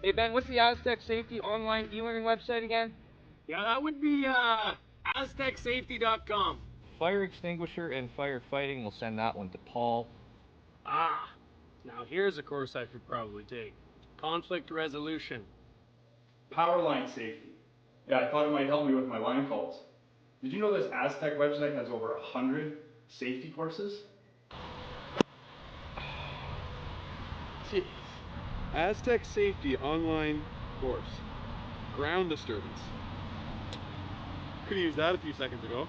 Hey Ben, what's the Astec Safety online e-learning website again? Yeah, that would be aztecsafety.com. Fire extinguisher and firefighting, we'll send that one to Paul. Ah, now here's a course I should probably take. Conflict resolution. Power line safety. Yeah, I thought it might help me with my line calls. Did you know this Astec website has over 100 safety courses? Jeez. Astec Safety online course. Ground disturbance. Could have used that a few seconds ago.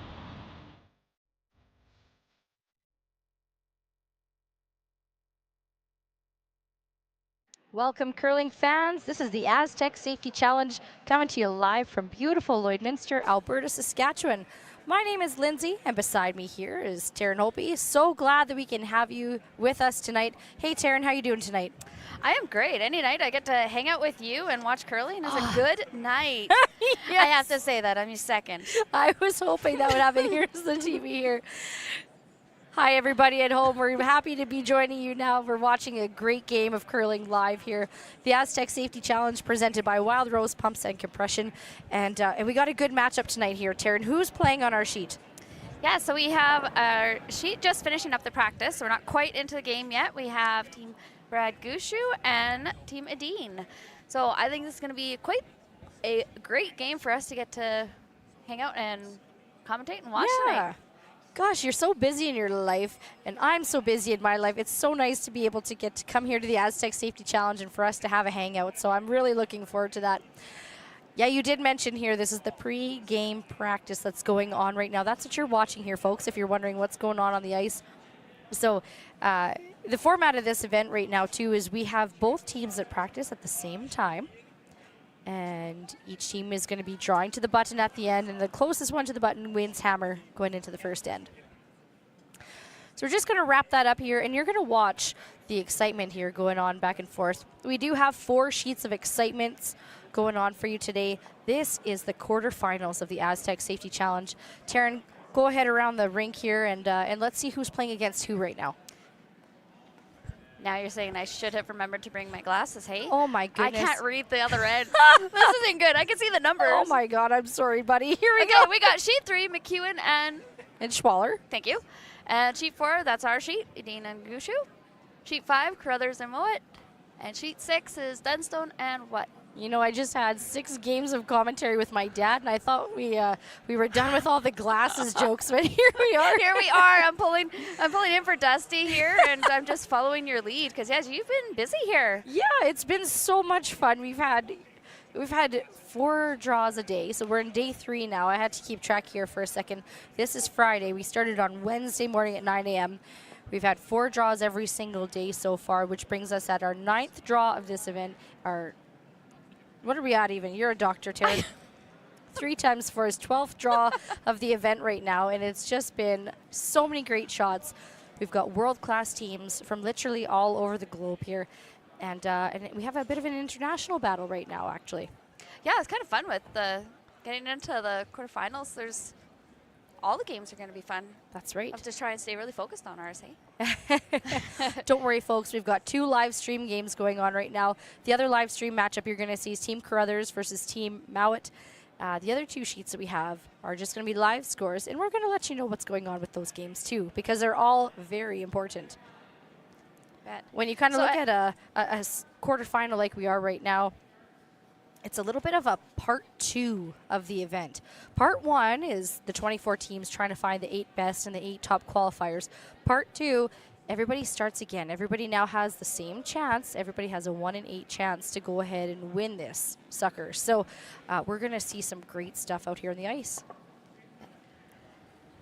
Welcome, curling fans. This is the Astec Safety Challenge coming to you live from beautiful Lloydminster, Alberta, Saskatchewan. My name is Lindsay, and beside me here is Taryn Holpe. So glad that we can have you with us tonight. Hey, Taryn, how you doing tonight? I am great. Any night I get to hang out with you and watch curling is a good night. Yes. I have to say that. I'm your second. I was hoping that would happen. Here's the TV here. Hi, everybody at home. We're happy to be joining you now. We're watching a great game of curling live here. The Astec Safety Challenge presented by Wild Rose Pumps and Compression. And we got a good matchup tonight here, Taryn. Who's playing on our sheet? Yeah, so we have our sheet just finishing up the practice. We're not quite into the game yet. We have Team Brad Gushue and Team Edin. So I think this is going to be quite a great game for us to get to hang out and commentate and watch tonight. Gosh, you're so busy in your life, and I'm so busy in my life. It's so nice to be able to get to come here to the Astec Safety Challenge and for us to have a hangout, so I'm really looking forward to that. Yeah, you did mention here this is the pre-game practice that's going on right now. That's what you're watching here, folks, if you're wondering what's going on the ice. So the format of this event right now, too, is we have both teams that practice at the same time. And each team is going to be drawing to the button at the end, and the closest one to the button wins hammer going into the first end. So we're just going to wrap that up here, and you're going to watch the excitement here going on back and forth. We do have 4 sheets of excitements going on for you today. This is the quarterfinals of the Astec Safety Challenge. Taryn, go ahead around the rink here, and let's see who's playing against who right now. Now you're saying I should have remembered to bring my glasses, hey? Oh, my goodness. I can't read the other end. This isn't good. I can see the numbers. Oh, my God. I'm sorry, buddy. Here we go. We got sheet 3, McEwen and Schwaller. Thank you. And sheet 4, that's our sheet, Edin and Gushue. Sheet 5, Carruthers and Mowat. And sheet 6 is Dunstone and what? You know, I just had 6 games of commentary with my dad, and I thought we were done with all the glasses jokes, but here we are. Here we are. I'm pulling in for Dusty here, and I'm just following your lead because yes, you've been busy here. Yeah, it's been so much fun. We've had 4 draws a day, so we're in day 3 now. I had to keep track here for a second. This is Friday. We started on Wednesday morning at 9 a.m. We've had 4 draws every single day so far, which brings us at our 9th draw of this event. What are we at even? You're a doctor, Terry. 3 times 4 is 12th draw of the event right now, and it's just been so many great shots. We've got world-class teams from literally all over the globe here, and we have a bit of an international battle right now, actually. Yeah, it's kind of fun with getting into the quarterfinals. All the games are going to be fun. That's right. I have to try and stay really focused on ours, hey? Don't worry, folks. We've got 2 live stream games going on right now. The other live stream matchup you're going to see is Team Carruthers versus Team Mowat. The other 2 sheets that we have are just going to be live scores, and we're going to let you know what's going on with those games, too, because they're all very important. When you kind of look at a quarterfinal like we are right now, it's a little bit of a part 2 of the event. Part 1 is the 24 teams trying to find the 8 best and the 8 top qualifiers. Part 2, everybody starts again. Everybody now has the same chance. Everybody has a 1 in 8 chance to go ahead and win this sucker. So we're going to see some great stuff out here on the ice.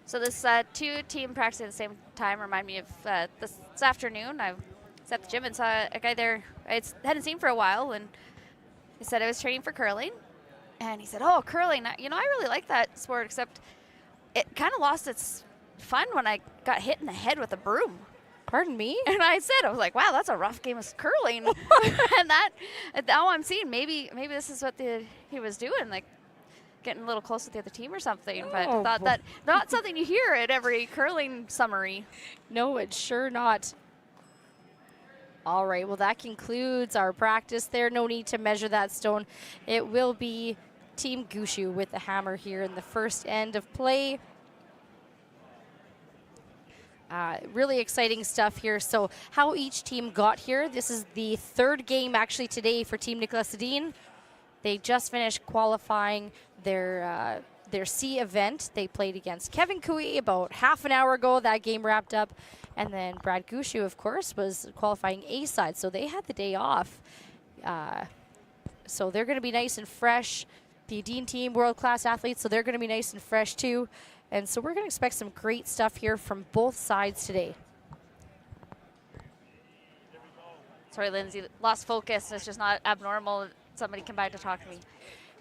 So this 2-team practice at the same time remind me of this afternoon. I was at the gym and saw a guy there I hadn't seen for a while, and he said I was training for curling, and he said, "Oh, curling! You know, I really like that sport, except it kind of lost its fun when I got hit in the head with a broom." Pardon me? And I was like, "Wow, that's a rough game of curling." And now I'm seeing maybe this is what he was doing, like getting a little close to the other team or something. But I thought that not something you hear at every curling summary. No, it's sure not. All right, well, that concludes our practice there. No need to measure that stone. It will be Team Gushue with the hammer here in the first end of play. Really exciting stuff here. So how each team got here, this is the third game actually today for Team Niklas Edin. They just finished qualifying their C event. They played against Kevin Kui about half an hour ago. That game wrapped up. And then Brad Gushue, of course, was qualifying A side. So they had the day off. So they're going to be nice and fresh. The Edin team, world-class athletes, so they're going to be nice and fresh too. And so we're going to expect some great stuff here from both sides today. Sorry, Lindsay, lost focus. It's just not abnormal. Somebody come by to talk to me.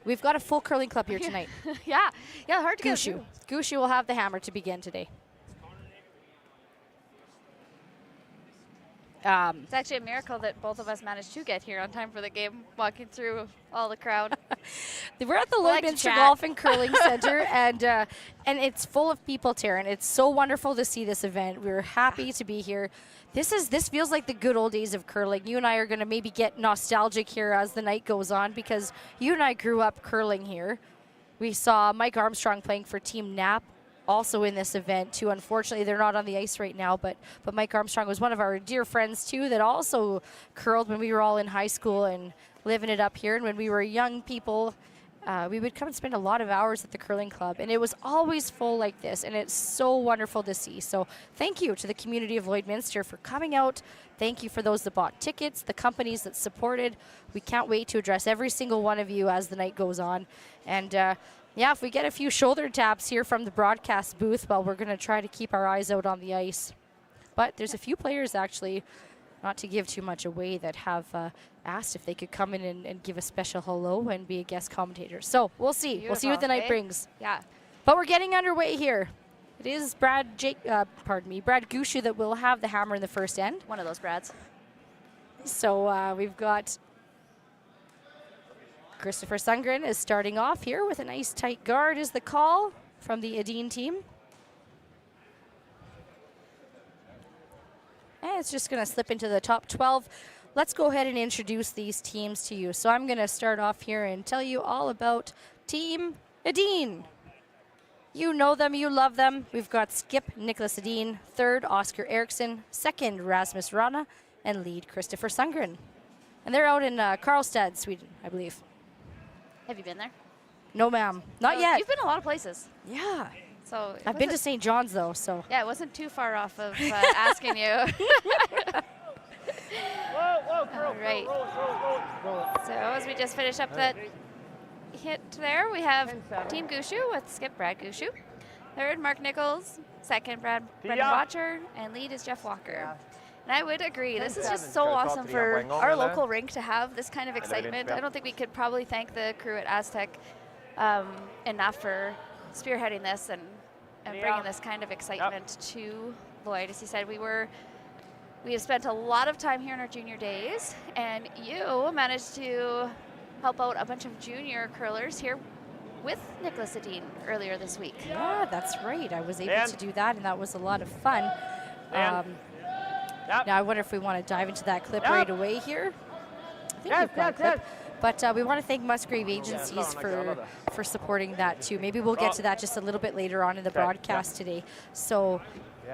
We've got a full curling club here tonight. yeah, hard to Gushue. get. Gushue will have the hammer to begin today. It's actually a miracle that both of us managed to get here on time for the game, walking through all the crowd. We're at the like Lloydminster Golf and Curling Center, and it's full of people, Taryn. It's so wonderful to see this event. We're happy to be here. This feels like the good old days of curling. You and I are going to maybe get nostalgic here as the night goes on, because you and I grew up curling here. We saw Mike Armstrong playing for Team Knapp also in this event too. Unfortunately, they're not on the ice right now, but Mike Armstrong was one of our dear friends too that also curled when we were all in high school and living it up here. And when we were young people, we would come and spend a lot of hours at the curling club, and it was always full like this, and it's so wonderful to see. So thank you to the community of Lloydminster for coming out. Thank you for those that bought tickets, the companies that supported. We can't wait to address every single one of you as the night goes on. And yeah, if we get a few shoulder taps here from the broadcast booth, well, we're going to try to keep our eyes out on the ice. But there's a few players, actually, not to give too much away, that have asked if they could come in and give a special hello and be a guest commentator. So we'll see. Beautiful, we'll see what the night brings. Yeah. But we're getting underway here. It is Brad Gushue that will have the hammer in the first end. One of those Brads. So we've got Christopher Sundgren is starting off here with a nice tight guard is the call from the Edin team. And it's just going to slip into the top 12. Let's go ahead and introduce these teams to you. So I'm going to start off here and tell you all about Team Edin. You know them, you love them. We've got skip Niklas Edin, third Oscar Eriksson, second Rasmus Rana, and lead Christopher Sundgren. And they're out in Karlstad, Sweden, I believe. Have you been there? No, ma'am. Not yet. You've been a lot of places. Yeah. So I've been to St. John's, though, so. Yeah, it wasn't too far off of asking you. All right. So as we just finish up that hit there, we have Team Gushue with skip Brad Gushue. Third, Mark Nichols. Second, Brendan Watcher. And lead is Jeff Walker. And I would agree, this is just so awesome for our local rink to have this kind of excitement. I don't think we could probably thank the crew at Astec enough for spearheading this and bringing this kind of excitement to Lloyd. As he said, we have spent a lot of time here in our junior days, and you managed to help out a bunch of junior curlers here with Niklas Edin earlier this week. Yeah, that's right. I was able to do that, and that was a lot of fun. Now I wonder if we want to dive into that clip right away here. I think we've got a clip. But we want to thank Musgrave Agencies for supporting that too. Maybe we'll get to that just a little bit later on in the broadcast today. So,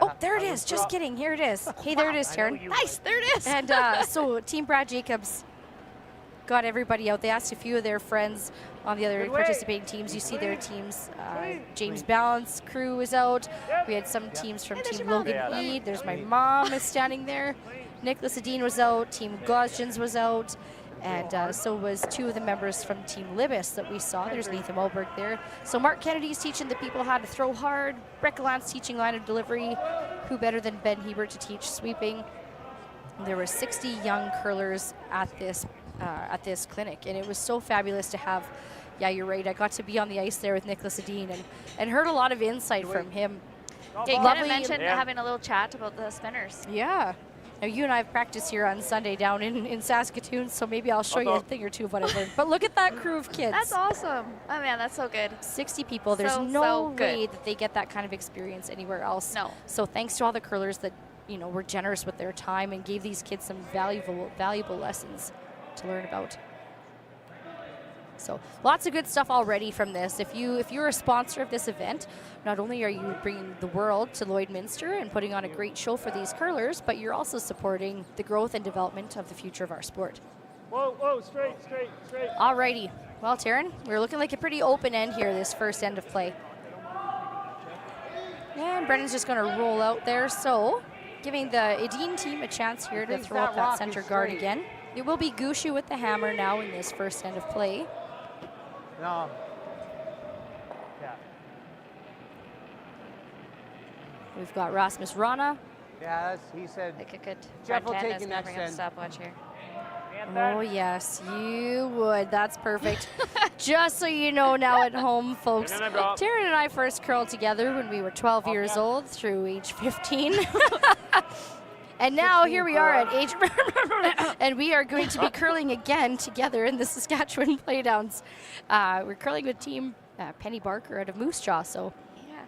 oh, there it is. Just kidding. Here it is. Hey, there it is, Taryn. Nice. There it is. And so Team Brad Jacobs got everybody out. They asked a few of their friends on the other participating teams. You see their teams. James Balance crew is out. We had some teams from Team Logan Eid. There's my mom is standing there. Niklas Edin was out. Team Gosjens was out. And so was two of the members from Team Libis that we saw. There's Nathan Mulberg there. So Mark Kennedy's teaching the people how to throw hard. Brett Gallant's teaching line of delivery. Who better than Ben Hebert to teach sweeping? There were 60 young curlers at this clinic, and it was so fabulous to have. Yeah, you're right. I got to be on the ice there with Niklas Edin and heard a lot of insight from him. Yeah, you kind of mentioned having a little chat about the spinners. Yeah. Now, you and I have practiced here on Sunday down in Saskatoon, so maybe I'll show you a thing or two of what I learned. But look at that crew of kids. That's awesome. Oh, man, that's so good. 60 people. There's no way that they get that kind of experience anywhere else. No. So thanks to all the curlers that were generous with their time and gave these kids some valuable lessons to learn about. So lots of good stuff already from this. If you're a sponsor of this event, not only are you bringing the world to Lloydminster and putting on a great show for these curlers, but you're also supporting the growth and development of the future of our sport. Whoa, straight. Alrighty. Well, Taryn, we're looking like a pretty open end here, this first end of play. And Brennan's just going to roll out there. So giving the Edin team a chance here to throw up that center guard again. It will be Gushue with the hammer now in this first end of play. No. Yeah. We've got Rasmus Rana. Yeah, he said. Like a good Jeff will front take end the is going to next bring up end. stopwatch here. Oh, yes, you would. That's perfect. Just so you know now at home, folks, Taryn and I first curled together when we were 12 years old through age 15. And now here we are at age, and we are going to be curling again together in the Saskatchewan Playdowns. We're curling with team Penny Barker out of Moose Jaw, so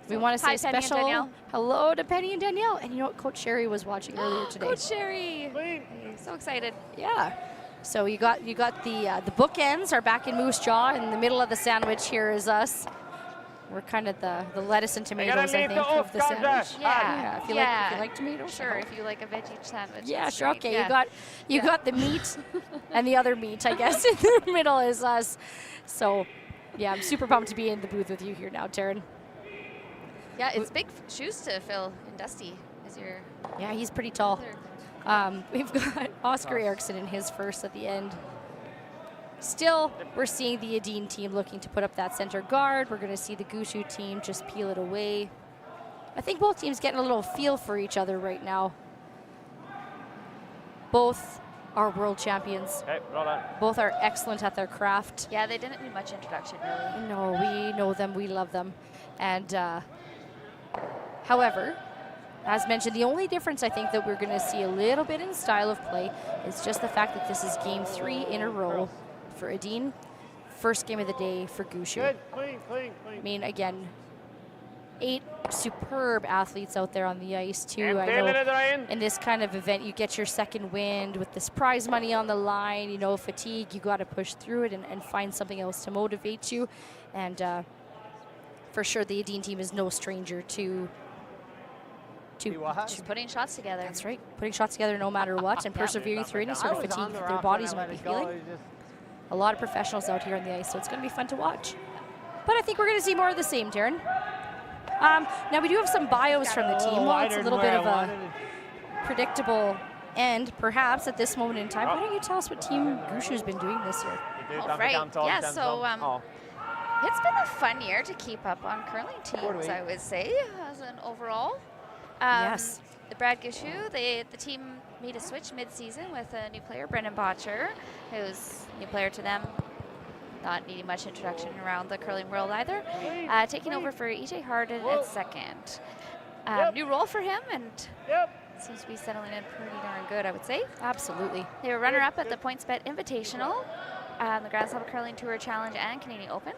we want to say hi, Penny and special Danielle. hello to Penny and Danielle. And you know what, Coach Sherry was watching earlier today. Coach Sherry. So excited. Yeah. So you got the bookends are back in Moose Jaw. In the middle of the sandwich here is us. We're kind of the lettuce and tomatoes, I think, of the sandwich. Yeah. If you like tomatoes. Sure, if you like a veggie sandwich. Yeah, that's sure. great. Okay, Yeah. you got the meat and the other meat, I guess. In the middle is us. So, yeah, I'm super pumped to be in the booth with you here now, Taryn. Yeah, it's big shoes to fill in Dusty as your Yeah, he's pretty tall. We've got Oscar Eriksson in his first at the end. Still, we're seeing the Edin team looking to put up that center guard. We're going to see the Gushue team just peel it away. I think both teams getting a little feel for each other right now. Both are world champions. Okay, well done. Both are excellent at their craft. Yeah, they didn't need much introduction, really. No, we know them, we love them. And however, as mentioned, the only difference I think that we're going to see a little bit in style of play is just the fact that this is game 3 in a row for Edin, first game of the day for Gushue. Good, clean. I mean, again, 8 superb athletes out there on the ice too. I know in this kind of event you get your second wind with this prize money on the line, fatigue, you got to push through it and find something else to motivate you. And for sure the Edin team is no stranger to Putting shots together. That's right, putting shots together no matter what and persevering through any sort of fatigue that their bodies might be feeling. A lot of professionals out here on the ice, so it's going to be fun to watch. But I think we're going to see more of the same, Darren. Now we do have some bios from the team. Well, it's a little bit of a predictable end, perhaps, at this moment in time. Why don't you tell us what Team Gushue's been doing this year? All right. Yeah, so it's been a fun year to keep up on curling teams, I would say, as an overall. Yes. The Brad Gushue, the team made a switch mid-season with a new player, Brendan Botcher, who's a new player to them, not needing much introduction around the curling world either. Taking over for EJ Harden at second. New role for him, and seems to be settling in pretty darn good, I would say. Absolutely. They were runner-up at the PointsBet Invitational, the Grand Slam Curling Tour Challenge and Canadian Open.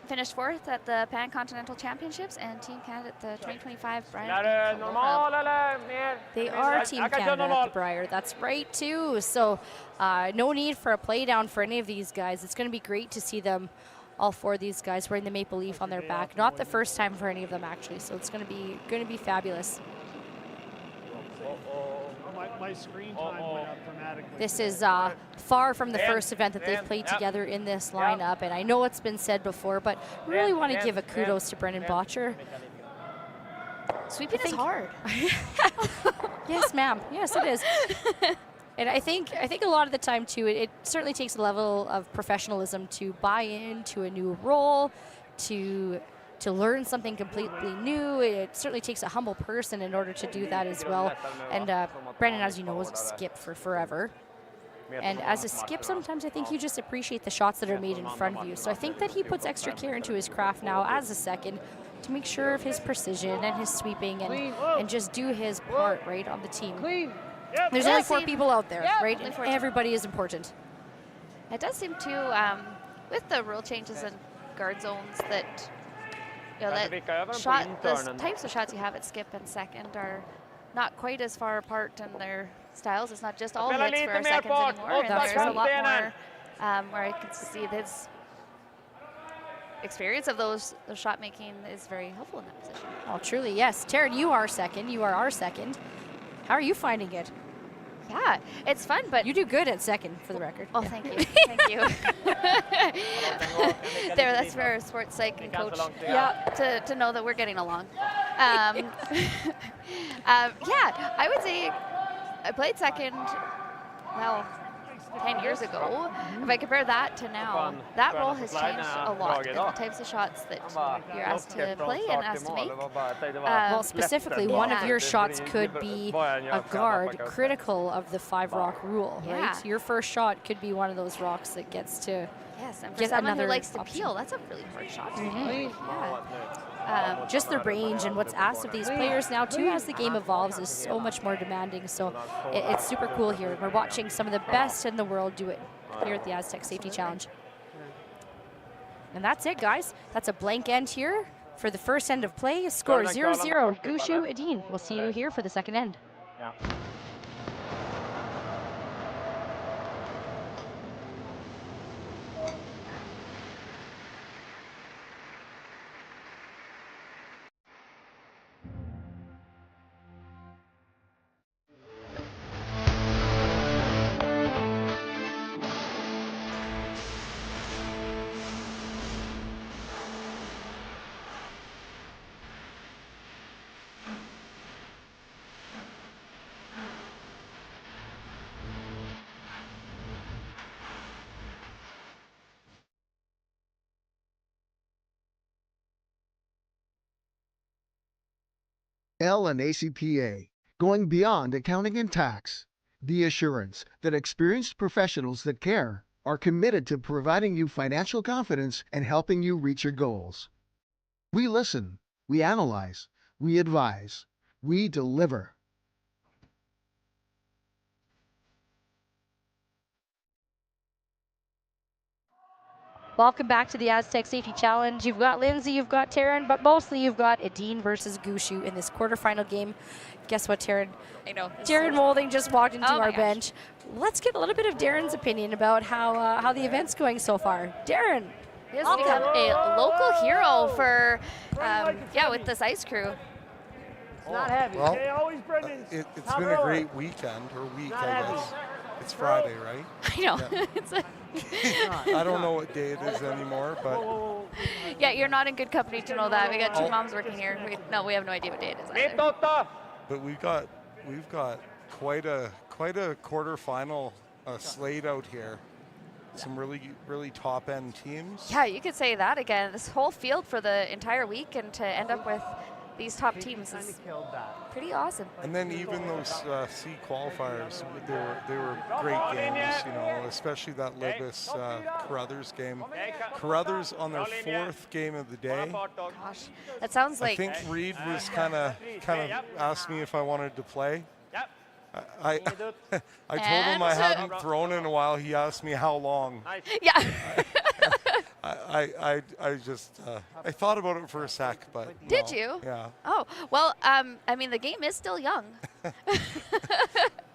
Finished 4th at the Pan Continental Championships and Team Canada at the 2025 Briar. They are Team Canada at the Briar. That's right, too. So no need for a play down for any of these guys. It's going to be great to see them, all 4 of these guys, wearing the maple leaf on their back. Not the first time for any of them, actually. So it's going to be fabulous. My screen time went up dramatically. This is far from the first event that they've played together in this lineup, and I know it's been said before, but really want to give a kudos to Brendan Botcher. Sweeping is hard. Yes, ma'am. Yes, it is. And I think a lot of the time too, it certainly takes a level of professionalism to buy into a new role, to learn something completely new. It certainly takes a humble person in order to do that as well. And Brendan, as you know, was a skip for forever. And as a skip, sometimes I think you just appreciate the shots that are made in front of you. So I think that he puts extra care into his craft now as a second to make sure of his precision and his sweeping and just do his part, right, on the team. There's only 4 people out there, right? And everybody is important. It does seem to, with the rule changes and guard zones, that those types of shots you have at skip and second are not quite as far apart in their styles. It's not just all hits for seconds anymore, and there's a lot more where I can see his experience of those shot making is very helpful in that position. Oh, truly, yes. Taryn, you are second. You are our second. How are you finding it? Yeah, it's fun, but You do good at second, for the record. oh, thank you, thank you. That's for our sports psych and coach. Yeah, to know that we're getting along. Yeah, I would say I played second. Well, 10 years ago. If I compare that to now, that role has changed a lot in the types of shots that you're asked to play and asked to make. Well, specifically, one of your shots could be a guard critical of the 5-rock rule, right? Yeah. Your first shot could be one of those rocks that gets to Yes, and for get someone who another likes to option. peel, that's a really hard shot to make. just the range and what's asked of these players now too as the game evolves is so much more demanding. So it's super cool here. We're watching some of the best in the world do it here at the Astec Safety Challenge. And that's it, guys. That's a blank end here for the first end of play. Score 0-0. Gushue, Edin. We'll see you here for the second end. L and ACPA, going beyond accounting and tax. The assurance that experienced professionals that care are committed to providing you financial confidence and helping you reach your goals. We listen, we analyze, we advise, we deliver. Welcome back to the Astec Safety Challenge. You've got Lindsay, you've got Taryn, but mostly you've got Edin versus Gushue in this quarterfinal game. Guess what, Taryn? I know. Darren Moulding just walked into Oh my our gosh. bench. Let's get a little bit of Darren's opinion about how the event's going so far. Darren. He has become a local hero for, with this ice crew. Not heavy. Well, it's been a great weekend, or week, I guess. It's Friday, right? I know. Yeah. It's a I don't know what day it is anymore, but yeah, you're not in good company to know that. We got two moms working here. We have no idea what day it is either. but we've got quite a quarterfinal slate out here. Some really top end teams. Yeah, you could say that again. This whole field for the entire week, and to end up with these top teams is pretty awesome. And then even those C qualifiers, they were great games, you know, especially that Libis Carruthers game. Carruthers on their fourth game of the day. Gosh, that sounds like. I think Reed was kind of asked me if I wanted to play. I told him I hadn't thrown in a while. He asked me how long. Yeah. I just I thought about it for a sec, but Did you? Yeah. Oh well, I mean the game is still young.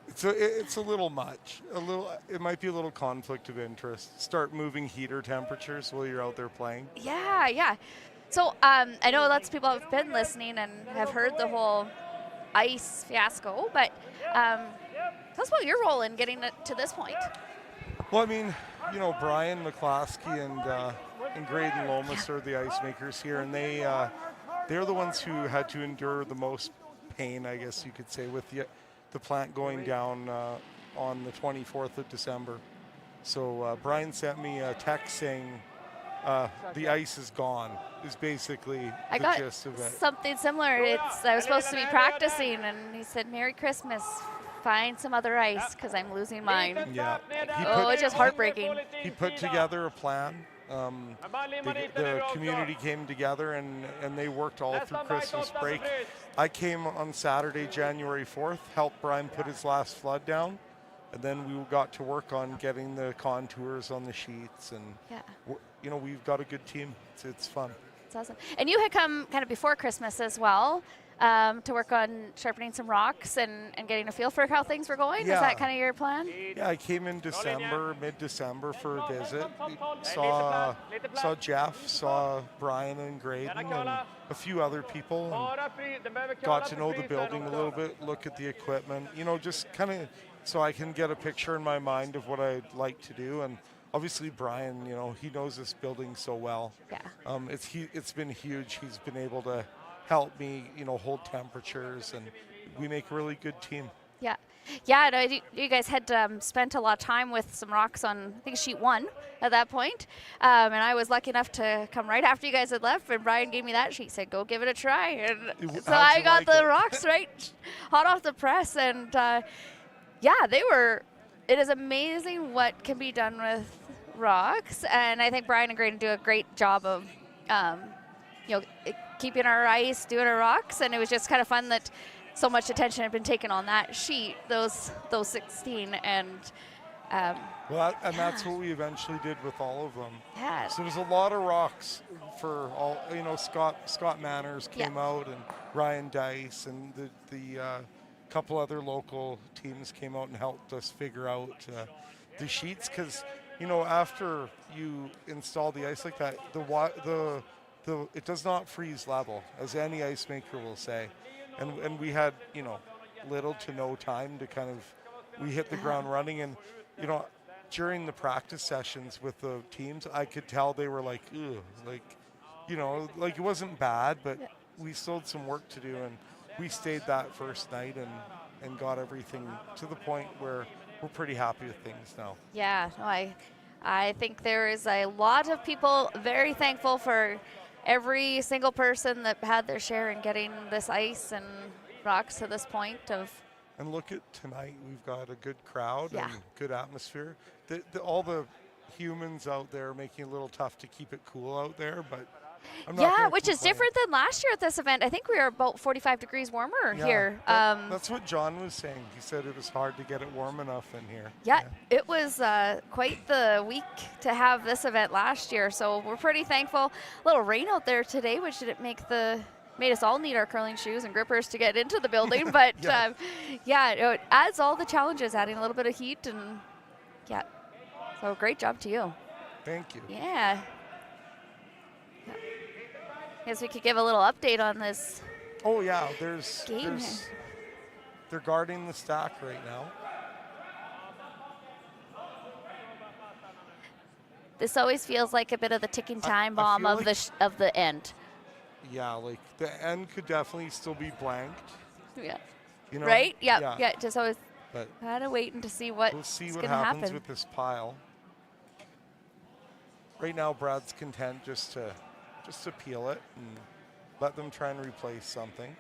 It's a little much. It might be a little conflict of interest. Start moving heater temperatures while you're out there playing. Yeah. So I know lots of people have been listening and have heard the whole ice fiasco, but tell us about your role in getting it to this point. Well, I mean, you know, Brian McClaskey and Graydon Lomas are the ice makers here, and they're the ones who had to endure the most pain, I guess you could say, with the plant going down on the 24th of December. So Brian sent me a text saying the ice is gone, is basically the gist of it. Something similar. I was supposed to be practicing, and he said, "Merry Christmas. Find some other ice because I'm losing mine." Yeah. It's just heartbreaking. He put together a plan. The community came together and they worked all through Christmas break. I came on Saturday, January 4th, helped Brian put his last flood down, and then we got to work on getting the contours on the sheets, and you know, we've got a good team. It's fun. It's awesome. And you had come kind of before Christmas as well. to work on sharpening some rocks and getting a feel for how things were going. Yeah. Is that kind of your plan? Yeah, I came in December, mid-December for a visit. Saw Jeff, saw Brian and Graydon, and a few other people, and got to know the building a little bit, look at the equipment, you know, just kind of so I can get a picture in my mind of what I'd like to do. And obviously Brian, you know, he knows this building so well. Yeah. It's been huge. He's been able to help me, you know, hold temperatures, and we make a really good team. Yeah. Yeah, no, you guys had spent a lot of time with some rocks on, I think, sheet 1 at that point. And I was lucky enough to come right after you guys had left, and Brian gave me that sheet, said, go give it a try. And so I got the rocks right hot off the press. And yeah, it is amazing what can be done with rocks. And I think Brian and Graydon do a great job of, you know, keeping our ice, doing our rocks. And it was just kind of fun that so much attention had been taken on that sheet, those 16, and well, and that's what we eventually did with all of them. Yeah. So there's a lot of rocks for all, you know. Scott Manners came out, and Ryan Dice, and the couple other local teams came out and helped us figure out the sheets, because you know, after you install the ice like that, it does not freeze level, as any ice maker will say. And we had, you know, little to no time to we hit the ground running. And, you know, during the practice sessions with the teams, I could tell they were like, ugh, like, you know, like it wasn't bad, but we still had some work to do. And we stayed that first night and got everything to the point where we're pretty happy with things now. Yeah, no, I think there is a lot of people very thankful for every single person that had their share in getting this ice and rocks to this point of. And look at tonight, we've got a good crowd Yeah. and good atmosphere. All the humans out there making it a little tough to keep it cool out there, but I'm not gonna which is complain. different than last year at this event. I think we were about 45 degrees warmer Yeah, here. that's what John was saying. He said it was hard to get it warm enough in here. Yeah, it was quite the week to have this event last year, so we're pretty thankful. A little rain out there today, which didn't made us all need our curling shoes and grippers to get into the building, but it adds all the challenges, adding a little bit of heat, and so great job to you. Thank you. Yeah. Guess we could give a little update on this. Oh yeah, Game. They're guarding the stack right now. This always feels like a bit of the ticking time I bomb feel of like of the end. Yeah, like the end could definitely still be blanked. Yeah. You know? Right? Yeah. Just always But kind of waiting to see what we'll see is what going to happens happen. with this pile. Right now, Brad's content just to peel it and let them try and replace something.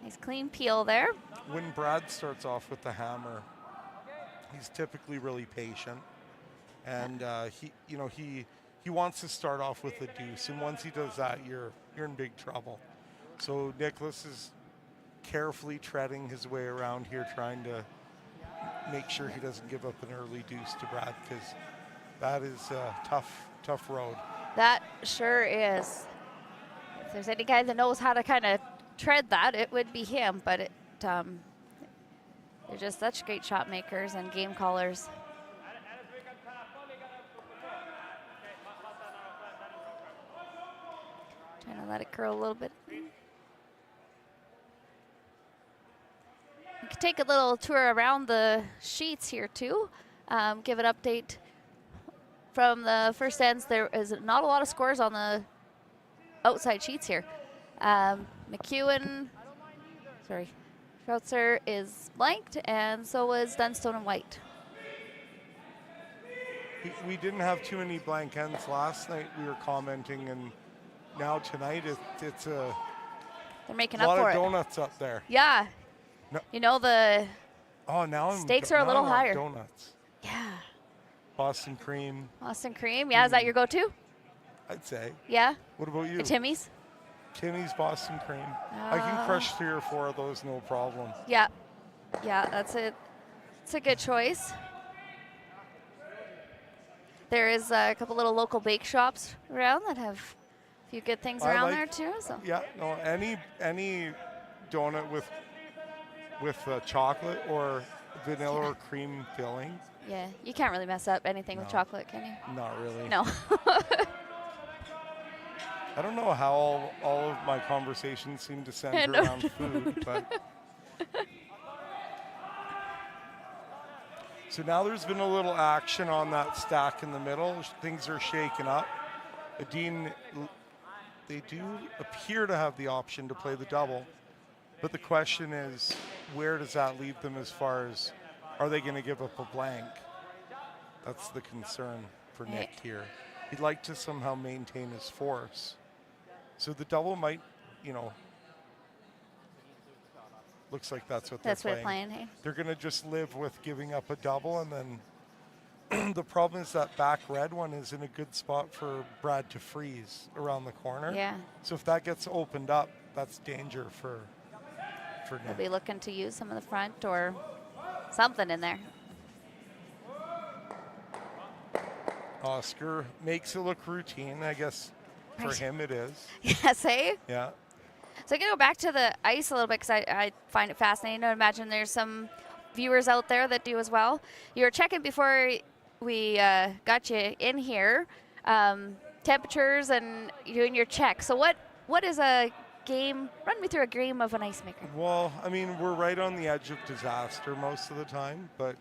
Nice clean peel there. When Brad starts off with the hammer, he's typically really patient, and he wants to start off with a deuce, and once he does that, you're in big trouble. So Niklas is carefully treading his way around here, trying to make sure he doesn't give up an early deuce to Brad, because that is a tough road. That sure is. If there's any guy that knows how to kind of tread that, it would be him. But they're just such great shot makers and game callers. Trying to let it curl a little bit. You can take a little tour around the sheets here too. Give an update from the first ends. There is not a lot of scores on the outside sheets here. Schroetzer is blanked, and so was Dunstone and White. We didn't have too many blank ends last night. We were commenting, and now tonight it's a They're making lot up for of it. donuts up there. Yeah. No. You know, the Now stakes are a little I want higher. Donuts. Yeah. Boston cream, Boston cream. Yeah, is that your go-to? I'd say. Yeah. What about you? Timmy's. Timmy's Boston cream. I can crush 3 or 4 of those, no problem. Yeah. Yeah, that's it. It's a good choice. there is a couple little local bake shops around that have a few good things around there too. So Yeah, no, any donut with chocolate or vanilla or cream filling. yeah, you can't really mess up anything with No. chocolate, can you? Not really. No. I don't know how all of my conversations seem to center know. around food, but. So now there's been a little action on that stack in the middle. Things are shaken up. Edin, they do appear to have the option to play the double, but the question is, where does that leave them as far as, are they going to give up a blank? That's the concern for Nick here. He'd like to somehow maintain his force. So the double might, looks like that's what they're playing. Hey? They're going to just live with giving up a double, and then the problem is that back red one is in a good spot for Brad to freeze around the corner. Yeah. So if that gets opened up, that's danger for They'll Nick. be looking to use some of the front or something in there. Oscar makes it look routine, I guess. For him it is. Yes, hey? Yeah. So I'm going to go back to the ice a little bit because I find it fascinating. I imagine there's some viewers out there that do as well. You were checking before we got you in here, temperatures and doing your check. So what is a game? Run me through a game of an ice maker. Well, I mean, we're right on the edge of disaster most of the time, but...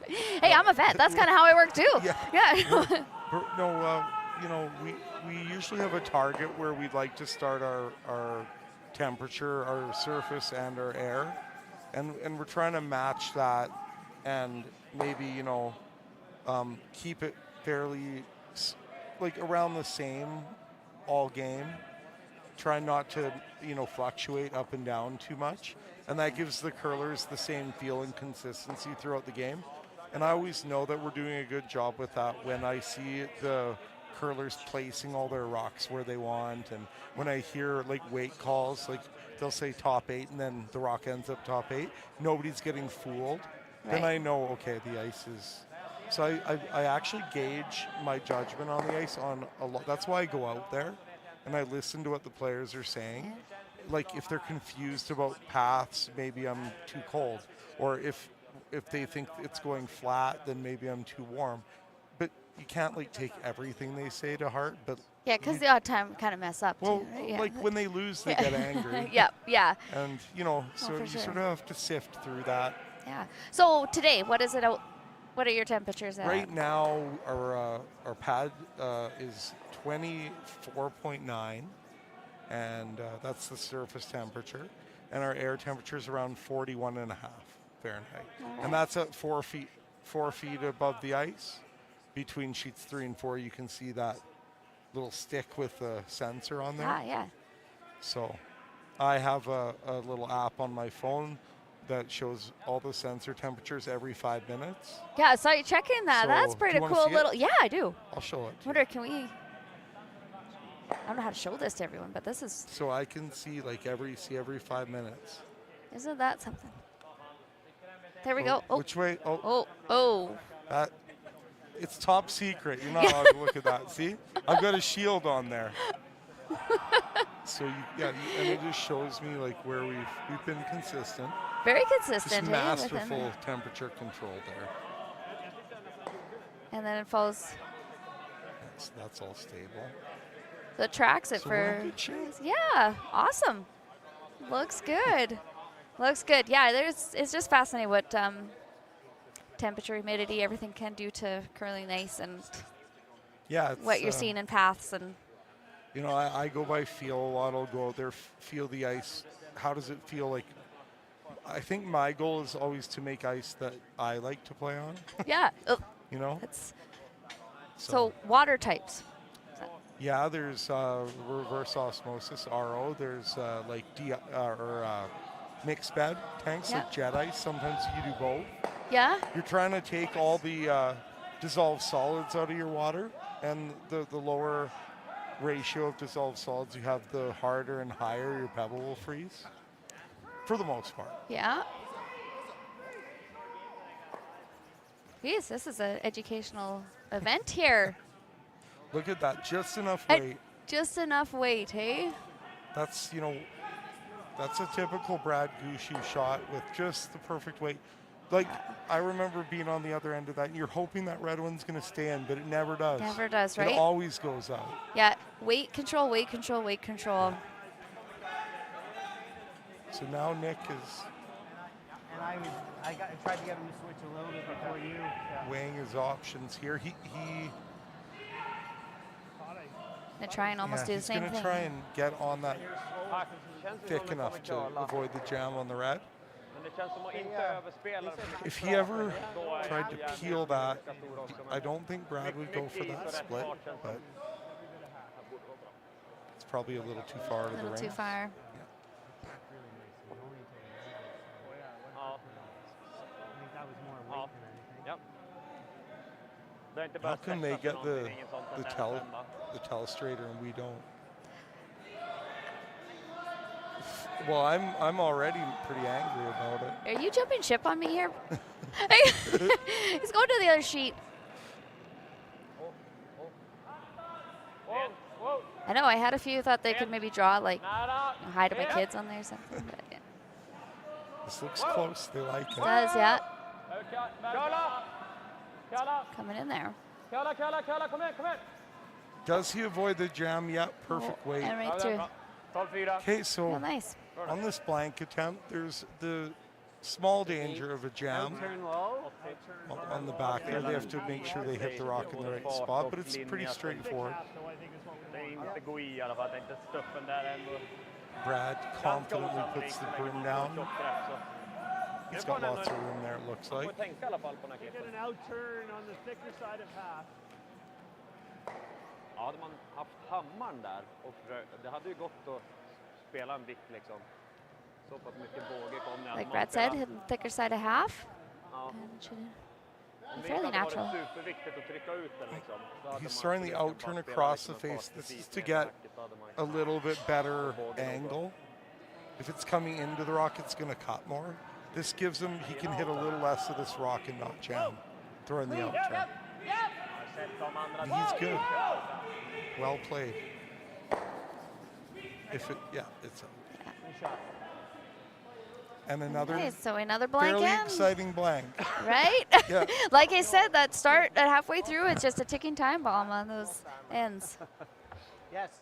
Hey, I'm a vet. That's kind of how I work too. Yeah. We usually have a target where we'd like to start our temperature, our surface, and our air, and we're trying to match that, and maybe keep it fairly like around the same all game. Try not to fluctuate up and down too much, and that gives the curlers the same feel and consistency throughout the game. And I always know that we're doing a good job with that when I see the curlers placing all their rocks where they want, and when I hear like weight calls, like they'll say top 8 and then the rock ends up top 8, nobody's getting fooled. Right. Then I know, okay, the ice is... So I actually gauge my judgment on the ice on a lot. That's why I go out there and I listen to what the players are saying. Like if they're confused about paths, maybe I'm too cold, or if they think it's going flat, then maybe I'm too warm. But you can't like take everything they say to heart. But Yeah, because the odd time kind of mess up well, too, right? Yeah. like when they lose, they get angry. Yeah. And so for you sure. sort of have to sift through that. Yeah. So today, what is it out? What are your temperatures at? Right now, our pad is 24.9, and that's the surface temperature, and our air temperature is around 41.5 Fahrenheit, and that's at 4 feet above the ice. Between sheets 3 and 4, you can see that little stick with the sensor on there. Ah, yeah. So I have a little app on my phone that shows all the sensor temperatures every 5 minutes. Yeah, I saw you checking that. So, That's do pretty you wanna cool see it? little. Yeah, I do. I'll show it to Wonder, can we? I don't know how to show this to everyone, but this is. so I can see like every 5 minutes. Isn't that something? There we go. Oh. Which way? Oh. That, it's top secret. You're not allowed to look at that. See? I've got a shield on there. So and it just shows me like where we've been consistent. Very Just consistent. masterful temperature control there. And then it falls. That's all stable. The tracks it So we're in for. good shape. Yeah, awesome. Looks good. Looks good. Yeah, it's just fascinating what temperature, humidity, everything can do to curling ice and Yeah. It's, what you're seeing in paths and. I go by feel a lot. I'll go out there, feel the ice. How does it feel like? I think my goal is always to make ice that I like to play on. Yeah. That's so water types. Yeah, there's reverse osmosis RO. There's mixed bed tanks like jet ice. Sometimes you do both. Yeah. You're trying to take all the dissolved solids out of your water, and the lower ratio of dissolved solids you have, the harder and higher your pebble will freeze. For the most part. Yeah. Geez, this is an educational event here. Look at that, just enough weight. Just enough weight, hey? That's, you know, that's a typical Brad Gushue shot with just the perfect weight. Like, I remember being on the other end of that, and you're hoping that red one's going to stay in, but it never does. Never does, right? It always goes out. Yeah, weight control, weight control, weight control. So now Nick is And I tried to get him to switch a little bit before you. weighing his options here. Gonna try and almost do the same He's thing. going to try and get on that thick enough to avoid the jam on the red. If he ever tried to peel that, I don't think Brad would go for that split, but it's probably a little too far to the ring. A little too far. How come they get the telestrator and we don't? Well, I'm already pretty angry about it. Are you jumping ship on me here? He's going to the other sheet. I know, I had a few thought they could maybe draw, like, hi to my kids on there or something. But yeah. This looks close. They like it. It does, yeah. Coming in there. Does he avoid the jam yet? Perfect weight. And right through. Okay, so Oh, nice. on this blank attempt, there's the small danger of a jam on the back there. They have to make sure they hit the rock in the right spot, but it's pretty straightforward. Brad confidently puts the broom down. He's got lots of room there, it looks like. Get an outturn on the thicker side of half. Ja, hade man haft hammaren där och det hade ju gått att spela en vikt liksom. Så pass mycket båge kom det. Like Brad said, hit the thicker side of half. Ja. And fairly natural. Superviktigt att trycka ut den liksom. He's throwing the outturn across the face. This is to get a little bit better angle. If it's coming into the rock, it's going to cut more. This gives him, he can hit a little less of this rock and not jam, throwing the outturn. And he's good. Well played. If it, yeah, it's a. And another, Okay, so another blank fairly end. exciting blank. Right? Yeah. Like I said, that start at halfway through, it's just a ticking time bomb on those ends. Yes.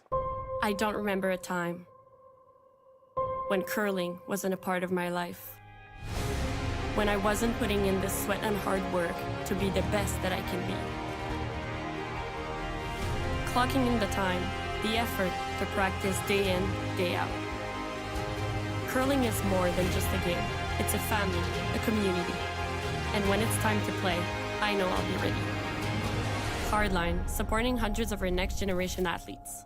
I don't remember a time when curling wasn't a part of my life. When I wasn't putting in the sweat and hard work to be the best that I can be. Clocking in the time, the effort to practice day in, day out. Curling is more than just a game. It's a family, a community. And when it's time to play, I know I'll be ready. Hardline, supporting hundreds of our next generation athletes.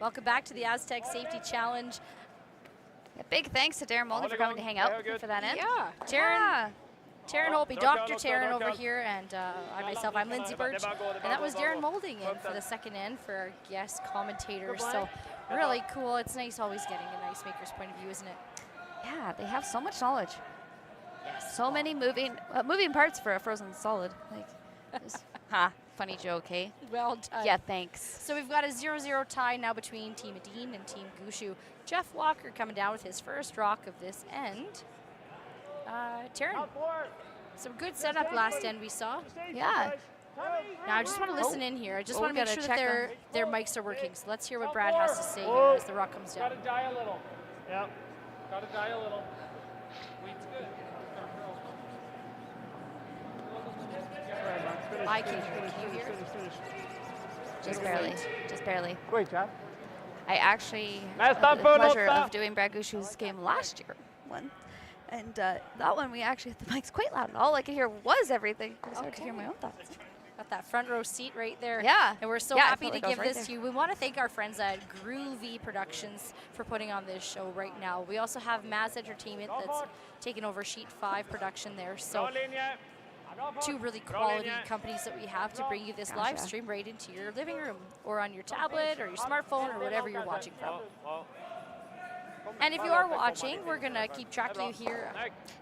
Welcome back to the Astec Safety Challenge. A big thanks to Darren Mullen for coming to hang out for that end. Yeah, Taryn Holby, Dr. Taryn over here, and I'm Lindsay Birch, and that was Darren Moulding in for the second end for our guest commentators. So really cool. It's nice always getting an ice maker's point of view, isn't it? Yeah, they have so much knowledge. Yes. So many moving parts for a frozen solid. Like, just, funny joke, hey? Well done. Yeah, thanks. So we've got a 0-0 tie now between Team Edin and Team Gushue. Jeff Walker coming down with his first rock of this end. Taryn, some good setup last end we saw. Yeah. Now I just want to listen in here. I just want to make gotta sure that check their mics are working. So let's hear what Brad has to say here as the rock comes down. Gotta die a little. Yep. Gotta die a little. Weed's good. I can you hear? Just barely. Just barely. Great job. I actually had the pleasure of doing Brad Gushue's game last year. And that one we actually had the mics quite loud, and all I could hear was everything. I started to hear my own thoughts. Got that front row seat right there. Yeah. And we're so Yeah, I happy felt to like I was give right this there. to you. We want to thank our friends at Groovy Productions for putting on this show right now. We also have Maz Entertainment that's taken over Sheet 5 production there. So two really quality companies that we have to bring you this live stream right into your living room or on your tablet or your smartphone or whatever you're watching from. And if you are watching, we're going to keep track of you here.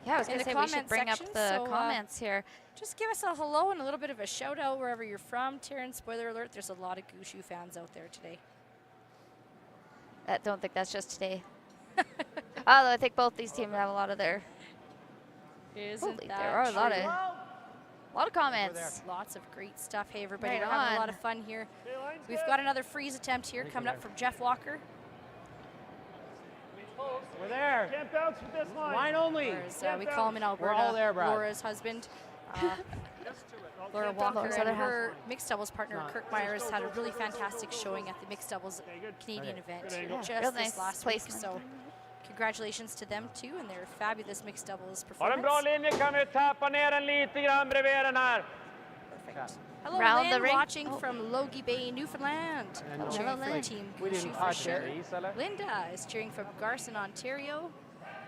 Yeah, I was in going the to say we should comment bring up section, the so, comments here. Just give us a hello and a little bit of a shout out wherever you're from. Taryn, spoiler alert, there's a lot of Gushue fans out there today. I don't think that's just today. Although I think both these teams have a lot of their. Isn't that there are a lot true? of comments. Lots of great stuff. Hey, everybody, Right we're having a on. lot of fun here. We've got another freeze attempt here coming up from Jeff Walker. We're there. Can't bounce with this line. Line only. Or as we call him in Alberta, We're all there, Brad. Laura's husband. Laura Walker and her mixed doubles partner, Kirk Myers, had a really fantastic showing at the mixed doubles Canadian event just Real this nice last week. placement. So congratulations to them too and their fabulous mixed doubles Har en bra performance. linje, kan vi tappa ner den lite grann bredvid den här. Perfect. Hello, Round the Lynn, ring. watching from Logie Bay, Newfoundland. And Cheering for Lynn. Team We didn't Gushue for touch sure. it. Linda is cheering from Garson, Ontario.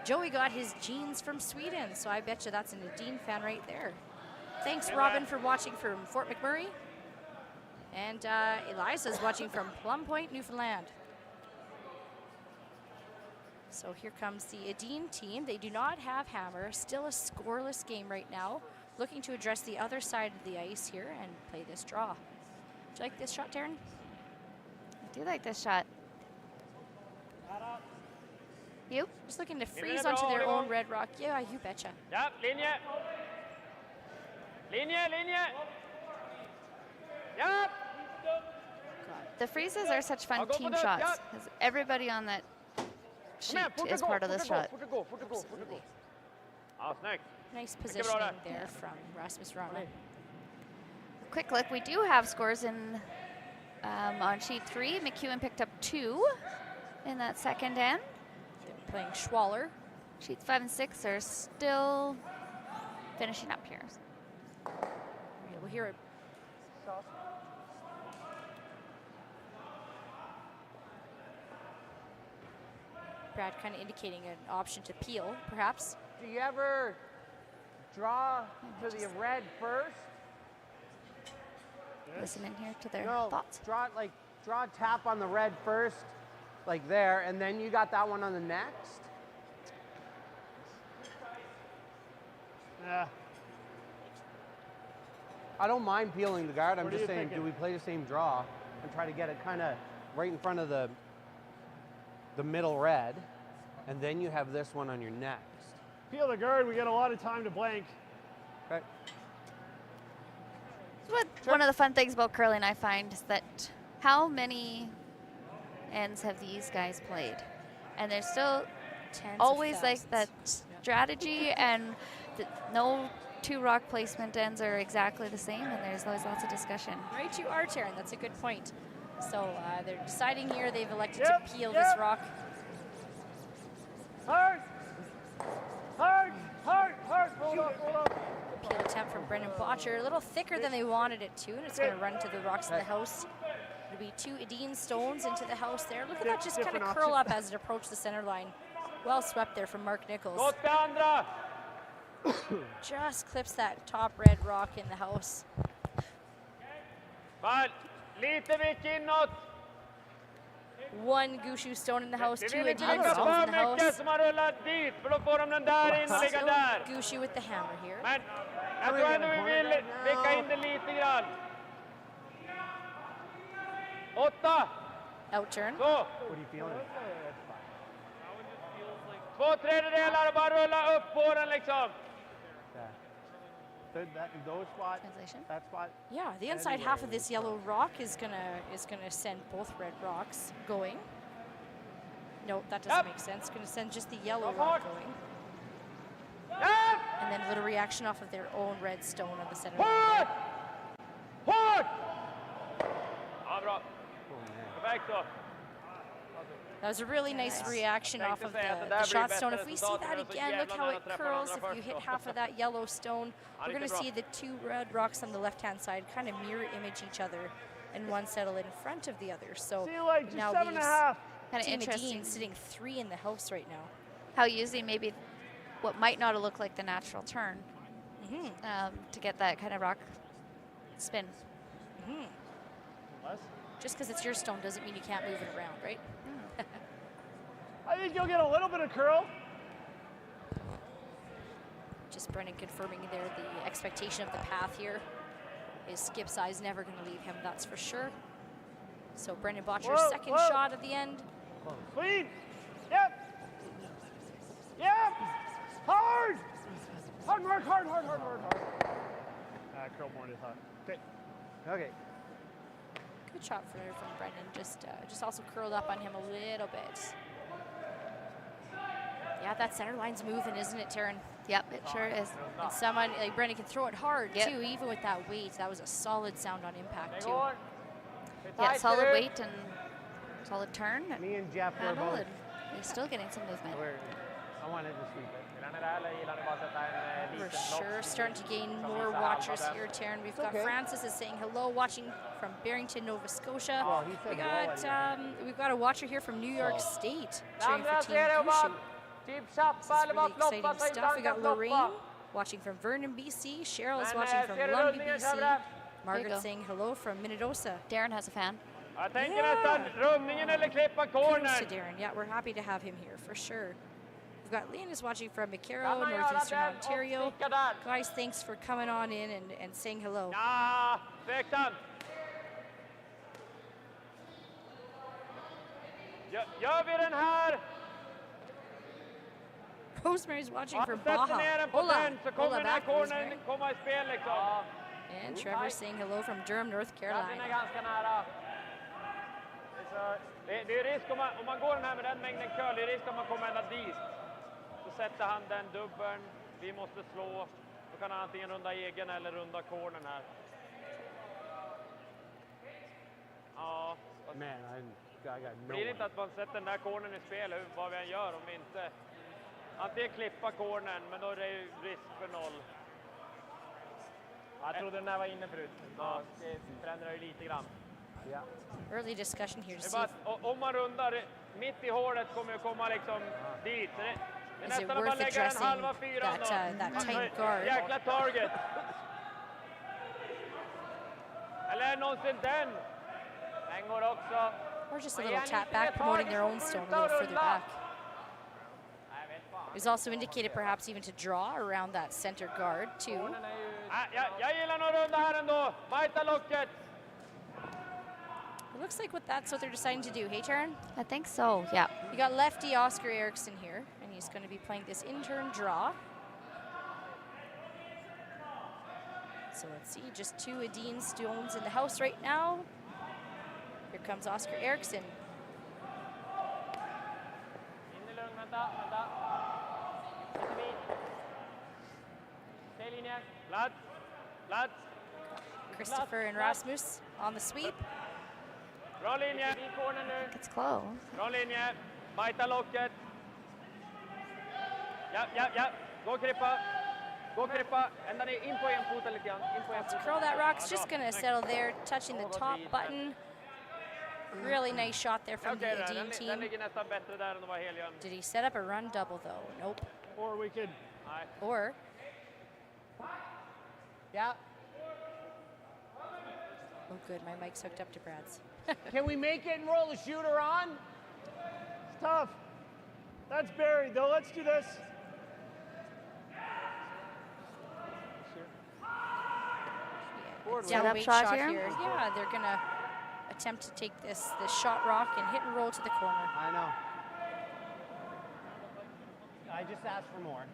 Joey got his jeans from Sweden, so I bet you that's an Edin fan right there. Thanks, Robin, for watching from Fort McMurray. And Eliza's watching from Plum Point, Newfoundland. So here comes the Edin team. They do not have hammer. Still a scoreless game right now. Looking to address the other side of the ice here and play this draw. Do you like this shot, Taryn? I do like this shot. You? Just looking to freeze onto their own red rock. Yeah, you betcha. Ja, linje. Linje, linje. Ja. The freezes are such fun team shots because everybody on that sheet is part of this shot. Absolutely. Ja, snyggt. Nice positioning there from Rasmus Rana. Quick look, we do have scores in on sheet 3. McEwen picked up 2 in that second end. They're playing Schwaller. Sheets 5 and 6 are still finishing up here. We'll hear it. Brad kind of indicating an option to peel, perhaps. Do you ever draw to the red first? Listen in here to their No, thoughts. draw a tap on the red first, like there, and then you got that one on the next. Yeah. I don't mind peeling the guard. I'm just saying, do we play the same draw and try to get it kind of right in front of the middle red, and then you have this one on your next. Peel the guard, we get a lot of time to blank. Okay. One of the fun things about curling I find is that how many ends have these guys played? And there's still always like that strategy and no two rock placement ends are exactly the same, and there's always lots of discussion. Right, you are, Taryn. That's a good point. So they're deciding here. They've elected to peel this rock. Hard! Hard! Hard! Hard! Hold up, hold up. Peel attempt from Brendan Botcher. A little thicker than they wanted it to, and it's going to run to the rocks in the house. It'll be 2 Edin stones into the house there. Look at that just kind of curl up as it approached the center line. Well swept there from Mark Nichols. Just clips that top red rock in the house. Lite vik inåt. 1 Gushue stone in the house, 2 Vi vill inte Edin lägga stones för in the house. mycket som har rullat dit, för då får de den där in och ligga Still där. Gushue with the hammer here. Men jag tror ändå vi vill vicka in det lite grann. 8. Outturn. Så. What are you feeling? 2/3 och bara rulla upp på den liksom. Those spot, Translation? that spot. Yeah, the inside half of this yellow rock is gonna send both red rocks going. No, that doesn't make sense. Gonna send just the yellow rock going. And then a little reaction off of their own red stone on the center line. Hårt! Ja, bra. Perfekt då. That was a really nice reaction off of the shot stone. If we see that again, look how it curls. If you hit half of that yellow stone, we're going to see the two red rocks on the left-hand side kind of mirror image each other, and one settle in front of the other. So now kind of interesting. sitting 3 in the house right now. How using maybe what might not look like the natural turn to get that kind of rock spin. Just because it's your stone doesn't mean you can't move it around, right? I think you'll get a little bit of curl. Just Brennan confirming there the expectation of the path here. His skip size never going to leave him, that's for sure. So Brendan Botcher's second shot at the end. Clean. Yep. Yep. Hard. Hard mark, hard. Curl more is hot. Okay. Okay. Good shot from Brendan. Just also curled up on him a little bit. Yeah, that center line's moving, isn't it, Taryn? Yep, it sure is. And someone like Brendan can throw it hard too, even with that weight. That was a solid sound on impact too. Yeah, solid weight and solid turn. Me and Jeff were handle, both. and he's still getting some movement. I wanted to sweep it. We're sure starting to gain more watchers here, Taryn. We've got Francis is saying hello, watching from Barrington, Nova Scotia. We've got a watcher here from New York State, cheering for Team Gushue. This is really exciting stuff. We got Lorraine watching from Vernon, BC. Cheryl is watching from London, BC. Margaret saying hello from Minnedosa. Darren has a fan. Kudos to Darren. Yeah, we're happy to have him here for sure. We've got Linus watching from McCarroll, Northeastern Ontario. Guys, thanks for coming on in and saying hello. Rosemary's watching from Baja. Hola back, Rosemary. And Trevor saying hello from Durham, North Carolina. Det är risk om man går den här med den mängden curl, det är risk om man kommer ända dit. Så sätter han den dubbeln, vi måste slå. Då kan han antingen runda egen eller runda cornern här. Ja. Blir det inte att man sätter den där cornern i spel, vad vi än gör om vi inte... Antingen klippa cornern, men då är det ju risk för 0. Jag trodde den där var inne förut. Ja, det förändrar ju lite grann. Yeah. Early discussion here to see. Om man rundar mitt i hålet kommer ju komma liksom dit. Det är Is it nästan att man worth lägger en addressing halva fyran då. that tight guard? Jäkla target. Eller någonsin den. Den går också. Or just a little tap back, promoting their own stone a little further back. It was also indicated perhaps even to draw around that center guard too. Jag gillar nog runda här ändå. Bajta locket. It looks like that's what they're deciding to do. Hey, Taryn? I think so, yeah. You got lefty Oscar Eriksson here, and he's going to be playing this in-turn draw. So let's see, just 2 Edin stones in the house right now. Here comes Oscar Eriksson. Christopher and Rasmus on the sweep. Bra linje. It's close. Bra linje. Bajta locket. Ja. Gå krippa. Gå krippa. Ända ner in på en fot lite grann. To curl that rock's just going to settle there, touching the top button. Really nice shot there from the Edin team. Did he set up a run double though? Nope. Or we could. Or. Yeah. Oh, good. My mic's hooked up to Brad's. Can we make it and roll the shooter on? It's tough. That's buried, though. Let's do this. Yeah, weight shot here. Yeah, they're going to attempt to take this shot rock and hit and roll to the corner. I know. I just asked for more.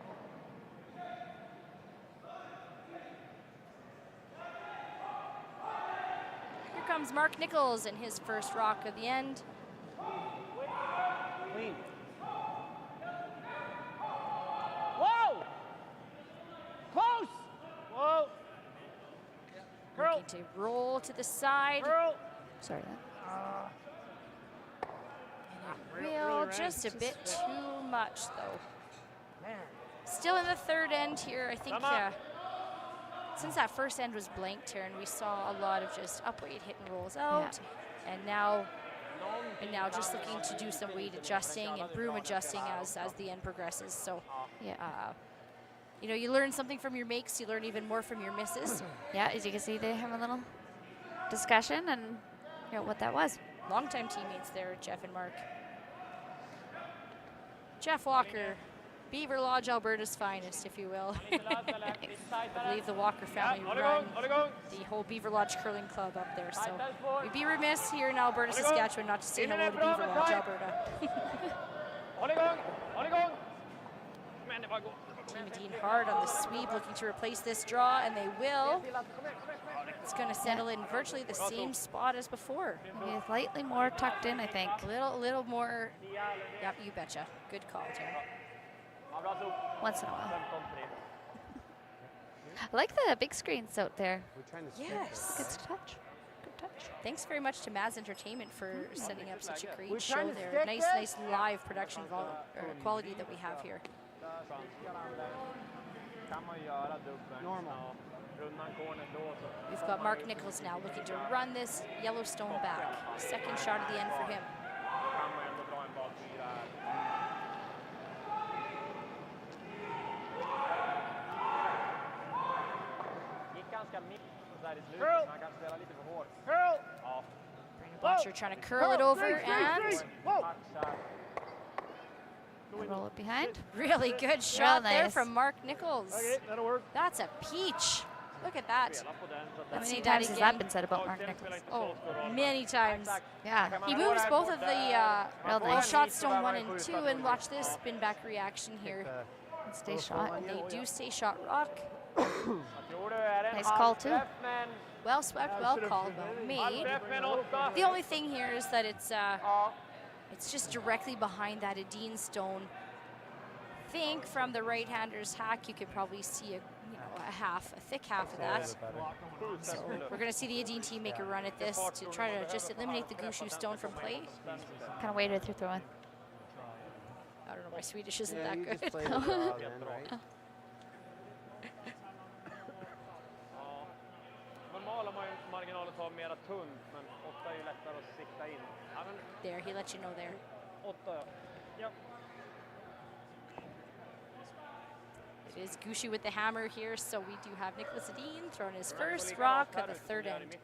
Here comes Mark Nichols and his first rock of the end. Clean. Whoa! Close! Whoa! Curl. Looking to roll to the side. Curl. Sorry. Well, just a bit too much, though. Still in the third end here, I think. Since that first end was blanked here, and we saw a lot of just up weight hit and rolls out, and now just looking to do some weight adjusting and broom adjusting as the end progresses. So, you know, you learn something from your makes, you learn even more from your misses. Yeah, as you can see, they have a little discussion and you know what that was. Longtime teammates there, Jeff and Mark. Jeff Walker, Beaver Lodge, Alberta's finest, if you will. I believe the Walker family run the whole Beaver Lodge Curling Club up there. So we'd be remiss here in Alberta, Saskatchewan, not to say hello to Beaver Lodge, Alberta. Team Edin hard on the sweep, looking to replace this draw, and they will. It's going to settle in virtually the same spot as before. Maybe slightly more tucked in, I think. A little more. Yep, you betcha. Good call, Terry. Once in a while. I like the big screens out there. Yes. Good touch. Good touch. Thanks very much to Maz Entertainment for setting up such a great show there. Nice live production quality that we have here. Normal. We've got Mark Nichols now looking to run this Yellowstone back. Second shot at the end for him. Curl! Curl! Brandon Botcher trying to curl it over and roll it behind. Really good shot Real there nice. from Mark Nichols. Okay, that'll work. That's a peach. Look at that. How Let's many see times that has again. that been said about Mark Nichols? Oh, many times. Yeah. He moves both of the Real nice. shot stone 1 and 2, and watch this spin back reaction here. Stay shot. And they do stay shot rock. Nice call too. Well swept, well called, well made. The only thing here is that it's just directly behind that Edin stone. I think from the right-hander's hack, you could probably see a thick half of that. So we're going to see the Edin team make a run at this to try to just eliminate the Gushue stone from play. Kind of waited through throwing. I don't know, my Swedish isn't that you good. just play the draw then, right? There, he let you know there. It is Gushue with the hammer here, so we do have Niklas Edin throwing his first rock at the third end.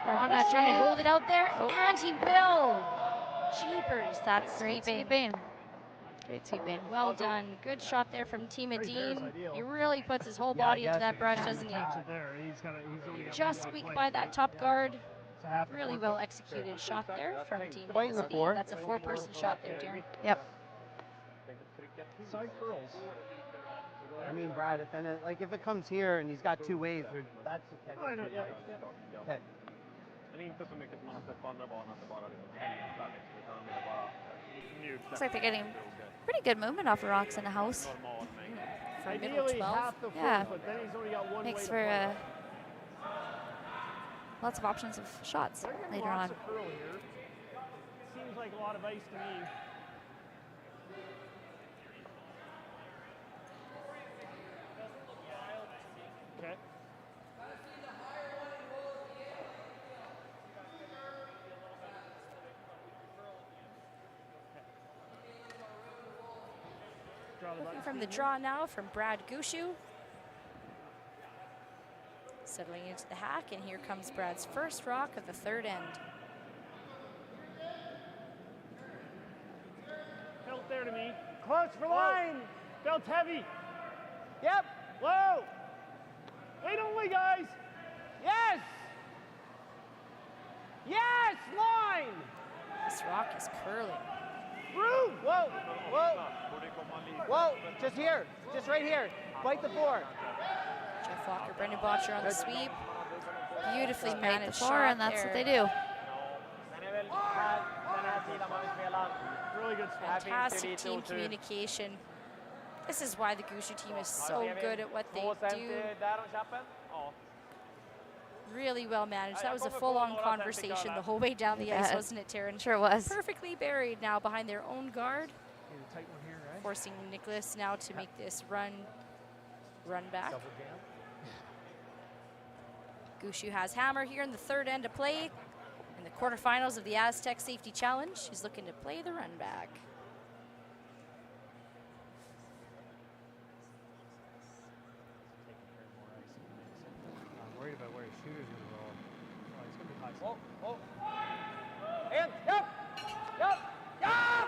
Not trying to hold it out there, and he will. Jeepers, that's Great sweeping. sweeping. Great sweeping. Well done. Good shot there from Team Edin. He really puts his whole body into that brush, doesn't he? Just squeaked by that top guard. Really well executed shot there from Team Edin. That's a 4-person shot there, Darren. Yep. Side curls. I mean, Brad, if it comes here and he's got 2 waves, that's okay. Oh, I know, yeah. Okay. Looks like they're getting pretty good movement off the rocks in the house. From middle Ideally 12. half the Yeah. foot, but then he's only got one Makes way to for play. lots of options of shots They're getting later lots on. of curl here. Seems like a lot of ice to me. Okay. Looking from the draw now from Brad Gushue. Settling into the hack, and here comes Brad's first rock of the third end. Belt there to me. Close for line. Belt heavy. Yep. Low. Wait only, guys. Yes. Yes. Line. This rock is curling. Through. Whoa. Whoa. Whoa. Just here. Just right here. Bite the 4. Flocker, Brendan Botcher on the sweep. Beautifully Just paint the managed floor, shot and that's there. what they do. Really good spot. Fantastic team communication. This is why the Gushue team is so good at what they do. Really well managed. That was a full-on conversation the whole way down the ice, wasn't it, Taryn? Sure was. Perfectly buried now behind their own guard. Tight one here, right? Forcing Niklas now to make this run back. Gushue has hammer here in the third end to play. In the quarterfinals of the Astec Safety Challenge, he's looking to play the run back. I'm worried about where his shooter's going to roll. Oh, he's going to be high. In, yep, yep, yep!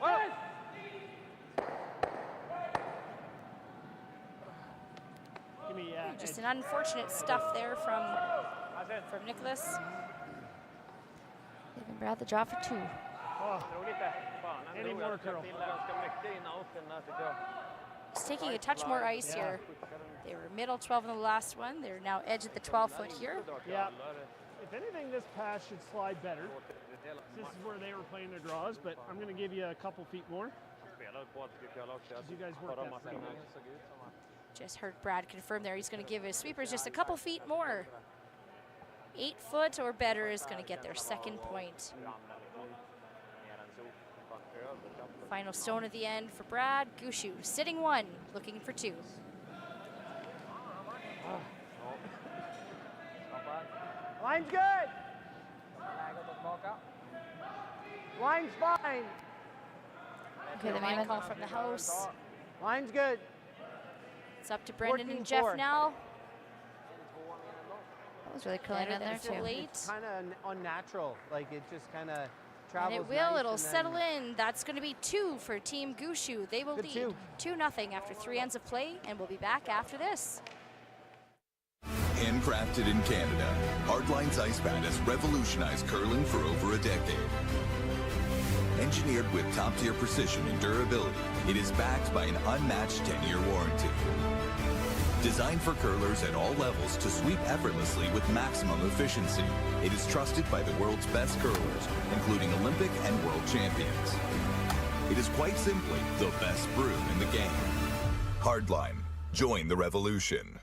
Well. Give me, Just an unfortunate stuff there from Niklas. Even Brad the draw for 2. Any more curl. He's taking a touch more ice here. They were middle 12 in the last one. They're now edge at the 12-foot here. Yeah. If anything, this pass should slide better. This is where they were playing their draws, but I'm going to give you a couple feet more. You guys work that thing. Just heard Brad confirm there. He's going to give his sweepers just a couple feet more. 8 foot or better is going to get their second point. Final stone at the end for Brad. Gushue sitting 1, looking for 2. Line's good. Line's fine. Okay, the main call from the house. Line's good. It's up to Brendan and 14-4. Jeff now. That was really curling in there too. It's kind of unnatural. Like it just kind of And travels. it will, nice it'll and settle then in. That's going to be 2 for Team Gushue. They will Good lead 2-0 after 3 ends of play, and we'll be back after this. Handcrafted in Canada, Hardline's Ice Pad has revolutionized curling for over a decade. Engineered with top-tier precision and durability, it is backed by an unmatched 10-year warranty. Designed for curlers at all levels to sweep effortlessly with maximum efficiency, it is trusted by the world's best curlers, including Olympic and world champions. It is quite simply the best broom in the game. Hardline. Join the revolution.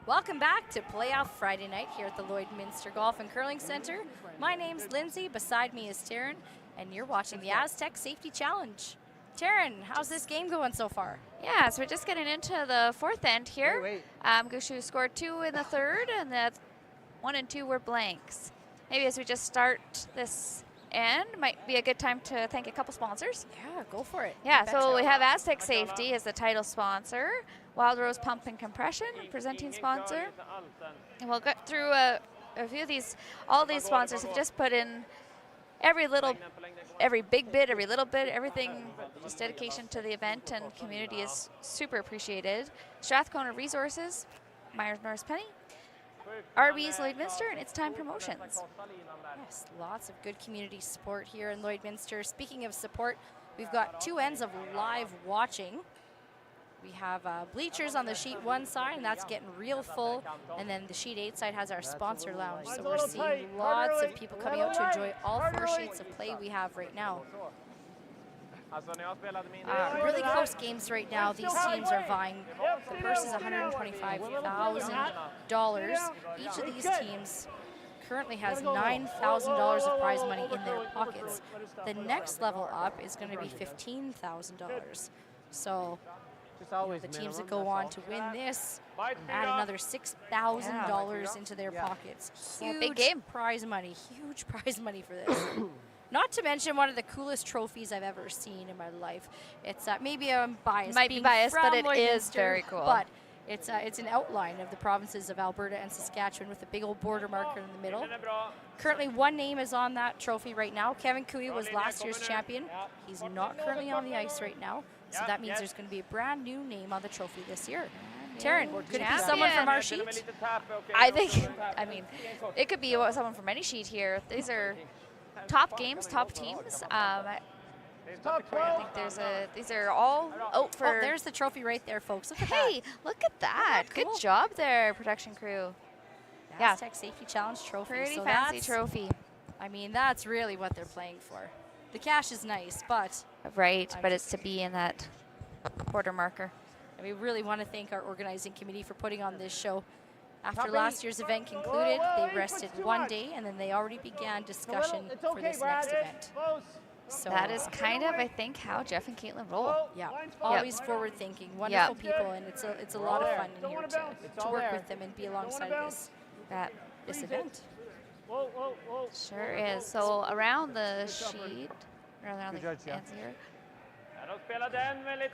Welcome back to Playoff Friday night here at the Lloydminster Golf and Curling Center. My name's Lindsay, beside me is Taryn, and you're watching the Astec Safety Challenge. Taryn, how's this game going so far? Yeah, so we're just getting into the 4th end here. Gushue scored 2 in the 3rd, and the 1 and 2 were blanks. Maybe as we just start this end, might be a good time to thank a couple sponsors. Yeah, go for it. Yeah, so we have Astec Safety as the title sponsor, Wild Rose Pump and Compression, presenting sponsor. And we'll get through a few of these. All these sponsors have just put in every big bit, every little bit, everything, just dedication to the event, and community is super appreciated. Strathcona Resources, Myers Norris Penny, RB's Lloydminster, and It's Time Promotions. Yes, lots of good community support here in Lloydminster. Speaking of support, we've got 2 ends of live watching. We have bleachers on the sheet 1 side, and that's getting real full. And then the sheet 8 side has our sponsor lounge. So we're seeing lots of people coming out to enjoy all 4 sheets of play we have right now. Really close games right now. These teams are vying. The purse is $125,000. Each of these teams currently has $9,000 of prize money in their pockets. The next level up is going to be $15,000. So the teams that go on to win this add another $6,000 into their pockets. Huge big game. Prize money, huge prize money for this. Not to mention one of the coolest trophies I've ever seen in my life. It's maybe I'm biased. Might be being biased, from but it is Lloydminster, very cool. But it's an outline of the provinces of Alberta and Saskatchewan with a big old border marker in the middle. Currently, one name is on that trophy right now. Kevin Cooey was last year's champion. He's not currently on the ice right now, so that means there's going to be a brand new name on the trophy this year. Taryn, could it be someone from our sheet? I think, I mean, it could be someone from any sheet here. These are top games, top teams. I think these are all out for. Oh, there's the trophy right there, folks. Look at that. Hey, look at that. Cool. Good job there, production crew. Yeah. Astec Safety Challenge trophy. Pretty so fancy trophy. I mean, that's really what they're playing for. The cash is nice, but. Right, but it's to be in that border marker. And we really want to thank our organizing committee for putting on this show. After last year's event concluded, they rested one day, and then they already began discussion for this next event. So that is kind of, I think, how Jeff and Caitlin roll. Yeah, always forward-thinking, wonderful people, and it's a lot of fun in here to work with them and be alongside this event. Sure is. So around the sheet, around the ends here,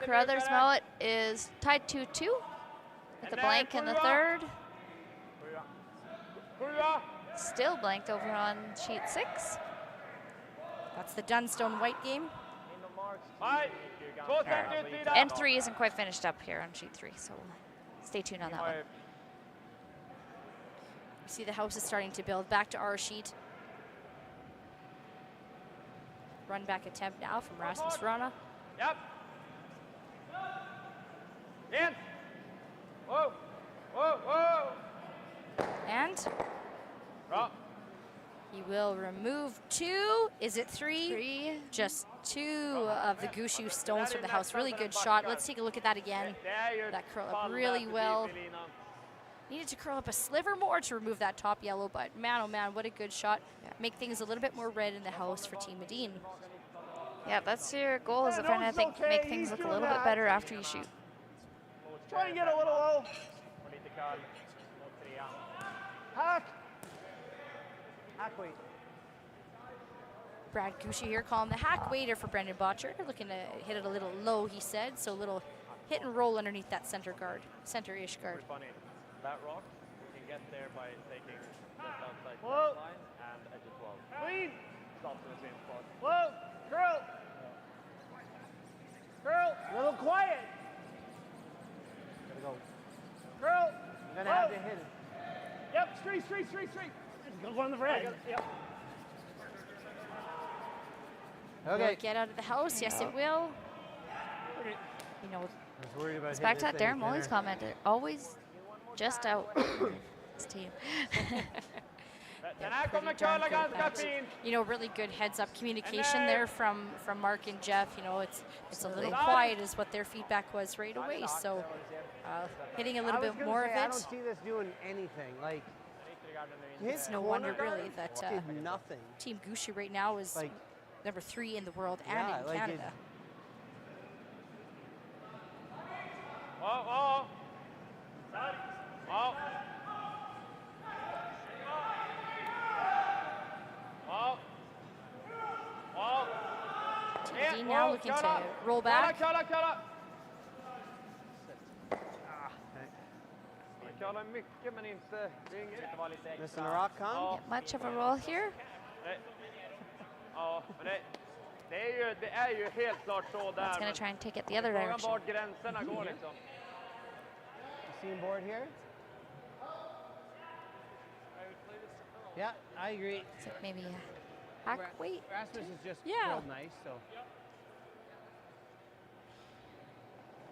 Carruthers Mowat is tied 2-2 with a blank in the third. Still blanked over on sheet 6. That's the Dunstone White game. And 3 isn't quite finished up here on sheet 3, so stay tuned on that one. You see the house is starting to build. Back to our sheet. Run back attempt now from Rasmus Rana. Yep. In. Whoa. Whoa. Whoa. And he will remove 2. Is it 3? 3. Just 2 of the Gushue stones from the house. Really good shot. Let's take a look at that again. That curl up really well. Needed to curl up a sliver more to remove that top yellow, but man, oh man, what a good shot. Make things a little bit more red in the house for Team Edin. Yeah, that's your goal, is to try to make things look a little bit better after you shoot. Try and get a little low. Hack. Hack weight. Brad Gushue here calling the hack waiter for Brendan Botcher. Looking to hit it a little low, he said, so a little hit and roll underneath that center-ish guard. That rock, you can get there by taking just outside the line and edge as well. Clean. Stop to the same spot. Whoa. Curl. Curl. A little quiet. Gotta go. Curl. You're gonna have to hit it. Yep. Straight. Go on the red. Yep. Okay. Will it get out of the house? Yes, it will. You know, it's back to that Darren Molly's comment. They're always just out. This team. You know, really good heads-up communication there from Mark and Jeff. You know, it's a little quiet is what their feedback was right away. So hitting a little bit more of it. I don't see this doing anything. Like, it's no wonder really that nothing. Team Gushue right now is like number 3 in the world and in like Canada. Team Edin now looking to roll back. Missing the rock con? Get much of a roll here. That's going to try and take it the other direction. Seam board here? Yeah, I agree. It's like maybe a hack weight. Rasmus is just real nice, so.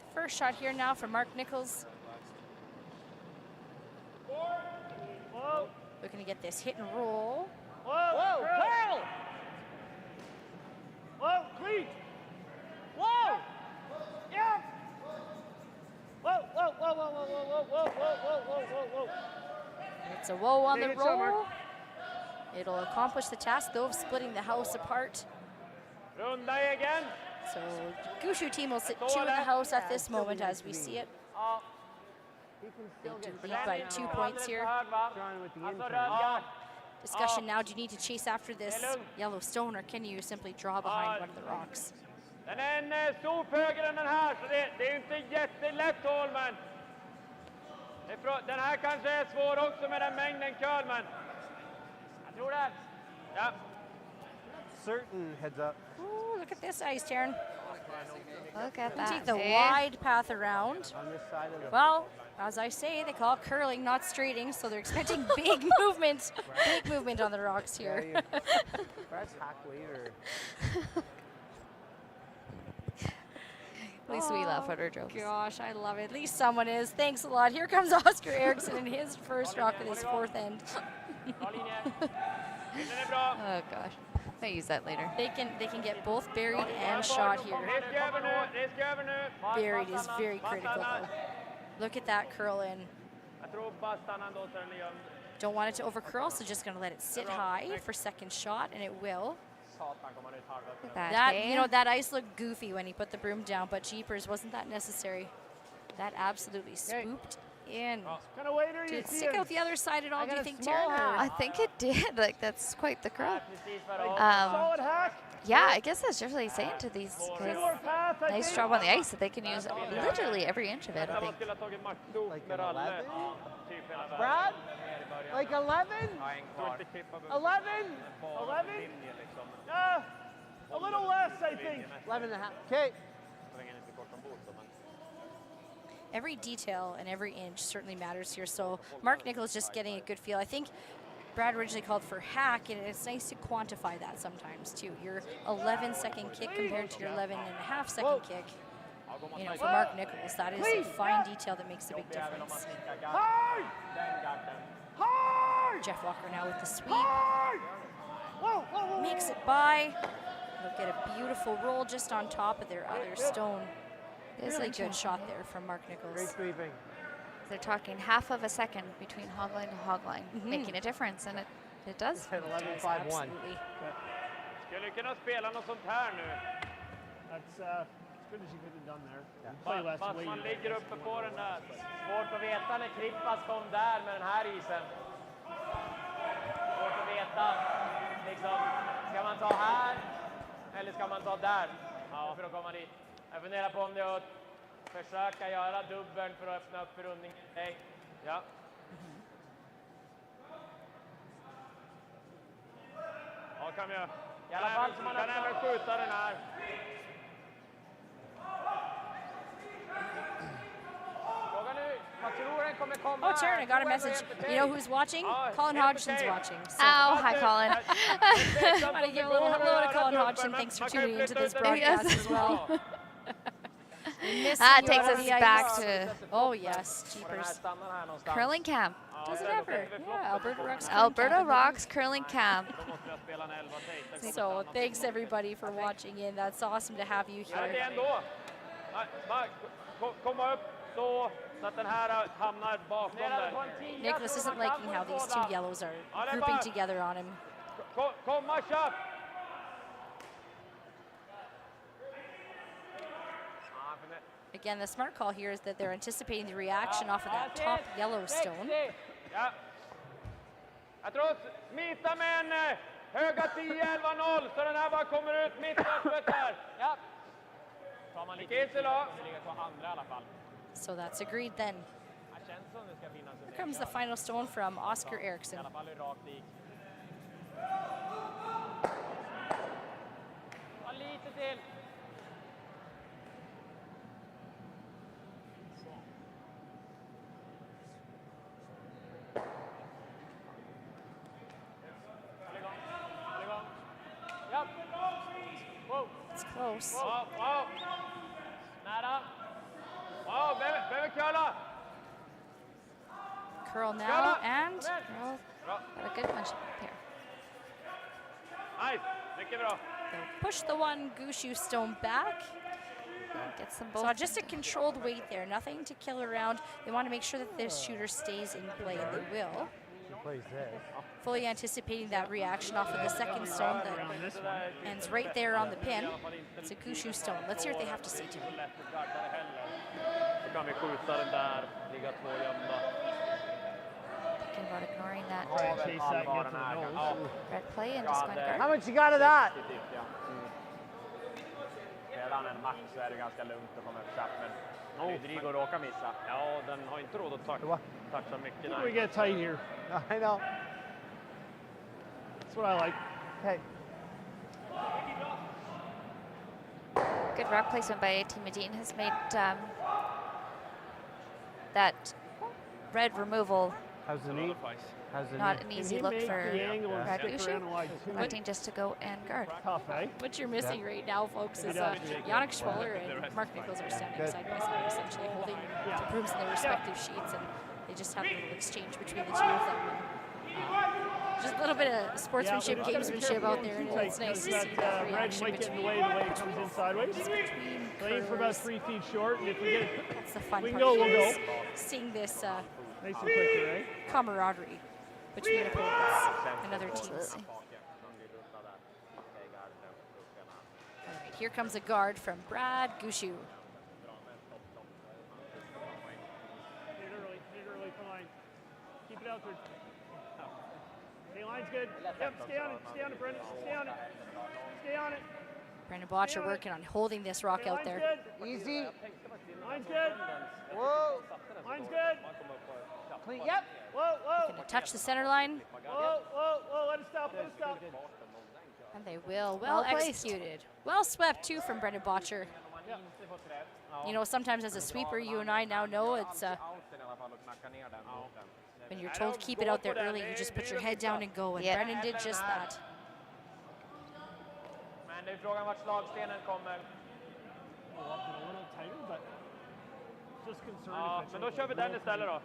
The first shot here now from Mark Nichols. Whoa. Looking to get this hit and roll. Whoa. Curl. Whoa. Cleat. Whoa. Yeah. Whoa. It's a whoa on the roll. It'll accomplish the task, though, of splitting the house apart. So Gushue team will sit 2 in the house at this moment as we see it. They do lead by 2 points here. Discussion now, do you need to chase after this yellow stone, or can you simply draw behind one of the rocks? Den är en stor högre än den här, så det är inte jättelätt hål, men den här kanske är svår också med den mängden curl, men jag tror det. Ja. Certain heads up. Ooh, look at this ice, Taryn. Look at that. Take the see? wide path around. On this side of the Well, as I say, they call it curling, not straighting, so they're expecting big movement. Big movement on the rocks here. Perhaps hack later. At least we laugh at our jokes. Gosh, I love it. At least someone is. Thanks a lot. Here comes Oscar Eriksson in his first rock of his fourth end. Oh gosh, I use that later. They can get both buried and shot here. Buried is very critical though. Look at that curl in. Don't want it to over curl, so just gonna let it sit high for second shot, and it will. That, you know, that ice looked goofy when he put the broom down, but jeepers, wasn't that necessary? That absolutely swooped in. Did it stick out the other side at all, do you think, Taryn? I think it did. Like, that's quite the curl. Yeah, I guess that's really saying to these guys, nice job on the ice that they can use literally every inch of it, I think. Like an 11? Brad? Like 11? 11? 11? A little less, I think. 11 and a half. Okay. Every detail and every inch certainly matters here. So Mark Nichols just getting a good feel. I think Brad originally called for hack, and it's nice to quantify that sometimes too. Your 11-second kick compared to your 11.5-second kick. You know, for Mark Nichols, that is a fine detail that makes a big difference. Jeff Walker now with the sweep. Makes it by. They'll get a beautiful roll just on top of their other stone. Really good shot there from Mark Nichols. Great sweeping. They're talking half of a second between hogline to hogline, making a difference, and it does. 11-5-1. Skulle kunna spela något sånt här nu. That's as good as you could have done there. Play less Fast weight. man ligger uppe på den där. Svårt att veta när Krippas kom där med den här isen. Svårt att veta. Liksom, ska man ta här eller ska man ta där? Ja, för att komma dit. Jag funderar på om det är att försöka göra dubbeln för att öppna upp för rundning. Nej. Ja. Ja, kan vi göra. I alla fall så man kan även skjuta den här. Oh, Taryn, I got a message. You know who's watching? Colin Hodgson's watching. So Oh, hi, Colin. I want to give a little hello to Colin Hodgson. Thanks for tuning into this broadcast as well. That takes us back to oh yes, jeepers. curling camp. Does it ever? Yeah, Alberta Rocks. Alberta Rocks curling camp. So thanks everybody for watching in. That's awesome to have you here. Nicholas isn't liking how these two yellows are grouping together on him. Again, the smart call here is that they're anticipating the reaction off of that top yellow stone. Jag tror smita med en höga 10-11-0 så den här bara kommer ut mitt öppet här. Ja. Tar man lite till då. Det ligger på andra i alla fall. So that's agreed then. Here comes the final stone from Oscar Eriksson. Lite till. It's close. Wow. Nära. Wow, behöver curla. Curl now and Curl. Got a good punch here. Nice. Mycket bra. they'll push the one Gushue stone back. Gets them both. So just a controlled weight there, nothing to kill around. They want to make sure that this shooter stays in play, and they will. Plays this. Fully anticipating that reaction off of the second stone that ends right there on the pin. It's a Gushue stone. Let's hear what they have to say to him. Thinking about ignoring that chase that and get to the nose. Red play and just going to guard. How much you got of that? Redan en match så är det ganska lugnt att komma upp snabbt, men Rydrig och råkar missa. Ja, den har inte råd att toucha mycket. We get tight here. I know. That's what I like. Okay. Good rock placement by Team Edin has made that red removal How's the knee? not an easy look for Brad Gushue, wanting just to go and guard. Tough, eh? What you're missing right now, folks, is Yannick Schwaller and Mark Nichols are standing side by side, essentially holding the brooms in their respective sheets, and they just have a little exchange between the two of them. And, just a little bit of sportsmanship, gamesmanship out there, and it's nice to see that reaction might get in the between way the way it comes in sideways. Playing for about 3 feet short, and if we get it, that's the fun we can part. go, we'll go. Seeing this Nice and quicker, eh? camaraderie between opponents and other teams. All right, here comes a guard from Brad Gushue. Hit early, fine. Keep it out there. Okay, line's good. Yep, stay on it, Brendan. Stay on it. Stay on it. Brandon Botcher working on holding this rock out there. Good. Easy. Line's good. Whoa. Line's good. Clean. Yep. Whoa, whoa. Going to touch the center line. Whoa, whoa, whoa. Let it stop. Let it stop. And they will. Well executed. Well swept, too, from Brendan Botcher. You know, sometimes as a sweeper, you and I now know it's when you're told keep it out there early, you just put your head down and go. And Brendan did just that. Men det är frågan vart slagstenen kommer. A little tighter, but just concerned. Ja, men då kör vi den istället då.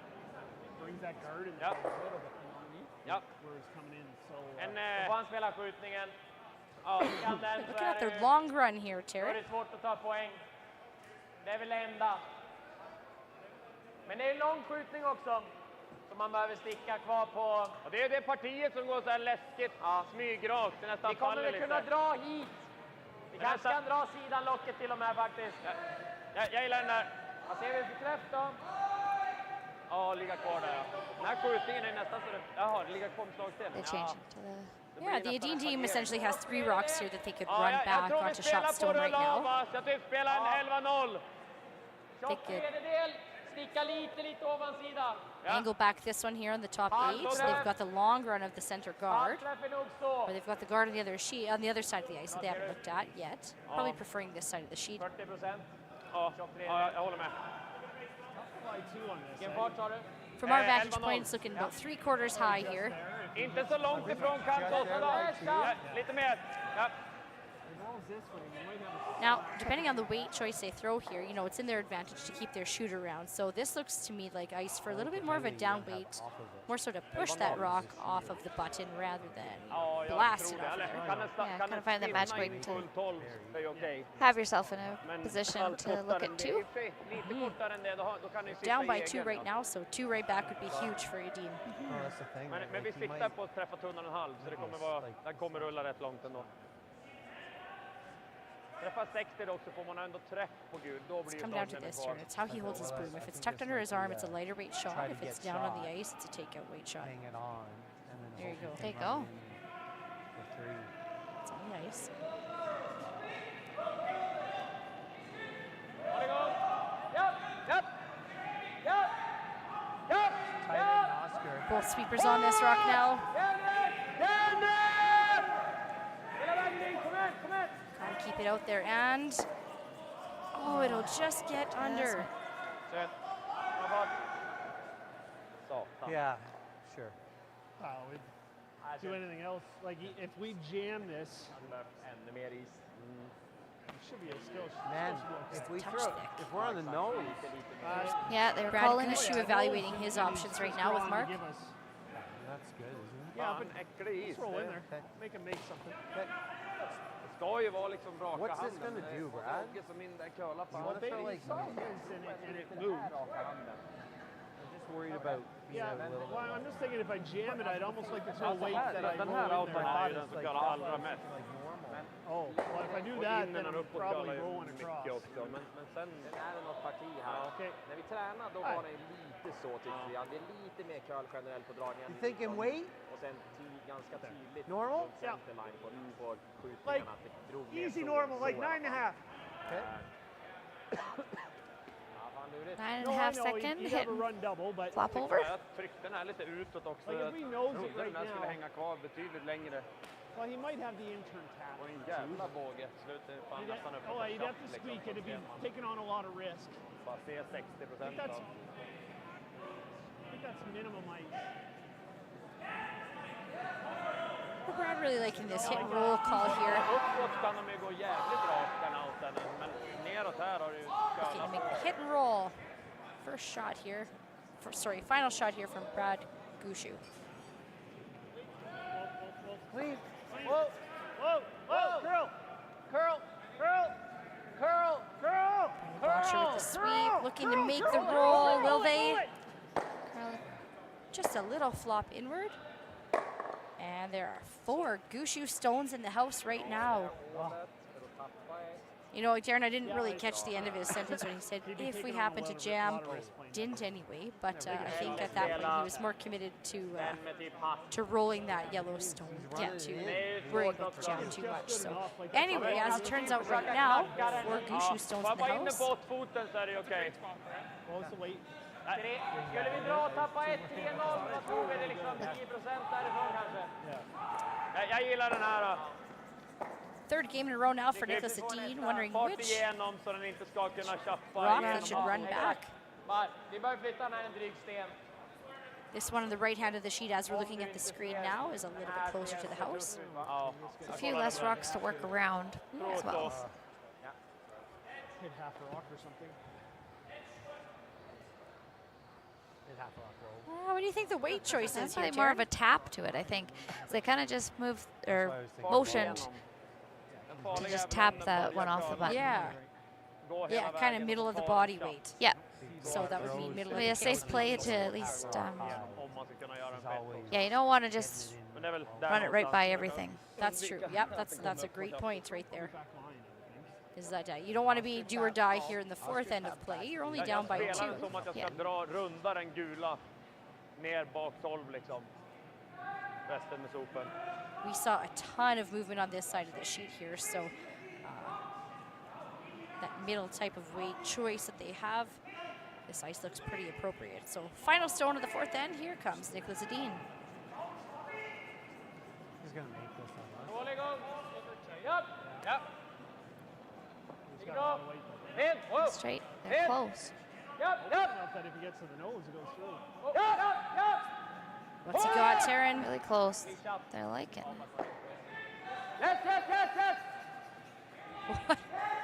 Brings that guard in Ja. Ja. where it's coming in. So Då får han spela skjutningen. Ja, kan den så Looking at är their det- long run here, Då är Terry. det svårt att ta poäng. Det är väl det enda. Men det är en lång skjutning också. Som man behöver sticka kvar på. Ja, det är det partiet som går så här läskigt. Ja. Smygrakt. Det nästan faller lite. Vi kommer väl kunna dra hit. Vi kanske kan dra sidan locket till och med faktiskt. Jag gillar den där. Vad ser vi för träff då? Ja, ligga kvar där. Den här skjutningen är nästan så det... Jaha, det ligger kvar med slagstenen. They change into the Yeah, the Edin team essentially has 3 rocks here that they could run back onto shot stone right now. Jag tror vi spelar en 11-0. They could Tredjedel. Sticka lite ovansida. angle back this one here on the top 8. So they've got the long run of the center guard. Or they've got the guard on the other sheet, on the other side of the ice that they haven't looked at yet. Probably preferring this side of the sheet. 40%. Ja, jag håller med. Vilken fart sa du? From our vantage point, it's looking about 3/4 high here. Inte så långt ifrån kant också. Lite mer. Ja. Now, depending on the weight choice they throw here, you know, it's in their advantage to keep their shoot around. So this looks to me like ice for a little bit more of a down weight, more so to push that rock off of the button rather than blast it off there. Yeah, kind of find that match weight to have yourself in a position to look at 2. Down by 2 right now, so 2 right back would be huge for Edin. That's the thing. Men vi siktar på att träffa tunnan en halv, så det kommer vara, den kommer rulla rätt långt ändå. Träffa 60 också, får man ändå träff på gul, då blir det Come down to this turn. It's how he holds his broom. If it's tucked under his arm, it's a lighter weight shot. If it's down on the ice, it's a takeout weight shot. Hang it on. And then There you go. There you go. For 3. It's on the ice. Both sweepers on this rock now. Trying to keep it out there, and oh, it'll just get under. Yeah, sure. we'd do anything else. Like if we jam this, it should be a still. Man, if we throw, if we're on the nose. Yeah, they're Brad calling Gushue evaluating his options right now with Mark. That's good, isn't it? Yeah, but just roll in there. Make him make something. Ska ju vara liksom raka What's this handen. gonna do, Brad? Som in där curlar på You want to throw like And it moves. I'm just worried about being Yeah, a little. well, I'm just thinking if I jam it, I'd almost like to throw weight that I Den här roll in there. outbacken är den som curlar allra mest. Oh, well, if I do that, then I'm probably rolling across. Men sen är det något parti här. Okay. När vi tränar då var det lite lite så tycker jag. Det är lite mer curl generellt på dragningen. You thinking weight? Och sen ganska tydligt. Normal? Centerline på skjutningarna. Easy normal, like 9.5. Okay. 9.5 second hit. Flop over. Jag tryckte den här lite utåt också. Like if we knows it right Den skulle now. hänga kvar betydligt längre. Well, he might have the intern tap. Och en jävla båge. Slutet fan nästan upp. Oh, you'd have to squeak it. It'd be taking on a lot of risk. Bara se 60% I think that's minimum ice. Brad really liking this hit and roll call here. Uppåt kan de ju gå jävligt rakt den outen, men neråt här har du Looking to make the hit and roll. First shot here. Final shot here from Brad Gushue. Clean. Whoa, whoa, whoa, curl, curl, curl, curl, curl, Gushue with the sweep, looking to make the roll. Will they? Just a little flop inward. And there are 4 Gushue stones in the house right now. You know, Darren, I didn't really catch the end of his sentence when he said, if we happen to jam. Didn't anyway, but I think at that point he was more committed to rolling that yellow stone than to worrying about the jam too much. So anyway, as it turns out right now, 4 Gushue stones in the house. Båtfoten så är det okej. Skulle vi dra och tappa 1-3-0, vad tror vi? Det är liksom 10% därifrån kanske. Jag gillar den här då. Third game in a row now for Niklas Edin, wondering which så den inte ska kunna rock that should run back. Vi börjar flytta den här en dryg sten. This one on the right hand of the sheet as we're looking at the screen now is a little bit closer to the house. A few less rocks to work around as well. Hit half a rock or something. What do you think the weight choice is here, It's more of a tap to it, I think. So they kind of just moved or motioned to just tap that one off the button. Yeah. Yeah, kind of middle of the body weight. Yeah. So that would mean middle of the a safe play to at least. Yeah, you don't want to just run it right by everything. That's true. Yep, that's a great point right there. Is that you don't want to be do or die here in the 4th end of play. You're only down by 2. Yeah. Dra runda den gula ner bak 12 liksom. Resten med sopen. We saw a ton of movement on this side of the sheet here, so that middle type of weight choice that they have, this ice looks pretty appropriate. So final stone of the 4th end, here comes Niklas Edin. He's going to make this one. Yep, yep. Straight, they're close. Yep, yep. Not that if he gets to the nose, it goes through. Yep, yep, yep. What's he got, Taryn? Really close. They're liking. Yes, yes, yes, yes.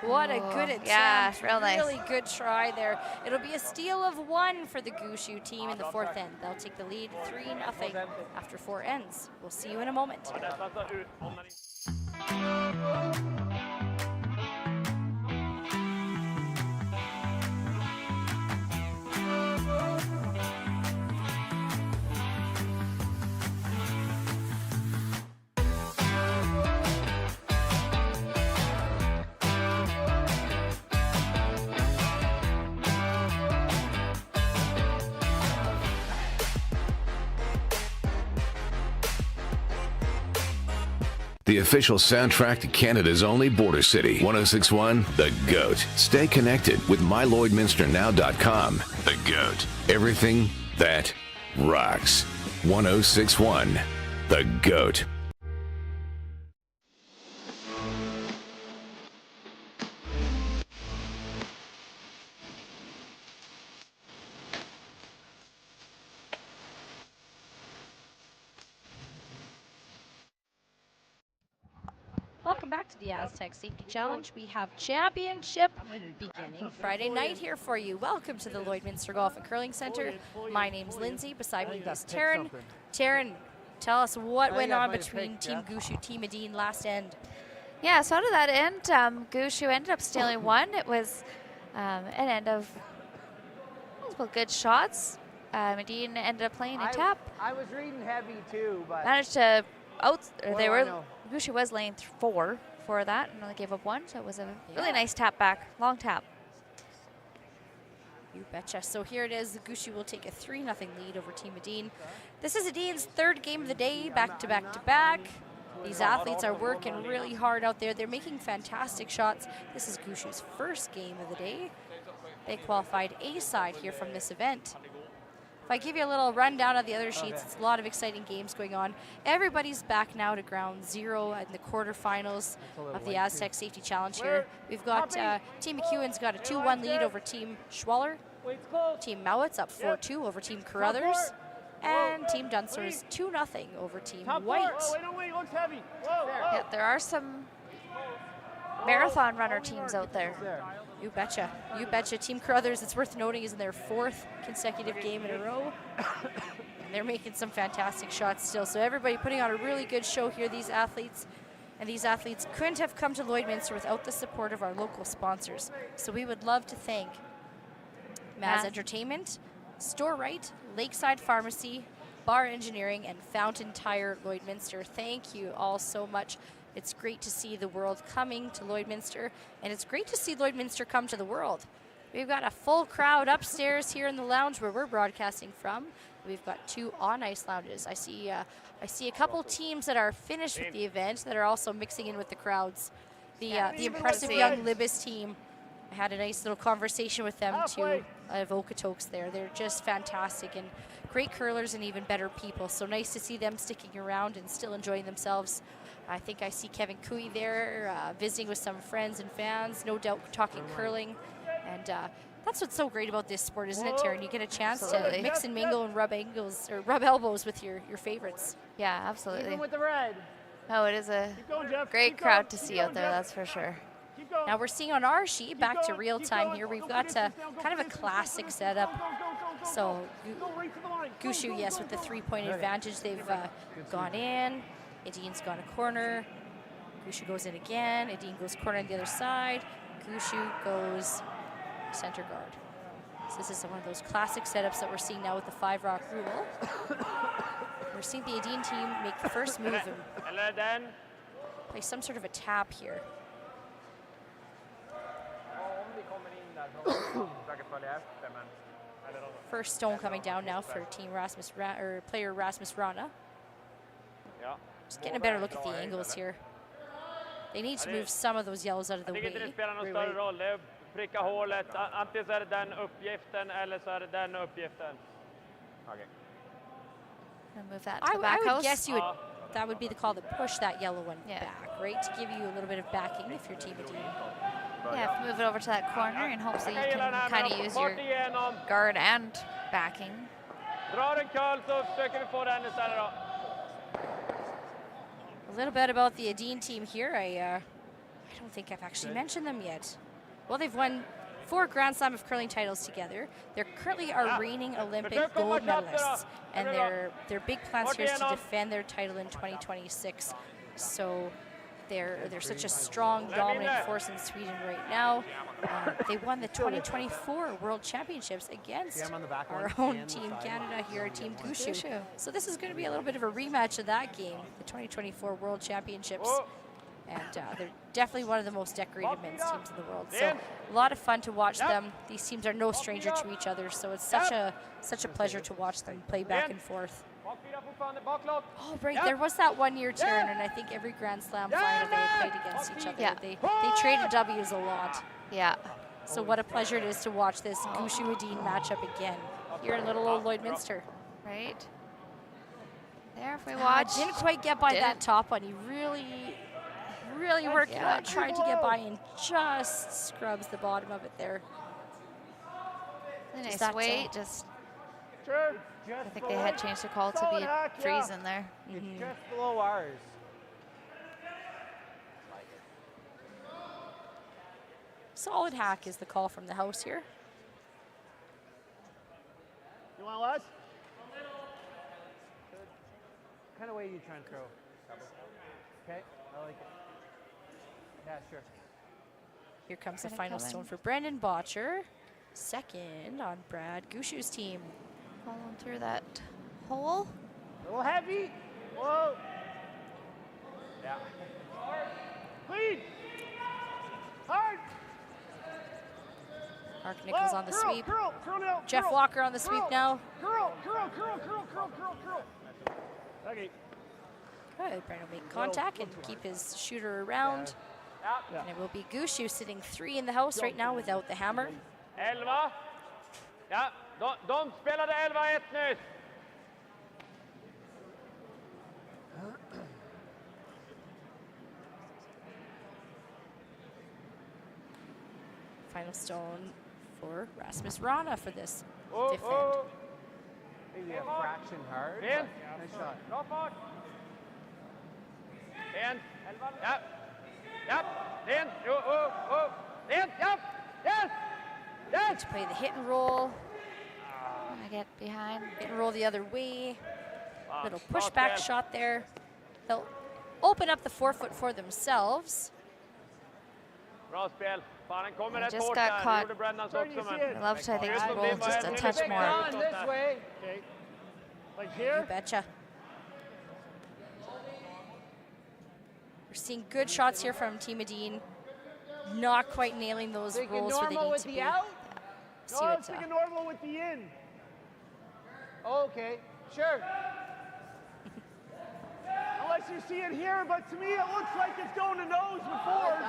What a good attempt. Yeah, real nice. Really good try there. It'll be a steal of 1 for the Gushue team in the 4th end. They'll take the lead 3-0 after 4 ends. We'll see you in a moment. The official soundtrack to Canada's only border city, 1061 The GOAT. Stay connected with mylloydminsternow.com. The GOAT. Everything that rocks. 1061 The GOAT. Welcome back to the Astec Safety Challenge. We have championship beginning Friday night here for you. Welcome to the Lloydminster Golf and Curling Center. My name's Lindsay. Beside me is Taryn. Taryn, tell us what went on between Team Gushue, Team Edin last end. Yeah, so to that end, Gushue ended up stealing 1. It was an end of multiple good shots. Edin ended up playing a tap. I was reading heavy too, but Managed to Gushue was laying 4 for that and only gave up 1, so it was a really nice tap back, long tap. You betcha. So here it is. Gushue will take a 3-0 lead over Team Edin. This is Edin's third game of the day, back to back to back. These athletes are working really hard out there. They're making fantastic shots. This is Gushue's first game of the day. They qualified A side here from this event. If I give you a little rundown of the other sheets, it's a lot of exciting games going on. Everybody's back now to ground zero in the quarterfinals of the Astec Safety Challenge here. We've got Team McEwen's got a 2-1 lead over Team Schwaller. Team Mowat's up 4-2 over Team Carruthers. And Team Dunster's 2-0 over Team White. Yeah, there are some marathon runner teams out there. You betcha. You betcha. Team Carruthers, it's worth noting, is in their 4th consecutive game in a row. And they're making some fantastic shots still. So everybody putting on a really good show here, these athletes. And these athletes couldn't have come to Lloydminster without the support of our local sponsors. So we would love to thank Maz Entertainment, Store Right, Lakeside Pharmacy, Bar Engineering, and Fountain Tire Lloydminster. Thank you all so much. It's great to see the world coming to Lloydminster, and it's great to see Lloydminster come to the world. We've got a full crowd upstairs here in the lounge where we're broadcasting from. We've got 2 on-ice lounges. I see a couple teams that are finished with the event that are also mixing in with the crowds. The impressive young Libis team, I had a nice little conversation with them too, of Okotoks there. They're just fantastic and great curlers and even better people. So nice to see them sticking around and still enjoying themselves. I think I see Kevin Cooey there visiting with some friends and fans, no doubt talking curling. And that's what's so great about this sport, isn't it, Taryn? You get a chance to mix and mingle and rub elbows with your favorites. Yeah, absolutely. Even with the red. Oh, it is a great crowd to see out there, that's for sure. Now we're seeing on our sheet, back to real time here, we've got kind of a classic setup. So Gushue, yes, with the 3-point advantage, they've gone in. Edin's gone a corner. Gushue goes in again. Edin goes corner on the other side. Gushue goes center guard. So this is one of those classic setups that we're seeing now with the 5-rock rule. We're seeing the Edin team make the first move and play some sort of a tap here. First stone coming down now for team player Rasmus Rana. Just getting a better look at the angles here. They need to move some of those yellows out of the way. Pricka hålet, antingen så är det den uppgiften eller så är det den uppgiften. Okay. Move that to I would guess that would be the call to push that yellow one back, right? To give you a little bit of backing if you're Team Edin. Yeah, move it over to that corner and hopefully you can kind of use your guard and backing. Drar en curl så försöker vi få den istället då. A little bit about the Edin team here. I don't think I've actually mentioned them yet. Well, they've won 4 Grand Slam of curling titles together. They're currently our reigning Olympic gold medalists, and their big plans here is to defend their title in 2026. So they're such a strong, dominant force in Sweden right now. They won the 2024 World Championships against our own Team Canada here, Team Gushue. So this is going to be a little bit of a rematch of that game, the 2024 World Championships. And they're definitely one of the most decorated men's teams in the world. So a lot of fun to watch them. These teams are no stranger to each other, so it's such a pleasure to watch them play back and forth. Oh, right, there was that one year, Taryn, and I think every Grand Slam final they played against each other. Yeah. They traded W's a lot. Yeah. So what a pleasure it is to watch this Gushue Edin matchup again here in little old Lloydminster. Right. There, if we watch. Didn't quite get by that top one. He really working on trying to get by and just scrubs the bottom of it there. A nice weight, just. I think they had changed the call to be a freeze in there. Just below ours. Solid hack is the call from the house here. You want less? What kind of weight are you trying to throw? Okay, I like it. Yeah, sure. Here comes the final stone for Brendan Botcher. Second on Brad Gushue's team. Falling through that hole. A little heavy. Whoa. Yeah. Hard. Clean. Hard. Mark Nichols on the sweep. Curl now. Jeff Walker on the sweep now. Curl. Okay. Good. Brent will make contact and keep his shooter around. Yeah. And it will be Gushue sitting 3 in the house right now without the hammer. 11. Ja, de spelade 11-1 nyss. Final stone for Rasmus Rana for this defend. Maybe a fraction hard. In. Nice shot. Bra fart. In. Ja. Ja. In. In. Ja. Yes. Yes. To play the hit and roll. I get behind. Hit and roll the other way. Little pushback shot there. They'll open up the forefoot for themselves. Bra spel. Fan, den kommer I rätt just hårt got där. caught. Gjorde Brennans också, men... I love to, I think, to roll just a touch more. This way. Okay. Like here. You betcha. We're seeing good shots here from Team Edin. Not quite nailing those rolls where they need to be. See No, I what, was thinking normal with the in. Okay, sure. Unless you see it here, but to me it looks like it's going to nose before.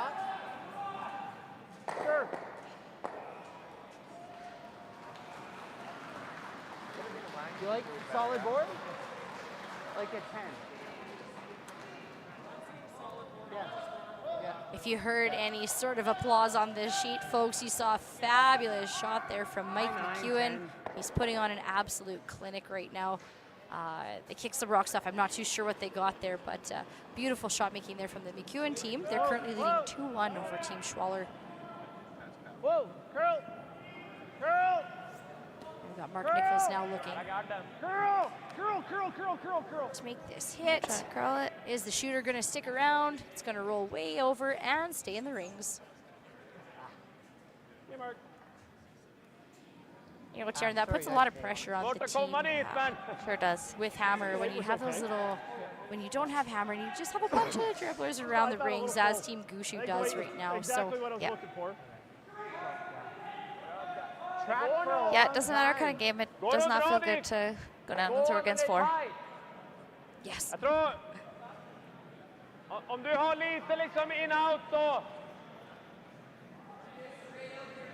Sure. You like solid board? Like a 10. Yeah. If you heard any sort of applause on this sheet, folks, you saw a fabulous shot there from Mike McEwen. He's putting on an absolute clinic right now. They kicked some rock stuff. I'm not too sure what they got there, but beautiful shot making there from the McEwen team. They're currently leading 2-1 over Team Schwaller. Whoa, curl. Curl. We've got Mark Nichols now looking Curl. to make this hit. Try to curl it. Is the shooter going to stick around? It's going to roll way over and stay in the rings. Hey, Mark. You know what, Sharon, that puts a lot of pressure on the team. Sure does. With hammer, when you have those little, when you don't have hammer and you just have a bunch of dribblers around the rings, as Team Gushue does right now. Exactly So, what I was yeah. looking for. Yeah, it doesn't matter what kind of game. It does not feel good to go down and throw against 4. Yes. Jag tror... Om du har lite liksom in-out så...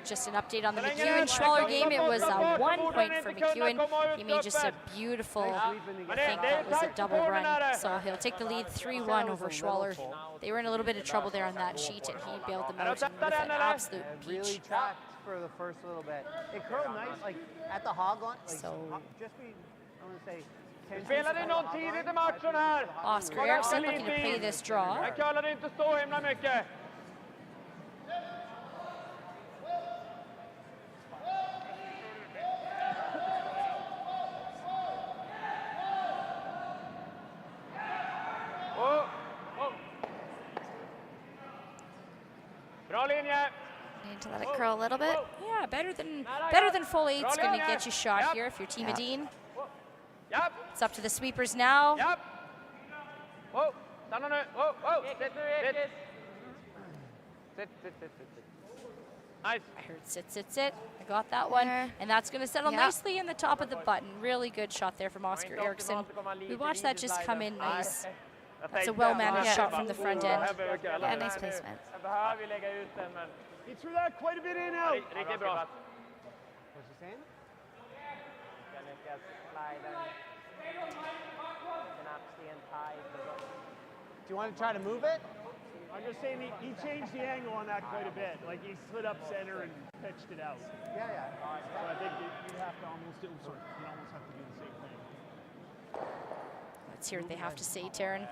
Just an update on the McEwen-Schwaller game. It was 1 point for McEwen. He made just a beautiful, I think that was a double run. So he'll take the lead 3-1 over Schwaller. They were in a little bit of trouble there on that sheet, and he bailed them out with an absolute Really peach. tracked for the first little bit. It curled nice, like at the hog line. Like, So, just be, I want to say, 10 Spelade någon tidigt i matchen här. Oscar Eriksson looking to play this draw. Jag curlade inte så himla mycket. Bra linje. Need to let it curl a little bit. Yeah, better than full 8's going to get you shot here if you're Team Edin. Yep. It's up to the sweepers now. Yep. Whoa. Stanna nu. Whoa. Whoa. Sit. Sit. Nice. I heard sit. I got that one. And that's going to settle Yeah. nicely in the top of the button. Really good shot there from Oscar Eriksson. We watched that just come in nice. That's a well-managed shot from the front end. Yeah, nice placement. He threw that quite a bit in out. Riktigt bra. What's he saying? Do you want to try to move it? I'm just saying he changed the angle on that quite a bit. Like he slid up center and pitched it out. Yeah. So I think you have to almost do the same thing. Let's hear what they have to say, Taryn.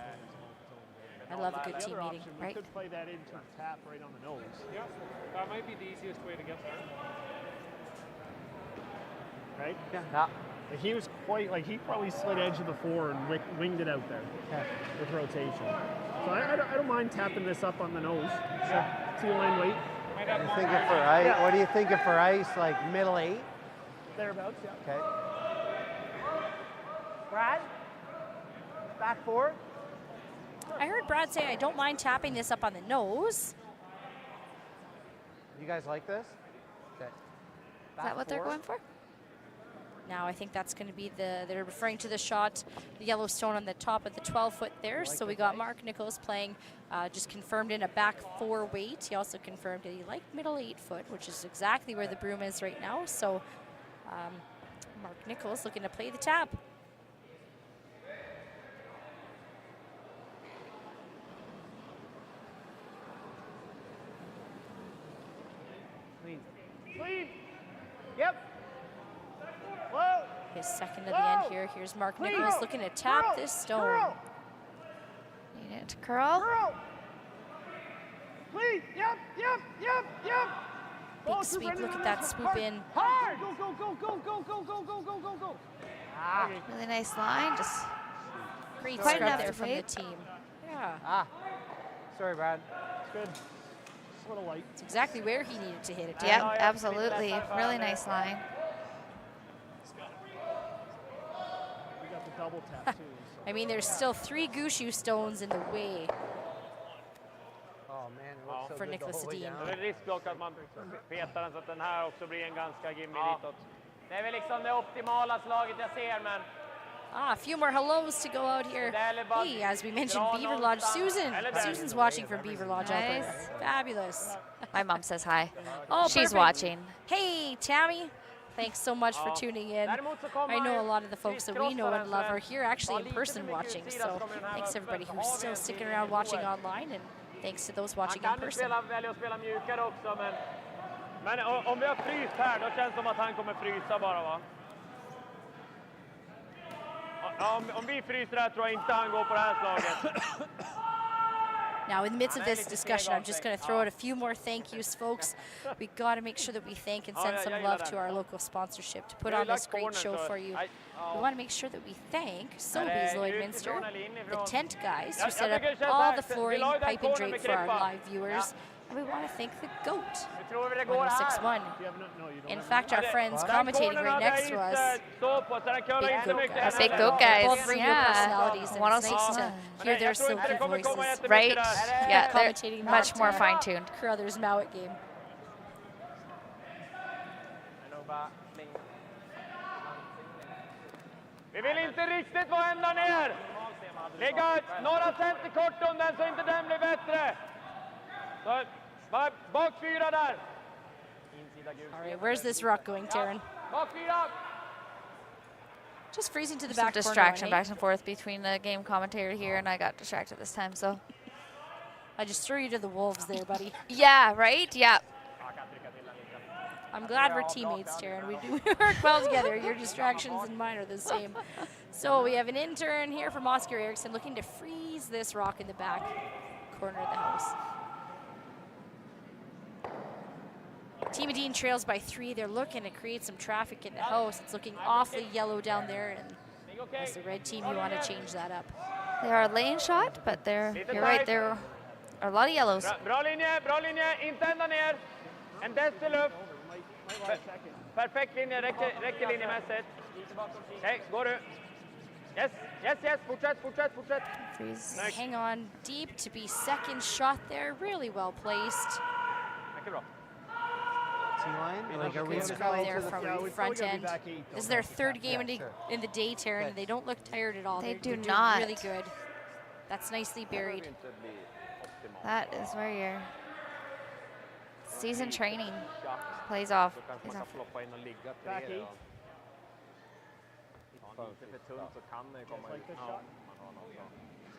I love a good team meeting, We right? could play that into a tap right on the nose. Yeah, that might be the easiest way to get there. Right? Yeah. Like he was quite, like he probably slid edge of the 4 and winged it out there with rotation. So I don't mind tapping this up on the nose. Sure. 2-line weight. You thinking for ice? Yeah. What are you thinking for ice? Like middle 8? Thereabouts, yeah. Okay. Brad? Back 4? I heard Brad say, I don't mind tapping this up on the nose. You guys like this? Okay. that what they're going for? Now I think that's going to be they're referring to the shot, the yellow stone on the top of the 12-foot there. So we got Mark Nichols playing, just confirmed in a back 4 weight. He also confirmed that he liked middle 8-foot, which is exactly where the broom is right now. So Mark Nichols looking to play the tap. Clean. Yep. Whoa. His second of the end here. Here's Mark Nichols looking to tap this stone. Need it to curl. Clean. Yep. Big sweep. Look at that swoop in. Hard. Go. Really nice line. Just Great quite scrub enough there to from the fade. team. Yeah. Sorry, Brad. It's good. Just a little light. It's exactly where he needed to hit it. Yep, absolutely. Really nice line. We got the double tap too. I mean, there's still 3 Gushue stones in the way Oh man, it looks so for good the Niklas whole way Edin. Då är det risk dock att man petar den så att den här också blir en ganska gimmig ditåt. Det är väl liksom det optimala slaget jag ser, men A few more hellos to go out here. Hey, as we mentioned, Beaver Lodge. Susan's watching from Beaver Lodge, Alberta. Nice. Fabulous. My mom says hi. Oh, she's perfect. watching. Hey, Tammy. Thanks so much for tuning in. I know a lot of the folks that we know and love are here actually in person watching. So thanks to everybody who's still sticking around watching online, and thanks to those watching in person. Välja att spela mjukare också, men om vi har fryst här, då känns det som att han kommer frysa bara, va? Om vi fryser här tror jag inte han går på det här slaget. Now, in the midst of this discussion, I'm just going to throw out a few more thank yous, folks. We got to make sure that we thank and send some love to our local sponsorship to put on this great show for you. We want to make sure that we thank Sobeys Lloydminster, the tent guys who set up all the flooring, pipe, and drape for our live viewers. And we want to thank the GOAT, 1061. In fact, our friends commentating right next to us, Big goat guys. both radio Yeah. personalities, and it's nice to hear their silky voices. Right? Yeah, they're Commentating much that, more fine-tuned. Carruthers Mowat game. Vi vill inte riktigt vara ända ner. Ligga några center kort om den så inte den blir bättre. Så, bak 4 där. All right, where's this rock going, Taryn? Bak 4. Just freezing to the Some back distraction corner, back and forth between the game commentator here, and I got distracted this time, so. I just threw you to the wolves there, buddy. Yeah, right? Yeah. I'm glad we're teammates, Taryn. We work well together. Your distractions and mine are the same. So we have an intern here from Oscar Eriksson looking to freeze this rock in the back corner of the house. Team Edin trails by 3. They're looking to create some traffic in the house. It's looking awfully yellow down there, and as the red team, you want to change that up. They are a lane shot, but you're right, there are a lot of yellows. Bra linje, inte ända ner. En deci luft. Perfekt linje, räcker linjemässigt. Okej, går du. Yes, fortsätt. Hang on deep to be second shot there. Really well placed. Mycket bra. Good scrub there from front end. This is their 3rd game in the day, Taryn, and they don't look tired at all. They They're do doing not. really good. That's nicely buried. That is where your season training plays off. Back 8. A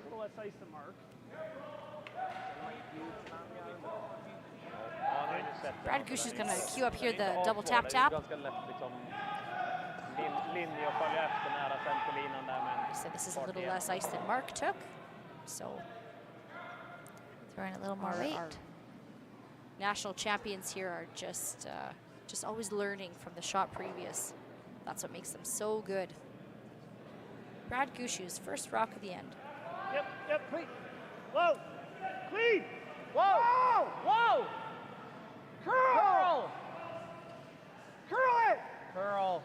little less ice than Mark. Brad Gushue is going to queue up here the double tap. He said this is a little less ice than Mark took, so throwing a little more our weight. National champions here are just always learning from the shot previous. That's what makes them so good. Brad Gushue's first rock of the end. Yep, clean. Whoa, clean. Whoa. Curl it. Curl,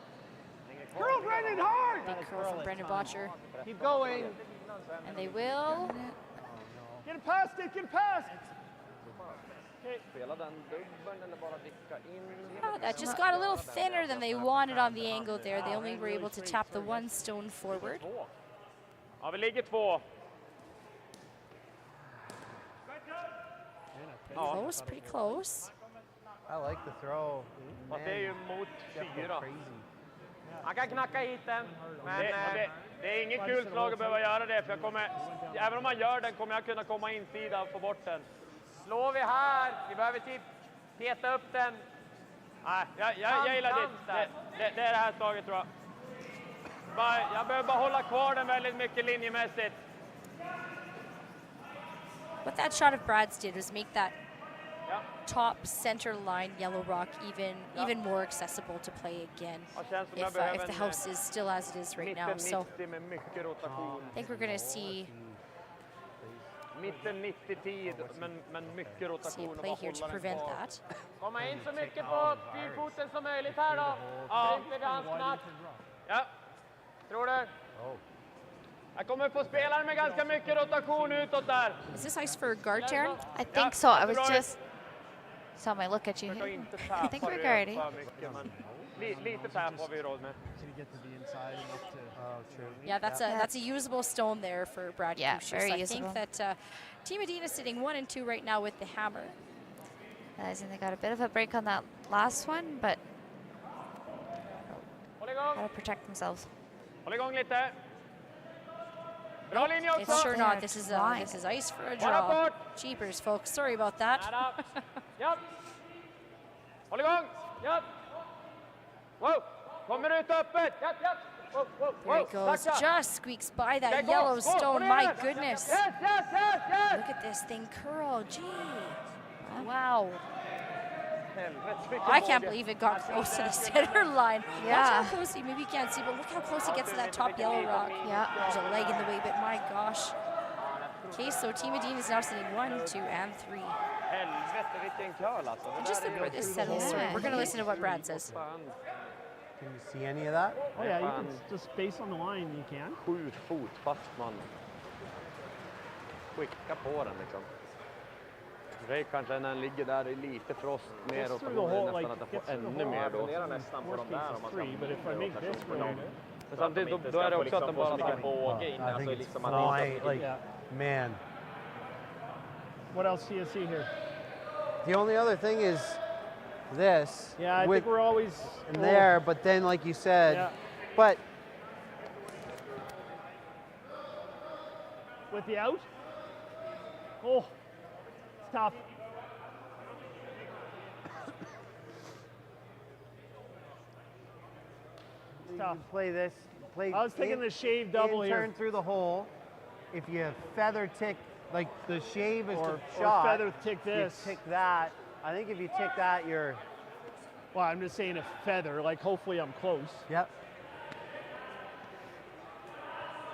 Brendan, hard. Big curl from Brendan Botcher. Keep going. And they will. Get it past it. Oh, that just got a little thinner than they wanted on the angle there. They only were able to tap the one stone forward. Ja, vi ligger 2. Close, pretty close. I like the throw. Fast det är ju mot Jeff 4. crazy. Han kan knacka hit den. Men Det är inget kul slag att behöva göra det, för jag kommer, även om man gör den kommer jag kunna komma insida och få bort den. slår vi här. Vi behöver typ peta upp den. Nej, jag gillar det. Det är det här slaget tror jag. Jag behöver bara hålla kvar den väldigt mycket linjemässigt. What that shot of Brad's did was make that top center line yellow rock even more accessible to play again if the house is still as it is right now. So I think we're going to see Mitten 90 tid, men mycket rotation. Play here to prevent that. Komma in så mycket på fyrfoten som möjligt här då. Tryck med hans knapp. Ja. Tror du? Jag kommer få spela med ganska mycket rotation utåt där. Is this ice for guard, Taryn? I think so. I was just saw my look at you. I think we're guarding. Lite tap har vi råd med. Yeah, that's a usable stone there for Brad. Yeah, Gushue. very So I usable. think that Team Edin is sitting 1 and 2 right now with the hammer. I think they got a bit of a break on that last one, but gotta protect themselves. Håll igång lite. Bra linje också. It's sure not. This is ice for a draw. Jeepers, folks. Sorry about that. Japp. Håll igång. Japp. Wow. Kommer ut öppet. Japp, japp. There it goes. Just squeaks by that yellow stone. My goodness. Look at this thing curl. Gee. Wow. I can't believe it got close to the center line. Yeah. Watch how close he, maybe you can't see, but look how close he gets to that top yellow rock. Yeah. There's a leg in the way, but my gosh. Okay, so Team Edin is now sitting 1, 2, and 3. And just look where this settles. So we're going to listen to what Brad says. Can you see any of that? Oh yeah, you can just based on the line you can. 7 fot fast man. Skicka på den liksom. Det är kanske när den ligger där i lite frost mer och nästan att den får ännu mer då. Nästan på de där om man kan. But if I make this wrong. Men samtidigt då är det också att den bara tar båge in. Alltså liksom man. What else do you see here? The only other thing is this. Yeah, I think we're always in there, but then like you said, but with the out. Oh, it's tough. It's tough. Play this. Play. I was thinking the shave double here. Turn through the hole. If you feather tick, like the shave is or the shot. Or feather tick this. You tick that. I think if you tick that, you're. Well, I'm just saying a feather. Like hopefully I'm close. Yep.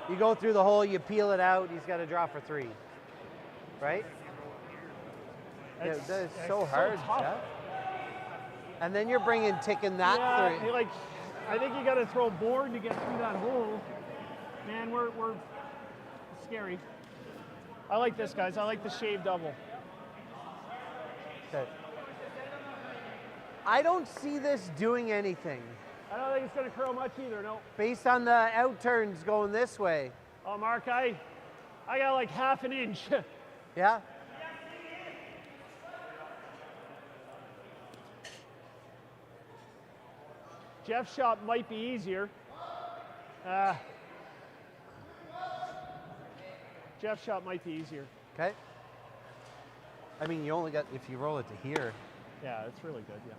You go through the hole, you peel it out. He's got to draw for 3. Right? Yeah, that is so hard, Jeff. And then you're ticking that 3. Like, I think you got to throw board to get through that hole. Man, we're scary. I like this, guys. I like the shave double. Okay. I don't see this doing anything. I don't think it's going to curl much either, no. Based on the out turns going this way. Oh, Mark, I got like half an inch. Yeah? Jeff's shot might be easier. Jeff's shot might be easier. Okay. I mean, you only got, if you roll it to here. Yeah, it's really good, yeah.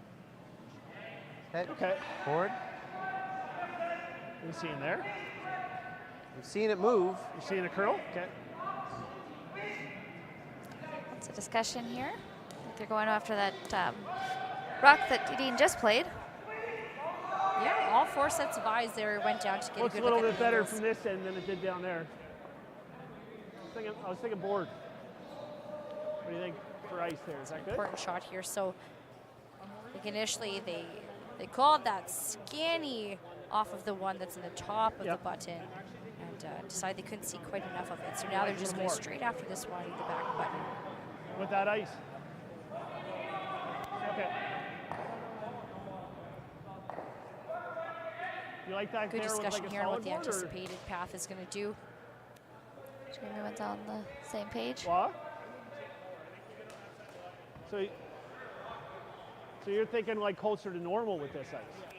Okay. Forward. You seeing there? I'm seeing it move. You seeing a curl? Okay. Lots of discussion here. I think they're going after that rock that Edin just played. Yeah, all 4 sets of eyes there went down to get Looks a good little look bit at the better angles. from this end than it did down there. I was thinking board. What do you think for ice there? Is that good? Important shot here. So I think initially they called that skinny off of the one that's in the top of the button and decided they couldn't see quite enough of it. So now they're just going straight after this one, the back button. With that ice. Okay. You like that? Good there with discussion like a here on what solid the board, or- anticipated path is going to do. Sure everyone's on the same page. What? So you're thinking like closer to normal with this ice.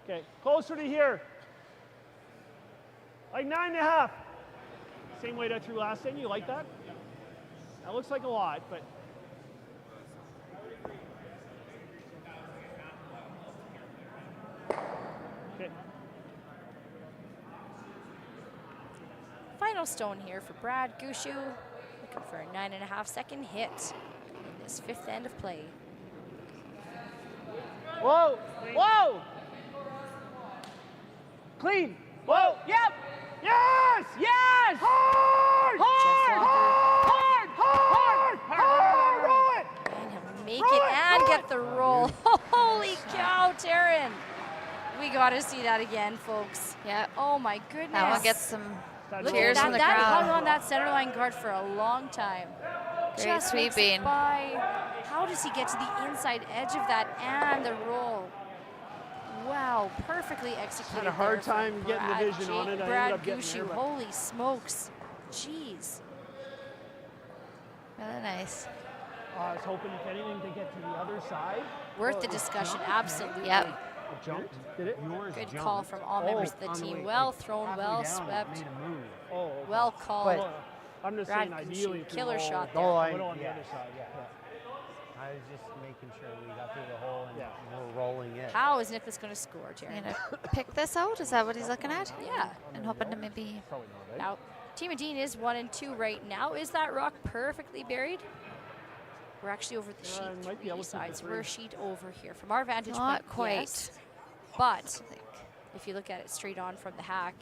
Okay, closer to here. Like 9.5. Same weight I threw last time. You like that? That looks like a lot, but. Okay. Final stone here for Brad Gushue, looking for a 9.5 second hit in this 5th end of play. Whoa! Whoa! Clean! Whoa! Yep! Yes! Yes! Hard! Hard! Hard! Hard! Roll it! And he'll make it and get the roll. Holy cow, Taryn! We got to see that again, folks. Yeah. Oh my goodness. That one gets some Look cheers at from the that crowd. hung on that center line guard for a long time. Great Just makes it sweeping. by. How does he get to the inside edge of that and the roll? Wow, perfectly executed. Had a hard there from time getting the Brad vision on it. I Brad ended up getting Gushue, there, but- holy smokes. Jeez. Really nice. I was hoping, if anything, to get to the other side. Worth the discussion, absolutely. Yep. It jumped? Did it? Good call from all members of the team. Well thrown, well swept. Oh, Well called. But I'm just Brad saying, Gushue, ideally, if we killer roll- shot there. Oh, put it on the other side, yeah. I was just making sure we got through the hole and Yeah. we're rolling it. How is Niklas going to score, Jerry? Gonna pick this out? Is that what he's looking at? Yeah. And hoping to maybe. Now, Team Edin is 1-2 right now. Is that rock perfectly buried? We're actually over the sheet might be able to sides. for We're a three. sheet over here. From our vantage Not point, quite. yes. But if you look at it straight on from the hack,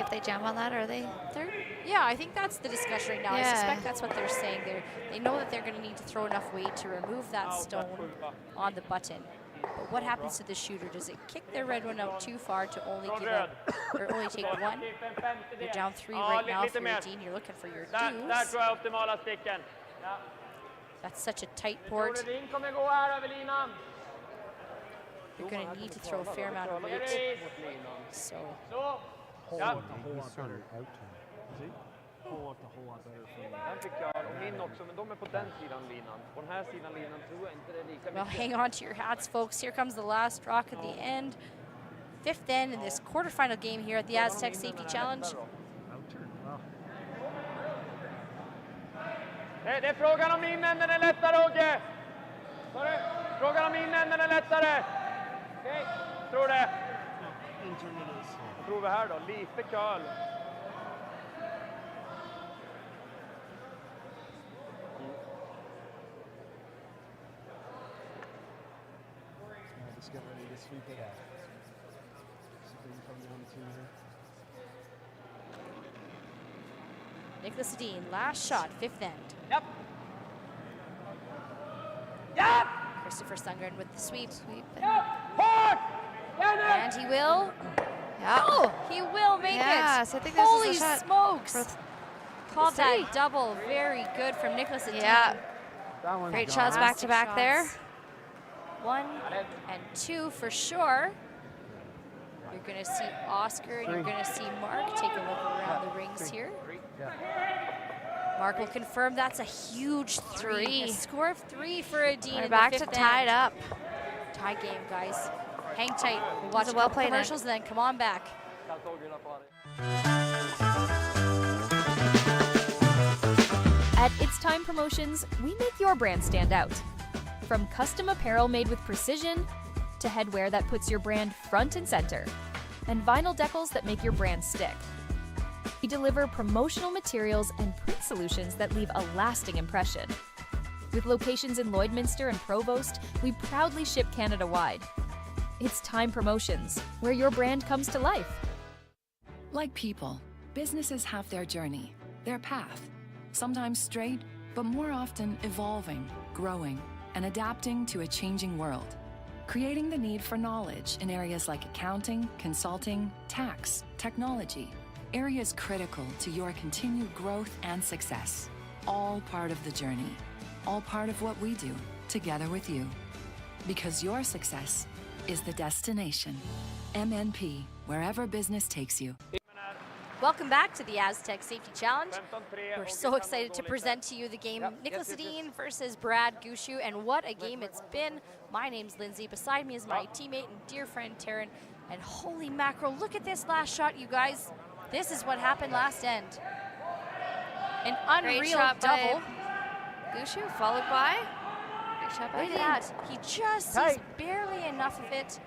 If they jam on that, are they third? yeah, I think that's the discussion right now. I Yeah. suspect that's what they're saying. They know that they're going to need to throw enough weight to remove that stone on the button. But what happens to the shooter? Does it kick their red one out too far to only give up, or only take one? You're down 3 right now for your Edin. You're looking for your Där deuce. tror jag optimala sticken. Ja. That's such a tight port. Edin kommer gå här över linan. You're going to need to throw a fair amount of weight. So, Så. Whole Ja. lot, the whole lot better. Is he? Whole lot, the whole lot better for me. Den fick jag och min också, men de är på den sidan linan. På den här sidan linan tror jag inte det är lika well, mycket. hang on to your hats, folks. Here comes the last rock at the end. 5th end in this quarterfinal game here at the Astec Safety Challenge. Det är frågan om inänden är lättare, Åke. Sorry. Frågan om inänden är lättare. Okej, tror det. Vad tror vi här då? Lite curl. Just get ready to sweep it out. Niklas Edin, last shot, 5th end. Yep. Yep. Christopher Sundgren with the sweep. Hårt! And he will. Yeah. Oh, he will make Yeah, it. so I think this is Holy a shot smokes. Called three. that double. Very good from Niklas Edin. Yeah. That one's Great gone. shots back to back there. Shots. 1 and 2 for sure. You're going to see Oscar and you're going to see Mark take a look around the rings here. Mark will confirm that's a huge 3. A score of 3 for Edin. We're in back the to 5th tied end. up. Tie game, guys. Hang tight. We'll watch a a well couple played commercials and then come on back. At It's Time Promotions, we make your brand stand out. From custom apparel made with precision, to headwear that puts your brand front and center, and vinyl decals that make your brand stick. We deliver promotional materials and print solutions that leave a lasting impression. With locations in Lloydminster and Provost, we proudly ship Canada-wide. It's Time Promotions, where your brand comes to life. Like people, businesses have their journey, their path. Sometimes straight, but more often evolving, growing, and adapting to a changing world. Creating the need for knowledge in areas like accounting, consulting, tax, technology, areas critical to your continued growth and success. All part of the journey, all part of what we do together with you. Because your success is the destination. MNP, wherever business takes you. Welcome back to the Astec Safety Challenge. We're so excited to present to you the game Niklas Edin versus Brad Gushue, and what a game it's been. My name's Lindsay. Beside me is my teammate and dear friend Taryn. And holy mackerel, look at this last shot, you guys. This is what happened last end. An unreal double. Gushue followed by. Great shot by Look at that. He just sees barely enough of it.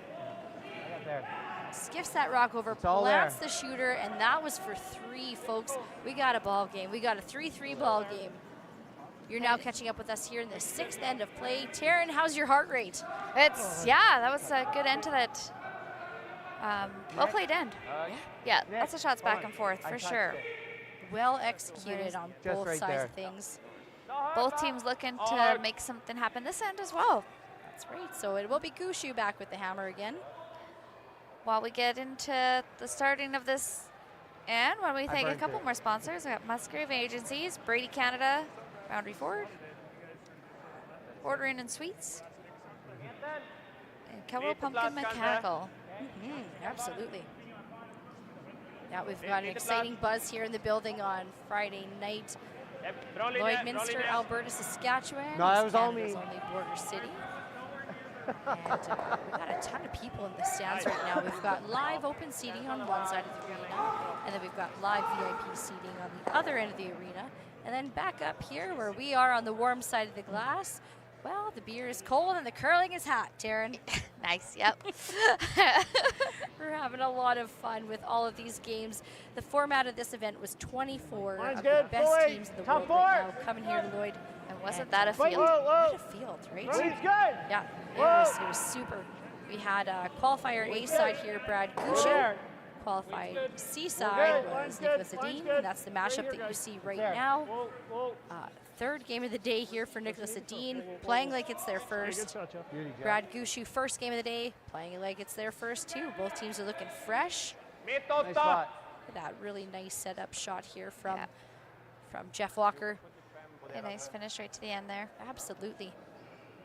Skiffs that rock over, plants the shooter, and that was for 3, folks. We got a ball game. We got a 3-3 ball game. You're now catching up with us here in the 6th end of play. Taryn, how's your heart rate? It's, yeah, that was a good end to that. Well played end. Yeah, lots of shots back and forth for sure. Well executed on both sides of things. Both teams looking to make something happen this end as well. That's right. So it will be Gushue back with the hammer again. While we get into the starting of this, and when we thank a couple more sponsors, we got Musgrave Agencies, Brady Canada, Boundary Ford, Border Inn and Suites, and Kelwell Pumpkin Mechanical. Absolutely. Now we've got an exciting buzz here in the building on Friday night. Lloydminster, Alberta, Saskatchewan. No, that was all me. Only border city. And we've got a ton of people in the stands right now. We've got live open seating on one side of the arena, and then we've got live VIP seating on the other end of the arena. And then back up here where we are on the warm side of the glass, well, the beer is cold and the curling is hot, Taryn. Nice, yep. We're having a lot of fun with all of these games. The format of this event was 24 of the best teams in the world right now coming here to Lloyd. And wasn't that a field? What a field, right? Yeah, it was super. We had qualifier A side here, Brad Gushue. Qualified C side was Niklas Edin, and that's the matchup that you see right now. Third game of the day here for Niklas Edin, playing like it's their first. Brad Gushue, first game of the day, playing like it's their first too. Both teams are looking fresh. Nice spot. That really nice setup shot here from Jeff Walker. A nice finish right to the end there. Absolutely.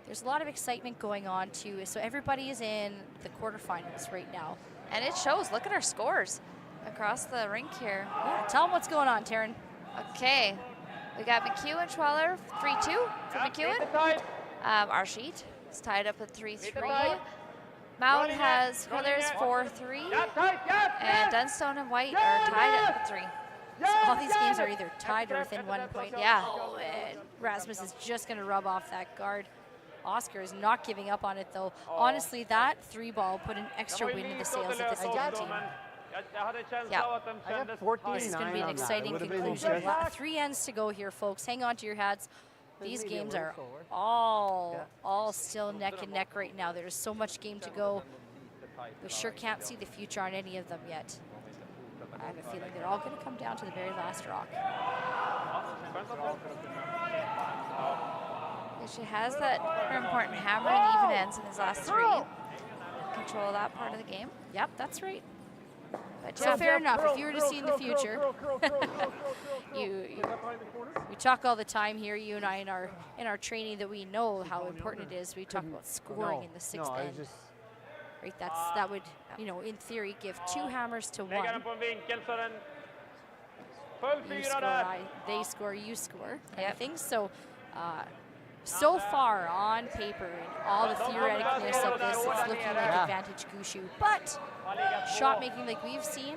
There's a lot of excitement going on too. So everybody is in the quarterfinals right now. And it shows. Look at our scores across the rink here. Yeah, tell them what's going on, Taryn. Okay. We got McEwen and Schwaller, 3-2 for McEwen. Our sheet is tied up at 3-3. Mount has Withers 4-3. And Dunstone and White are tied up at 3. So all these games are either tied or within 1 point. Yeah. Oh, and Rasmus is just going to rub off that guard. Oscar is not giving up on it, though. Honestly, that 3-ball put an extra wind in the sails of this Edin team. Yeah. This is going to be an exciting conclusion. 3 ends to go here, folks. Hang on to your hats. These games are all still neck and neck right now. There's so much game to go. We sure can't see the future on any of them yet. I have a feeling they're all going to come down to the very last rock. She has that important hammer and even ends in his last 3. Control that part of the game. Yep, that's right. But so fair enough. If you were to see in the future, we talk all the time here, you and I, in our training, that we know how important it is. We talk about scoring in the 6th end. Right, that would, in theory, give 2 hammers to 1. You score, they score, you score, kind of thing. So, so far on paper and all the theoreticness of this, it's looking like advantage Gushue. But shot making like we've seen,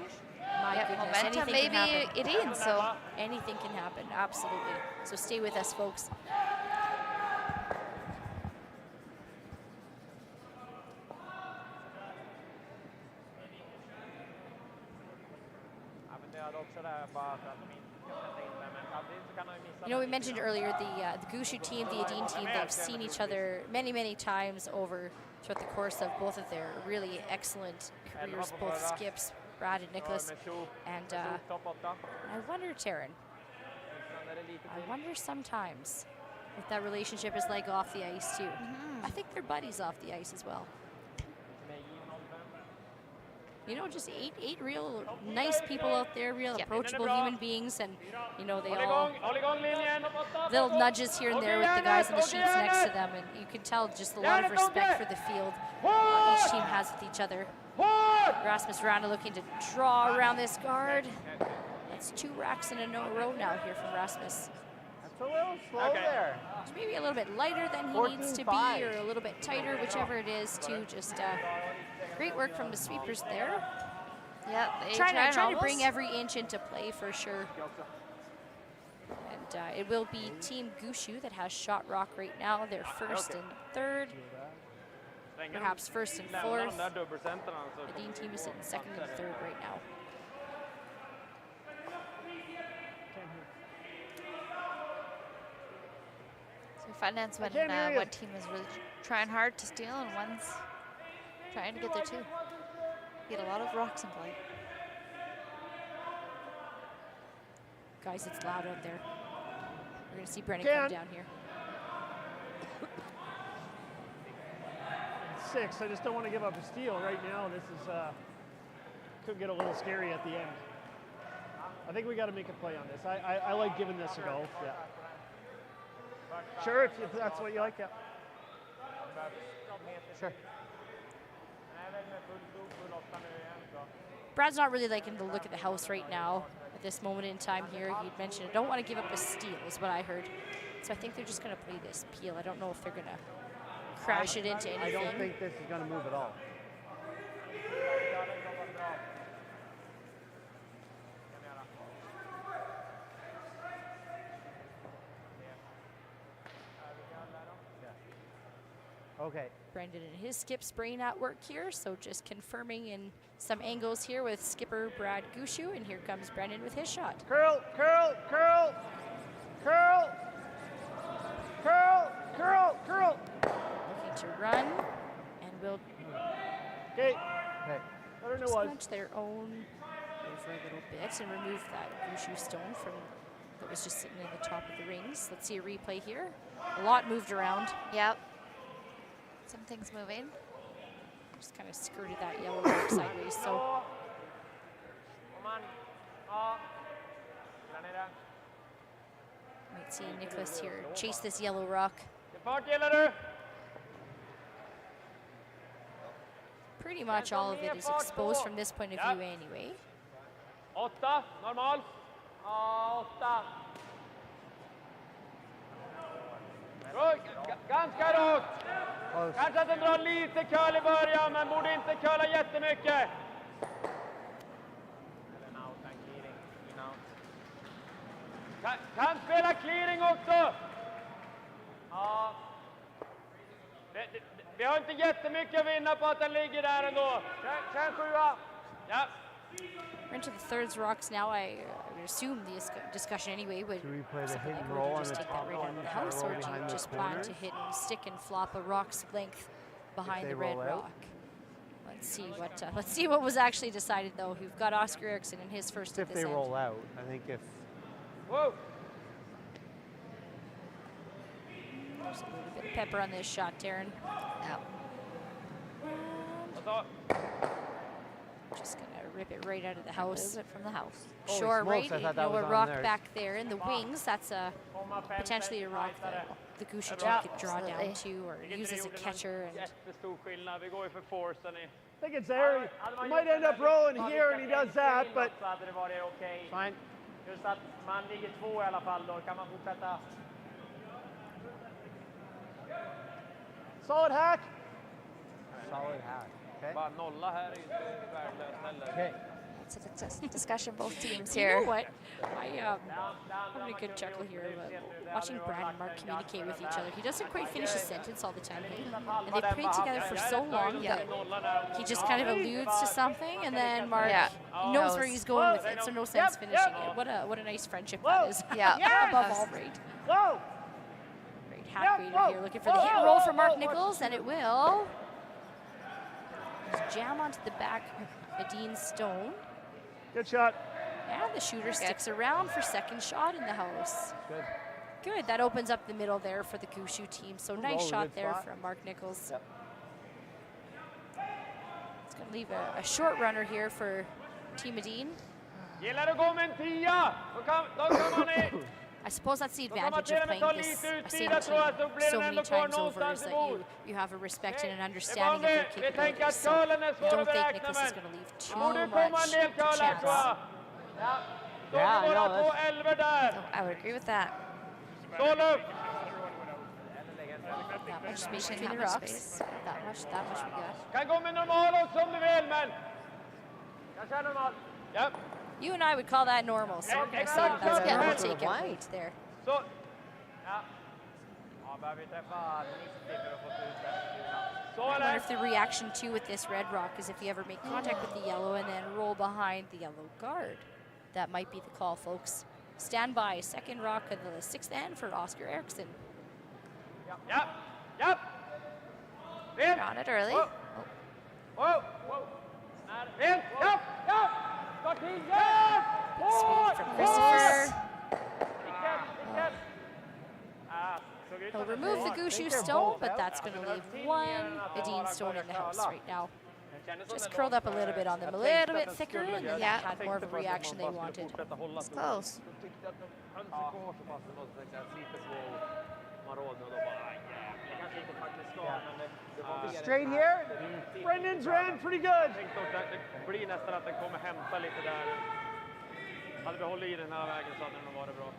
my goodness, momentum anything can maybe happen. it in, so anything can happen, absolutely. So stay with us, folks. We mentioned earlier the Gushue team, the Edin team, they've seen each other many, many times over throughout the course of both of their really excellent careers, both skips, Brad and Niklas. And I wonder, Taryn, I wonder sometimes if that relationship is like off the ice too. I think they're buddies off the ice as well. you know, just eight real nice people out there, real approachable human beings, and you know, they all little nudges here and there with the guys in the sheets next to them, and you can tell just a lot of respect for the field each team has with each other. Rasmus Rana looking to draw around this guard. That's 2 racks in a row now here from Rasmus. That's a little slow there. Just maybe a little bit lighter than he needs to be, or a little bit tighter, whichever it is, to just great work from the sweepers there. Yeah, trying to bring every inch into play for sure. And it will be Team Gushue that has shot rock right now. They're first and third, perhaps first and fourth. The Edin team is sitting second and third right now. So we find out when one team is really trying hard to steal and one's trying to get there too. Get a lot of rocks in play. Guys, it's loud out there. We're going to see Brennan come down here. 6. I just don't want to give up a steal right now. This is could get a little scary at the end. I think we got to make a play on this. I like giving this a go. Yeah. Sure, if that's what you like. Yeah. Sure. Brad's not really liking the look at the house right now at this moment in time here. He'd mentioned, I don't want to give up a steal is what I heard. So I think they're just going to play this peel. I don't know if they're going to crash it into anything. I don't think this is going to move at all. Okay. Brendan and his skip's brain at work here, so just confirming in some angles here with skipper Brad Gushue, and here comes Brendan with his shot. Curl, curl, curl, curl, curl, curl, curl. Looking to run, and will okay. smudge their own over a little bit and remove that Gushue stone from that was just sitting in the top of the rings. Let's see a replay here. A lot moved around. Yep. Some things moving. Just kind of skirted that yellow rock sideways. So might see Niklas here chase this yellow rock. Pretty much all of it is exposed from this point of view anyway. 8, normalt. 8. Ganska rakt. Kanske att den drar lite curl i början, men borde inte curla jättemycket. Kan spela clearing också. Ja. Vi har inte jättemycket att vinna på att den ligger där ändå. Känn 7. Ja. We're into the thirds rocks now. I would assume the discussion anyway would something like, would you just take that right out of the house, or do you just plan to hit and stick and flop a rock's length behind the red rock? Let's see what was actually decided though. We've got Oscar Eriksson in his first at If this they end. roll out, I think if. Whoa. There's a little bit of pepper on this shot, Darren. Just gonna rip it right out of the house. Is it from the house? Sure, right? You know, a rock back there in the wings. That's potentially a rock that the Gushue team could draw down to or use as a catcher. And I think it's there. He might end up rolling here, and he does that, but fine. Just att man ligger 2 i alla fall, då kan man fortsätta. Solid hack. Solid hack. Okay. Bara nolla här är ju inte värdelöst heller. Okay. It's a discussion both teams You here. know what? I'm having a good chuckle here watching Brad and Mark communicate with each other. He doesn't quite finish a sentence all the time. And they've played together for so long that he just kind of alludes to something, and then Mark knows where he's going with it, so no sense finishing it. What a nice friendship that is. Above all, right. Great hack waiter here looking for the hit and roll for Mark Nichols, and it will just jam onto the back of Edin's stone. Good shot. And the shooter sticks around for second shot in the house. Good. Good. That opens up the middle there for the Gushue team. So nice shot there from Mark Nichols. Yep. It's Gonna leave a short runner here for Team Edin. Gillar du gå med en 10? Då kan man I suppose that's the advantage of playing this same team so many times over is that you have a respect and an understanding of their capabilities. So I don't think Niklas is going to leave too much chance. Yeah, no, I would agree with that. That much space Pushing between the that much rocks. space. That much we got. Kan gå med normal också om du vill, men jag kör normal. Yep. You and I would call that normal, so we're going to say that that's a normal take right there. Så. Ja. Ja, behöver vi träffa 90 för att få ut den. Så I wonder eller? if the reaction too with this red rock is if you ever make contact with the yellow and then roll behind the yellow guard. That might be the call, folks. Stand by, second rock of the 6th end for Oscar Eriksson. Yep. Yep. You're on it early. Whoa. Whoa. Whoa. In. Yep. Yep. Speed from Christopher. He'll remove the Gushue stone, but that's going to leave one Edin stone in the house right now. Just curled up a little bit on them, a little bit thicker, and then that had more of a reaction they wanted. It's close. Straight here? Brendan's ran pretty good. Det blir nästan att den kommer hämta lite där. Hade vi hållit i den här vägen så hade den nog varit bra.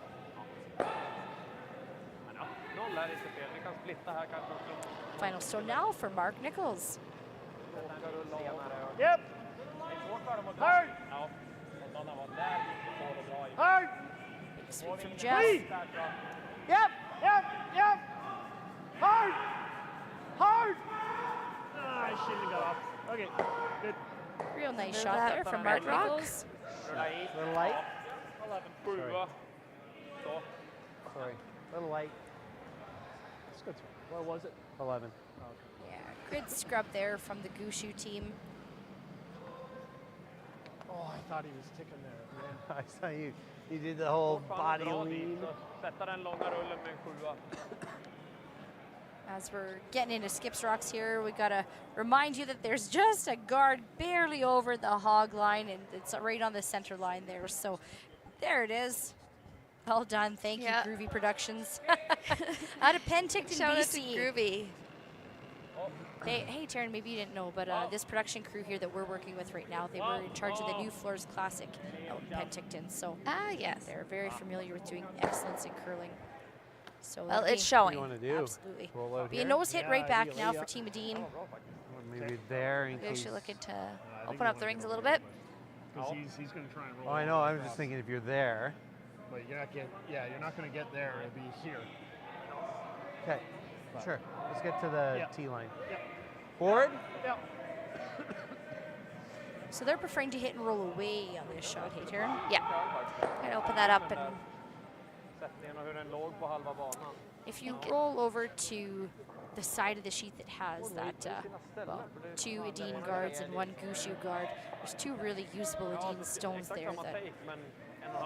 Men ja, 0 är inte fel. Vi kan splitta här kanske också. Final stone now for Mark Nichols. Yep. Hard. Ja, och sådana var där så får de bra i. Hard. Big sweep from Jeff. Yep. Yep. Yep. Hard. Hard. I shouldn't have got off. Okay, good. Real nice Move shot that there from from Mark Red Rock. Nichols. Little light? 7-7. Så. Sorry. Little light. That's good. What was it? 11. Yeah, good scrub there from the Gushue team. Oh, I thought he was ticking there. I saw you. You did the whole body lean. Sätta den långa rullen med en 7. As we're getting into skips rocks here, we gotta remind you that there's just a guard barely over the hog line, and it's right on the center line there. So there it is. Well done. Thank you, Groovy Productions. Out of Penticton, Shout out to BC. Groovy. Hey, Taryn, maybe you didn't know, but this production crew here that we're working with right now, they were in charge of the New Floors Classic out in Penticton. So yes, they're very familiar with doing excellence in curling. So well, it's showing. showing. What do you want to do? Absolutely. Roll out Be here? a nose hit right back now for Team Edin. Maybe there in We're case. actually looking to open up the rings a little bit. Because he's going to try and roll. Oh, I know. I was just thinking if you're there. But you're not you're not going to get there. It'll be here. Okay. Sure. Let's get to the Yeah. T line. Yep. Forward? Yep. So they're preferring to hit and roll away on this shot, hey, Taryn? Yeah. I'd open that up and if you roll over to the side of the sheet that has that, well, 2 Edin guards and 1 Gushue guard, there's 2 really usable Edin stones there that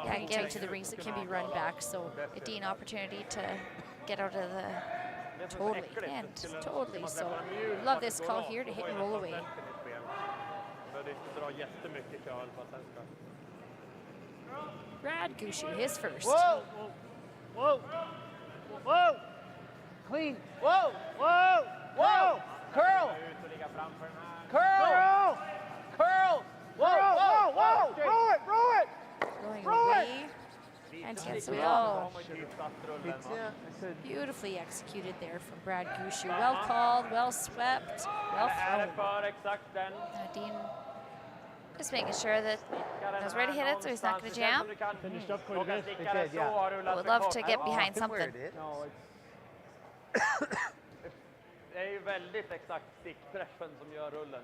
yeah, you take to the rings that can be run back. So Edin opportunity to get out of the totally, and totally. So love this call here to hit and roll away. Brad Gushue, his first. Whoa! Whoa! Whoa! Clean. Whoa! Whoa! Whoa! Curl! Curl! Curl! Whoa! Whoa! Whoa! Roll it! Roll it! Going Roll it! away. And gets well. Yeah, Beautifully executed there from Brad Gushue. Well called, well swept, well thrown. Dean just making sure that he's ready to hit it, so he's not going to jam. Finished up quite a bit. It did, yeah. I would love to get behind something. Det är ju väldigt exakt stickträffen som gör rullen.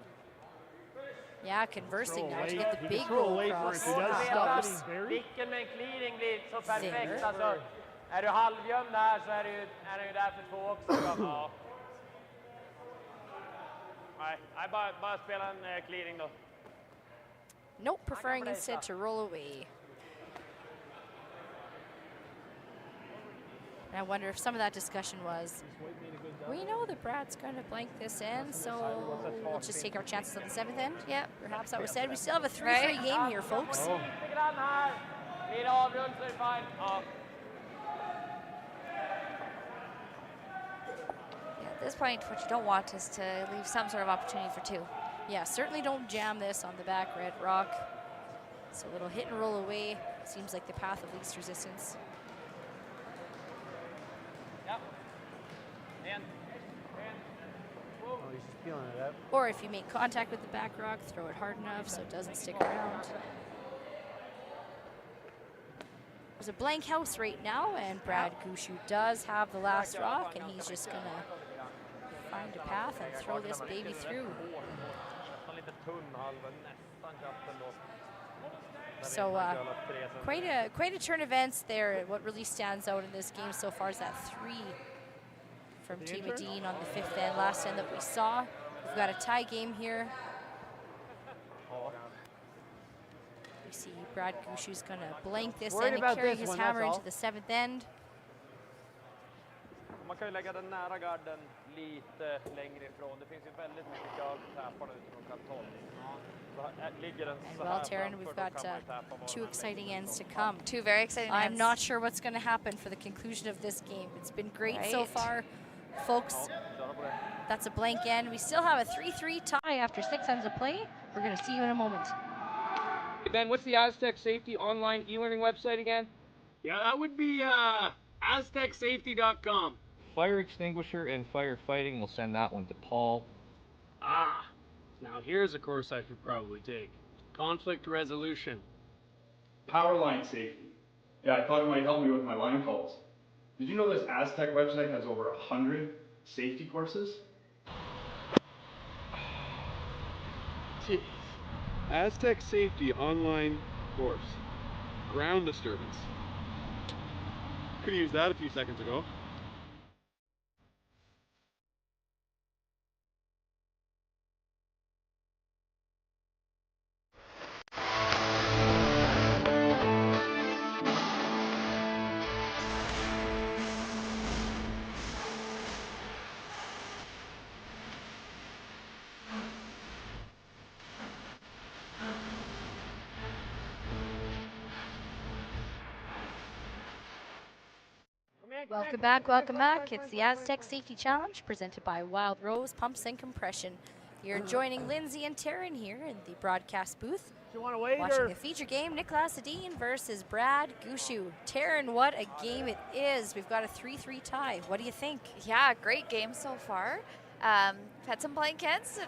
Yeah, conversing now to get the big roll across. Sticken med en clearing blir så perfekt. Alltså, är du halvgömd där så är den ju där för 2 också. Ja. Nej, bara spela en clearing då. Nope, preferring instead to roll away. And I wonder if some of that discussion was, we know that Brad's going to blank this in, so we'll just take our chances on the 7th end. Yeah. Perhaps that was said. We still have a 3-3 game here, folks. At this point, what you don't want is to leave some sort of opportunity for 2. Yeah, certainly don't jam this on the back red rock. So a little hit and roll away seems like the path of least resistance. Oh, he's just peeling it out. Or if you make contact with the back rock, throw it hard enough so it doesn't stick around. There's a blank house right now, and Brad Gushue does have the last rock, and he's just going to find a path and throw this baby through. So quite a turn of events there. What really stands out in this game so far is that 3 from Team Edin on the 5th end, last end that we saw. We've got a tie game here. We see Brad Gushue's going to blank this end and carry his hammer into the 7th end. Man kan ju lägga den nära garden lite längre ifrån. Det finns ju väldigt mycket gard täparna utifrån kartong. And well, Taryn, we've got 2 exciting ends to come. 2 very exciting I'm ends. not sure what's going to happen for the conclusion of this game. It's been great so far, folks. That's a blank end. We still have a 3-3 tie after 6 ends of play. We're going to see you in a moment. Ben, what's the Astec Safety online e-learning website again? Yeah, that would be AstecSafety.com. Fire extinguisher and firefighting, we'll send that one to Paul. Now here's a course I should probably take. Conflict resolution. Power line safety. Yeah, I thought it might help me with my line calls. Did you know this Astec website has over 100 safety courses? Jeez. Astec Safety online course. Ground disturbance. Could have used that a few seconds ago. Welcome back. It's the Astec Safety Challenge presented by Wild Rose Pumps and Compression. You're joining Lindsay and Taryn here in the broadcast booth. Do you want to wait watching the feature game, Niklas Edin versus Brad Gushue. Taryn, what a game it is. We've got a 3-3 tie. What do you think? Yeah, great game so far. Had some blank ends. It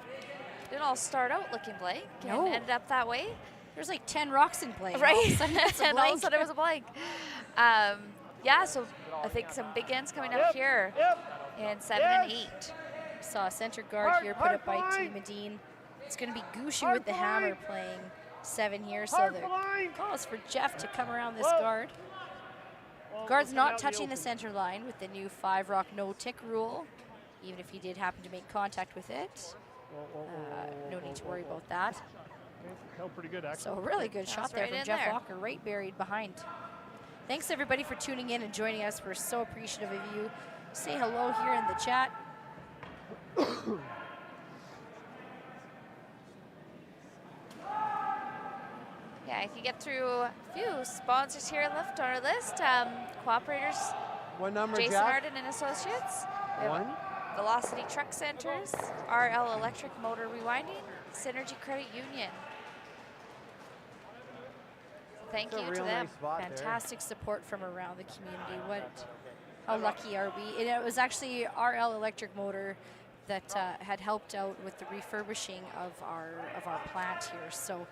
didn't all start out looking blank and ended up that way. There's like 10 rocks in play. Right, and all of a sudden it was a blank. Yeah, so I think some big ends coming up here in 7 and 8. Saw a center guard here put up by Team Edin. It's going to be Gushue with the hammer playing 7 here, so the call is for Jeff to come around this guard. Guard's not touching the center line with the new 5-rock no-tick rule, even if he did happen to make contact with it. No need to worry about that. Held pretty good, actually. So a really good shot there from Jeff Walker, right buried behind. Thanks everybody for tuning in and joining us. We're so appreciative of you. Say hello here in the chat. Yeah, I can get through a few sponsors here left on our list. Cooperators. What number, Jason Jack? Arden and Associates. We have 1. Velocity Truck Centers. RL Electric Motor Rewinding. Synergy Credit Union. Thank you to them. Fantastic support from around the community. How lucky are we? And it was actually RL Electric Motor that had helped out with the refurbishing of our plant here. So,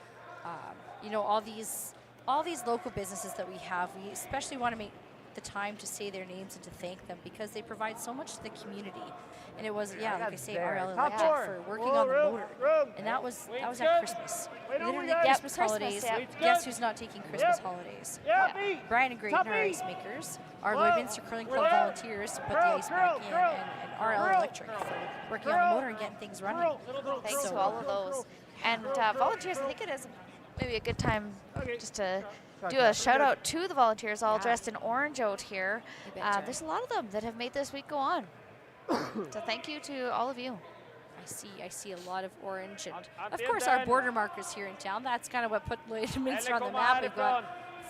you know, all these local businesses that we have, we especially want to make the time to say their names and to thank them because they provide so much to the community. And it was, yeah, like I say, RL Electric for working on the motor. And that was at Christmas. Literally Christmas holidays. Guess who's not taking Christmas holidays? Brian and Great and our ice makers, our Lloydminster Curling Club volunteers to put the ice back in, and RL Electric for working on the motor and getting things running. Thanks to all of those. And volunteers, I think it is maybe a good time just to do a shout out to the volunteers all dressed in orange out here. There's a lot of them that have made this week go on. So thank you to all of you. I see a lot of orange, and of course our border markers here in town. That's kind of what put Lloydminster on the map. We've got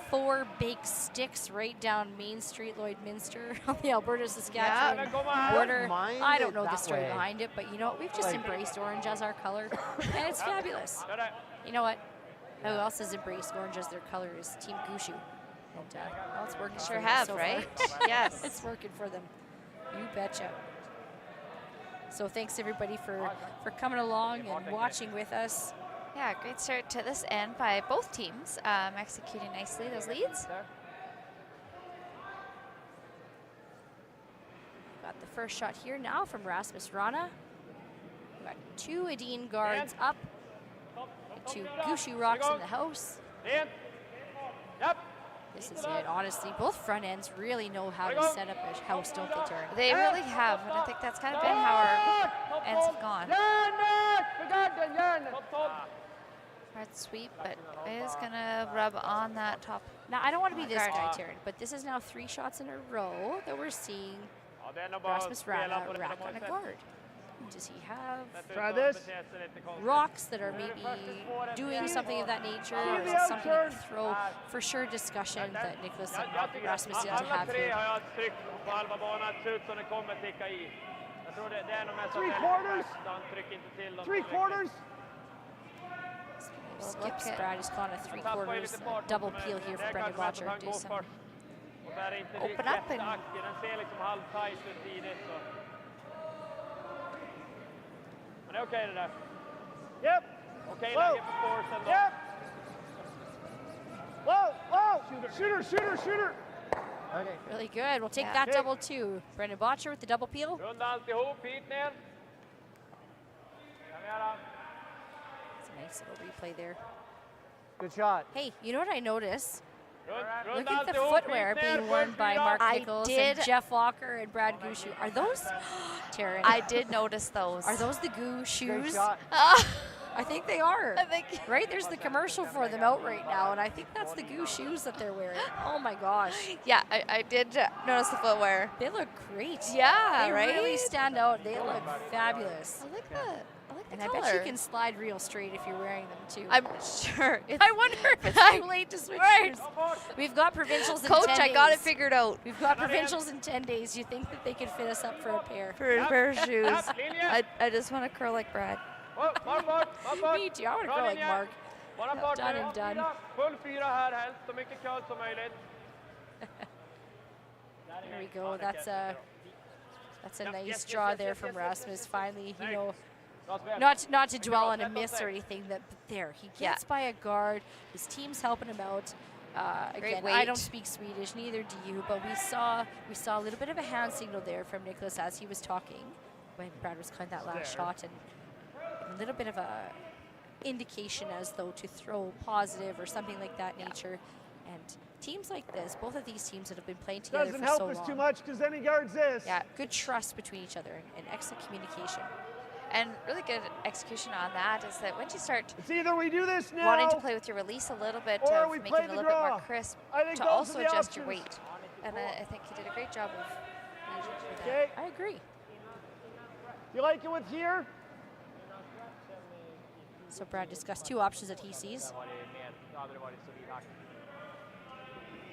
4 big sticks right down Main Street, Lloydminster, on the Alberta-Saskatchewan border. I don't know the story behind it, but you know what? We've just embraced orange as our color, and it's fabulous. You know what? Who else has embraced orange as their color is Team Gushue. And well, it's working. Sure have, so right? Yes. It's working for them. You betcha. So thanks everybody for coming along and watching with us. Yeah, great start to this end by both teams, executing nicely those leads. Got the first shot here now from Rasmus Rana. We've got 2 Edin guards up, and 2 Gushue rocks in the house. This is it, honestly. Both front ends really know how to set up a house, don't they, Taryn? They really have, and I think that's kind of been how our ends have gone. Hard sweep, but is going to rub on that top. Now, I don't want to be this guy, Taryn, but this is now 3 shots in a row that we're seeing Rasmus Rana rack on a guard. Does he have rocks that are maybe doing something of that nature, or is it something to throw? For sure, discussion that Niklas and Rasmus need to have here. 3/4. Skips Brad, he's gone a 3/4 double peel here for Brendan Botcher. Do some open up and Men det är okej det där. Yep. Okej läge för forcen då. Yep. Whoa. Shooter. Okay, really good. We'll take that double too. Brendan Botcher with the double peel. Runda alltihop, hit ner. It's a nice little replay there. Good shot. Hey, you know what I noticed? Look at the footwear being worn by Mark Nichols and Jeff Walker and Brad Gushue. Are those, Taryn? I did notice those. Are those the Goo shoes? I think they are. Right? There's the commercial for them out right now, and I think that's the Goo shoes that they're wearing. Oh my gosh. Yeah, I did notice the footwear. They look great. Yeah, they really stand out. They look fabulous. I like that. And I bet you can slide real straight if you're wearing them too. I'm sure. I wonder if it's too late to switch shoes. We've got provincials in 10 days. Coach, I got it figured out. We've got provincials in 10 days. You think that they could fit us up for a pair? For a pair of shoes. I just want to curl like Brad. Me too. I want to curl like Mark. Done and done. Full 4 här helst, så mycket curl som möjligt. There we go. That's a nice draw there from Rasmus. Finally, you know, not to dwell on a miss or anything, but there he gets by a guard. His team's helping him out. Again, I don't speak Swedish, neither do you, but we saw a little bit of a hand signal there from Niklas as he was talking when Brad was calling that last shot, and a little bit of a indication as though to throw positive or something like that nature. And teams like this, both of these teams that have been playing together Doesn't for so help us long. too much because then he guards this. Yeah, good trust between each other and excellent communication. And really good execution on that is that once you start it's either we do this now, wanting to play with your release a little bit, or of we making play it a the little bit draw. more crisp, to those also are the adjust your options. weight. And I think he did a great job of managing through Okay. that. I agree. You like it with here? So Brad discussed 2 options that he sees.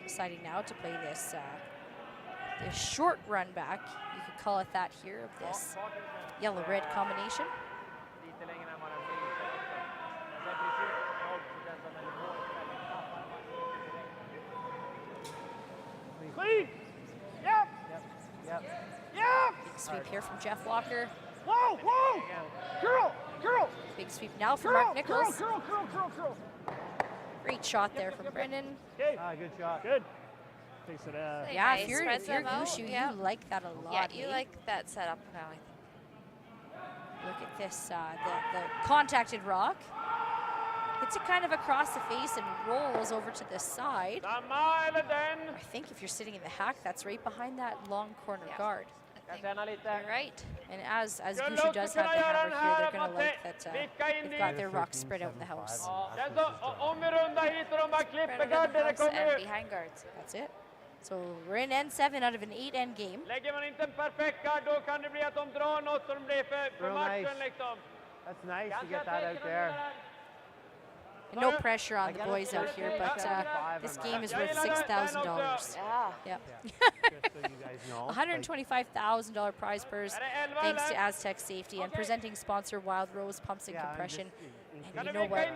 Deciding now to play this short run back, you could call it that here, of this yellow-red combination. Clean. Yep. Big sweep here from Jeff Walker. Whoa. Curl. Big sweep now from Mark Nichols. Curl. Great shot there from Brendan. Okay. Good shot. Good. Takes it Yeah, if you're Gushue, you like that a lot. Yeah, you like that setup now. Look at this, the contacted rock. Hits it kind of across the face and rolls over to the side. I think if you're sitting in the hack, that's right behind that long corner guard. You're right. And as Gushue does have the hammer here, they're going to like that they've got their rocks spread out in the house. Spread out in the house and behind guards. That's it. So we're in N7 out of an 8-end game. Lägger man inte en perfekt gard, då kan det bli att de drar något som blir för matchen liksom. That's nice to get that out there. And no pressure on the boys out here, but this game is worth $6,000. Yeah. $125,000 prize purse, thanks to Astec Safety and presenting sponsor Wild Rose Pumps and Compression. And you know what?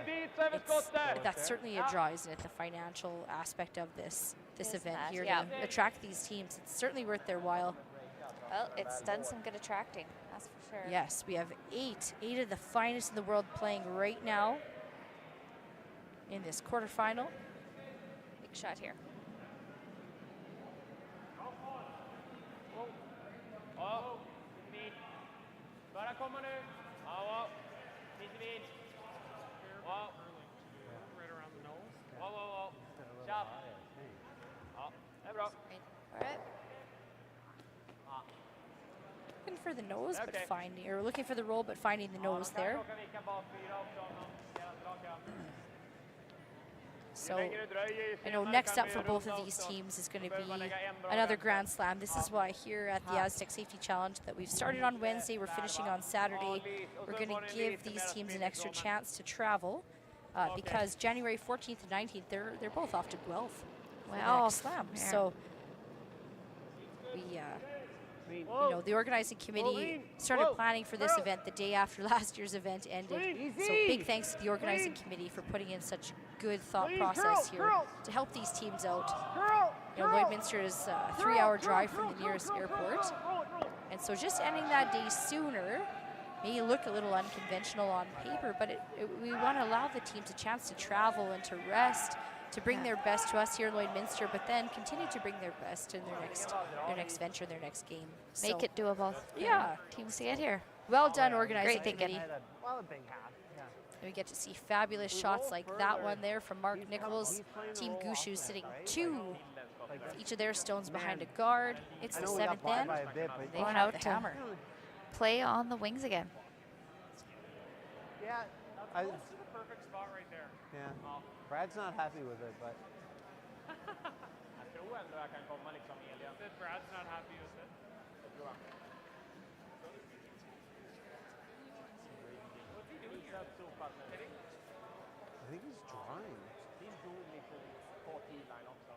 That's certainly a draw, isn't it? The financial aspect of this event here to attract these teams. It's certainly worth their while. Well, it's done some good attracting, that's for sure. Yes, we have eight of the finest in the world playing right now in this quarterfinal. Big shot here. Bara komma nu. Ja, lite vid. Wow. Right around the nose. Wow. Tjapp. Ja, det är bra. All right. Looking for the nose, but finding, or looking for the roll, but finding the nose there. So I know next up for both of these teams is going to be another Grand Slam. This is why here at the Astec Safety Challenge that we've started on Wednesday, we're finishing on Saturday. We're going to give these teams an extra chance to travel because January 14th and 19th, they're both off to Guelph for the next slam. So we, you know, the organizing committee started planning for this event the day after last year's event ended. So big thanks to the organizing committee for putting in such good thought process here to help these teams out. You know, Lloydminster is a 3-hour drive from the nearest airport. And so just ending that day sooner may look a little unconventional on paper, but we want to allow the teams a chance to travel and to rest, to bring their best to us here in Lloydminster, but then continue to bring their best in their next venture, their next game. Make So, it doable. Yeah. Teams to get here. Well done, organizing Great thinking. committee. And we get to see fabulous shots like that one there from Mark Nichols. Team Gushue sitting 2 with each of their stones behind a guard. It's the 7th end. They Going have out the hammer. Play on the wings again. Yeah. That's the perfect spot right there. Yeah. Brad's not happy with it, but Jag tror ändå jag kan komma liksom Elian. Brad's not happy with it. Jag tror han. What's he doing here? I think he's drawing. He's doing lite på T-line också.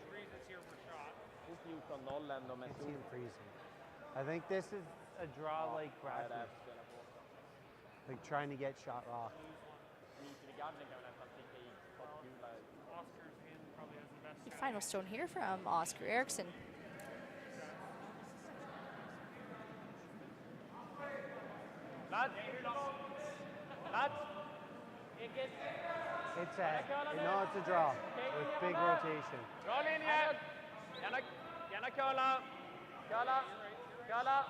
Freezes here for shot. 14-0 ändå med I see him freezing. I think this is a draw like Bradford. Like trying to get shot raw. Final stone here from Oscar Eriksson. It's a draw with big rotation. Bra linje. Gärna curla. Curla.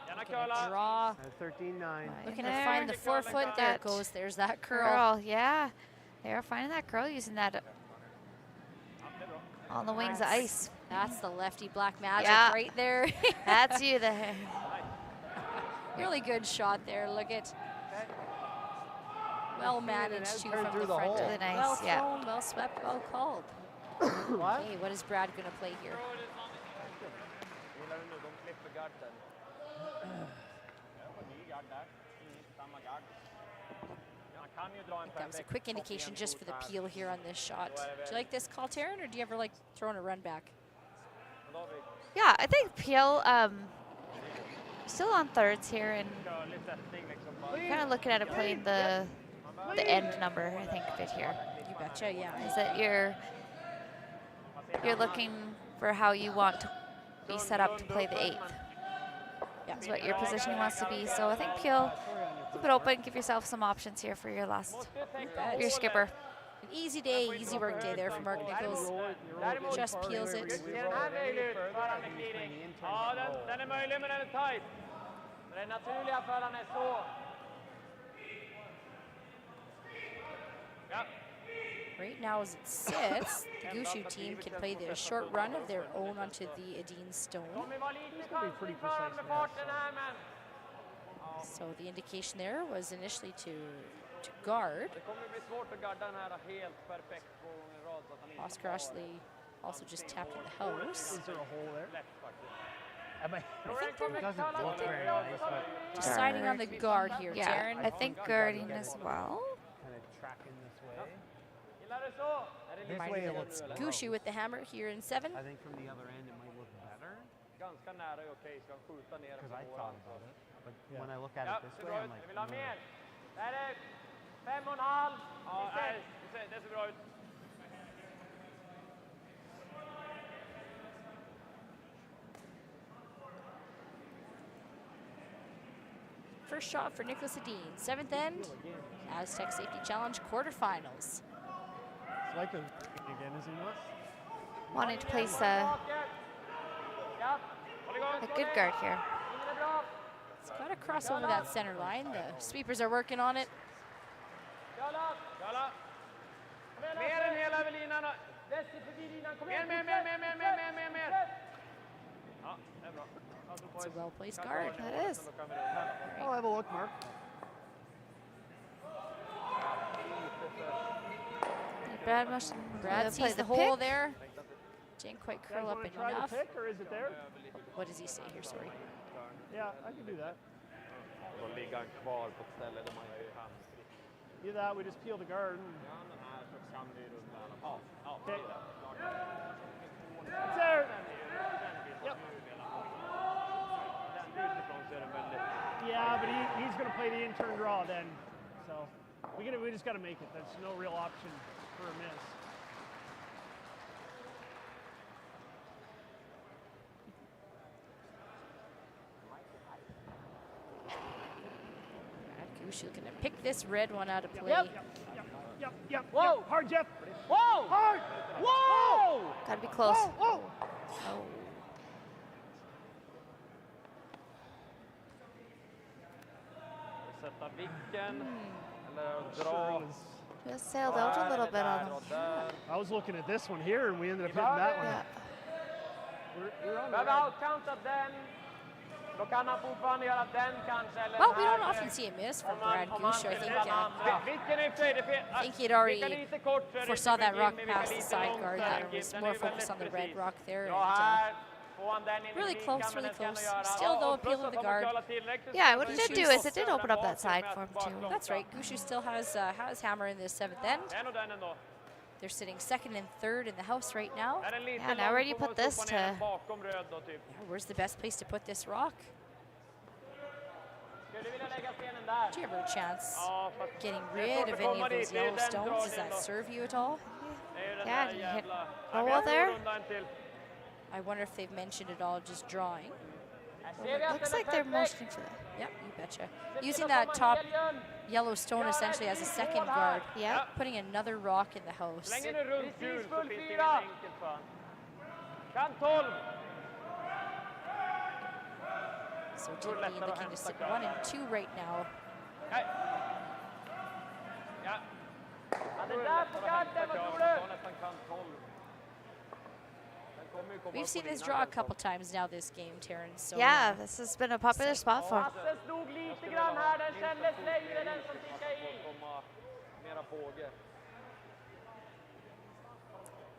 Gärna curla. Draw. 13-9. Looking to find the 4-foot. There it goes. There's that curl. Curl, yeah. They're finding that curl using that on the wings of ice. That's the lefty black magic right there. That's you there. Really good shot there. Look at. Well managed too from the front. Really nice, Well thrown, well swept, well called. What? Okay, what is Brad going to play here? That was a quick indication just for the peel here on this shot. Do you like this call, Taryn, or do you ever like throwing a run back? Yeah, I think Peel still on thirds here and kind of looking at it playing the end number, I think, a bit here. You betcha, yeah. Is that you're looking for how you want to be set up to play the 8th. That's what your positioning wants to be. So I think Peel, keep it open, give yourself some options here for your your skipper. An easy day, easy work day there for Mark Nichols. Just peels it. Ja, den är möjlig men den är tight. Den naturliga för den är så. Ja. Right now, as it sits, the Gushue team can play the short run of their own onto the Edin stone. It's going to be pretty precise now. So the indication there was initially to guard. Oscar Ashley also just tapped in the house. Is there a hole there? I think It doesn't look very nice, but deciding on the guard here, Yeah, Darren. I think guarding as well. kind of tracking this way. This way it looks better. Gushue with the hammer here in 7. I think from the other end it might look better. Because I thought about it. But when I look at it this way, I'm like, no. Där är 5,5. Ja, det ser bra ut. First shot for Niklas Edin, 7th end, Astec Safety Challenge quarterfinals. It's like a again, is he not? Wanting to place a good guard here. It's got to cross over that center line. The sweepers are working on it. Mer än hela över linan. Mer. Ja, det är bra. It's a well-placed guard. That is. I'll have a look, Mark. Brad must Brad play sees the pick. hole there. Didn't quite curl up Try enough. the pick, or is it there? What does he say here? Sorry. Yeah, I can do that. Då ligger han kvar på ett ställe där man är hand. Do that, we just peel the guard. Okay. It's there. Yep. Yeah, but he's going to play the in-turn draw then. So we just got to make it. There's no real option for a miss. Gushue gonna pick this red one out of play. Yep. Whoa! Hard, Jeff. Whoa! Hard! Whoa! Gotta be close. Whoa! Oh. Sätta vicken. Eller dra. Just sailed out a little bit on him. I was looking at this one here, and we ended up hitting that one. We're on the Behöver red. outcounta den. Då kan han fortfarande göra den kanske. Eller Well, we don't often see a miss from Brad Gushue. I think he'd already foresaw that rock past the side guard. That was more focused on the red rock there. And, really close. Still, though, appealing the guard. Yeah, what it did do is it did open up that side for him too. That's right. Gushue still has hammer in the 7th end. They're sitting 2nd and 3rd in the house right now. Yeah, now where do you put this to? Yeah, where's the best place to put this rock? Do you ever a chance getting rid of any of those yellow stones? Does that serve you at all? Yeah, you hit hole there. I wonder if they've mentioned it all, just drawing. Looks like they're motioning for that. Yep, you betcha. Using that top yellow stone essentially as a second guard. Yep. Putting another rock in the house. So TP looking to sit 1 and 2 right now. We've seen this draw a couple times now this game, Terrence. So Yeah, this has been a popular spot for him.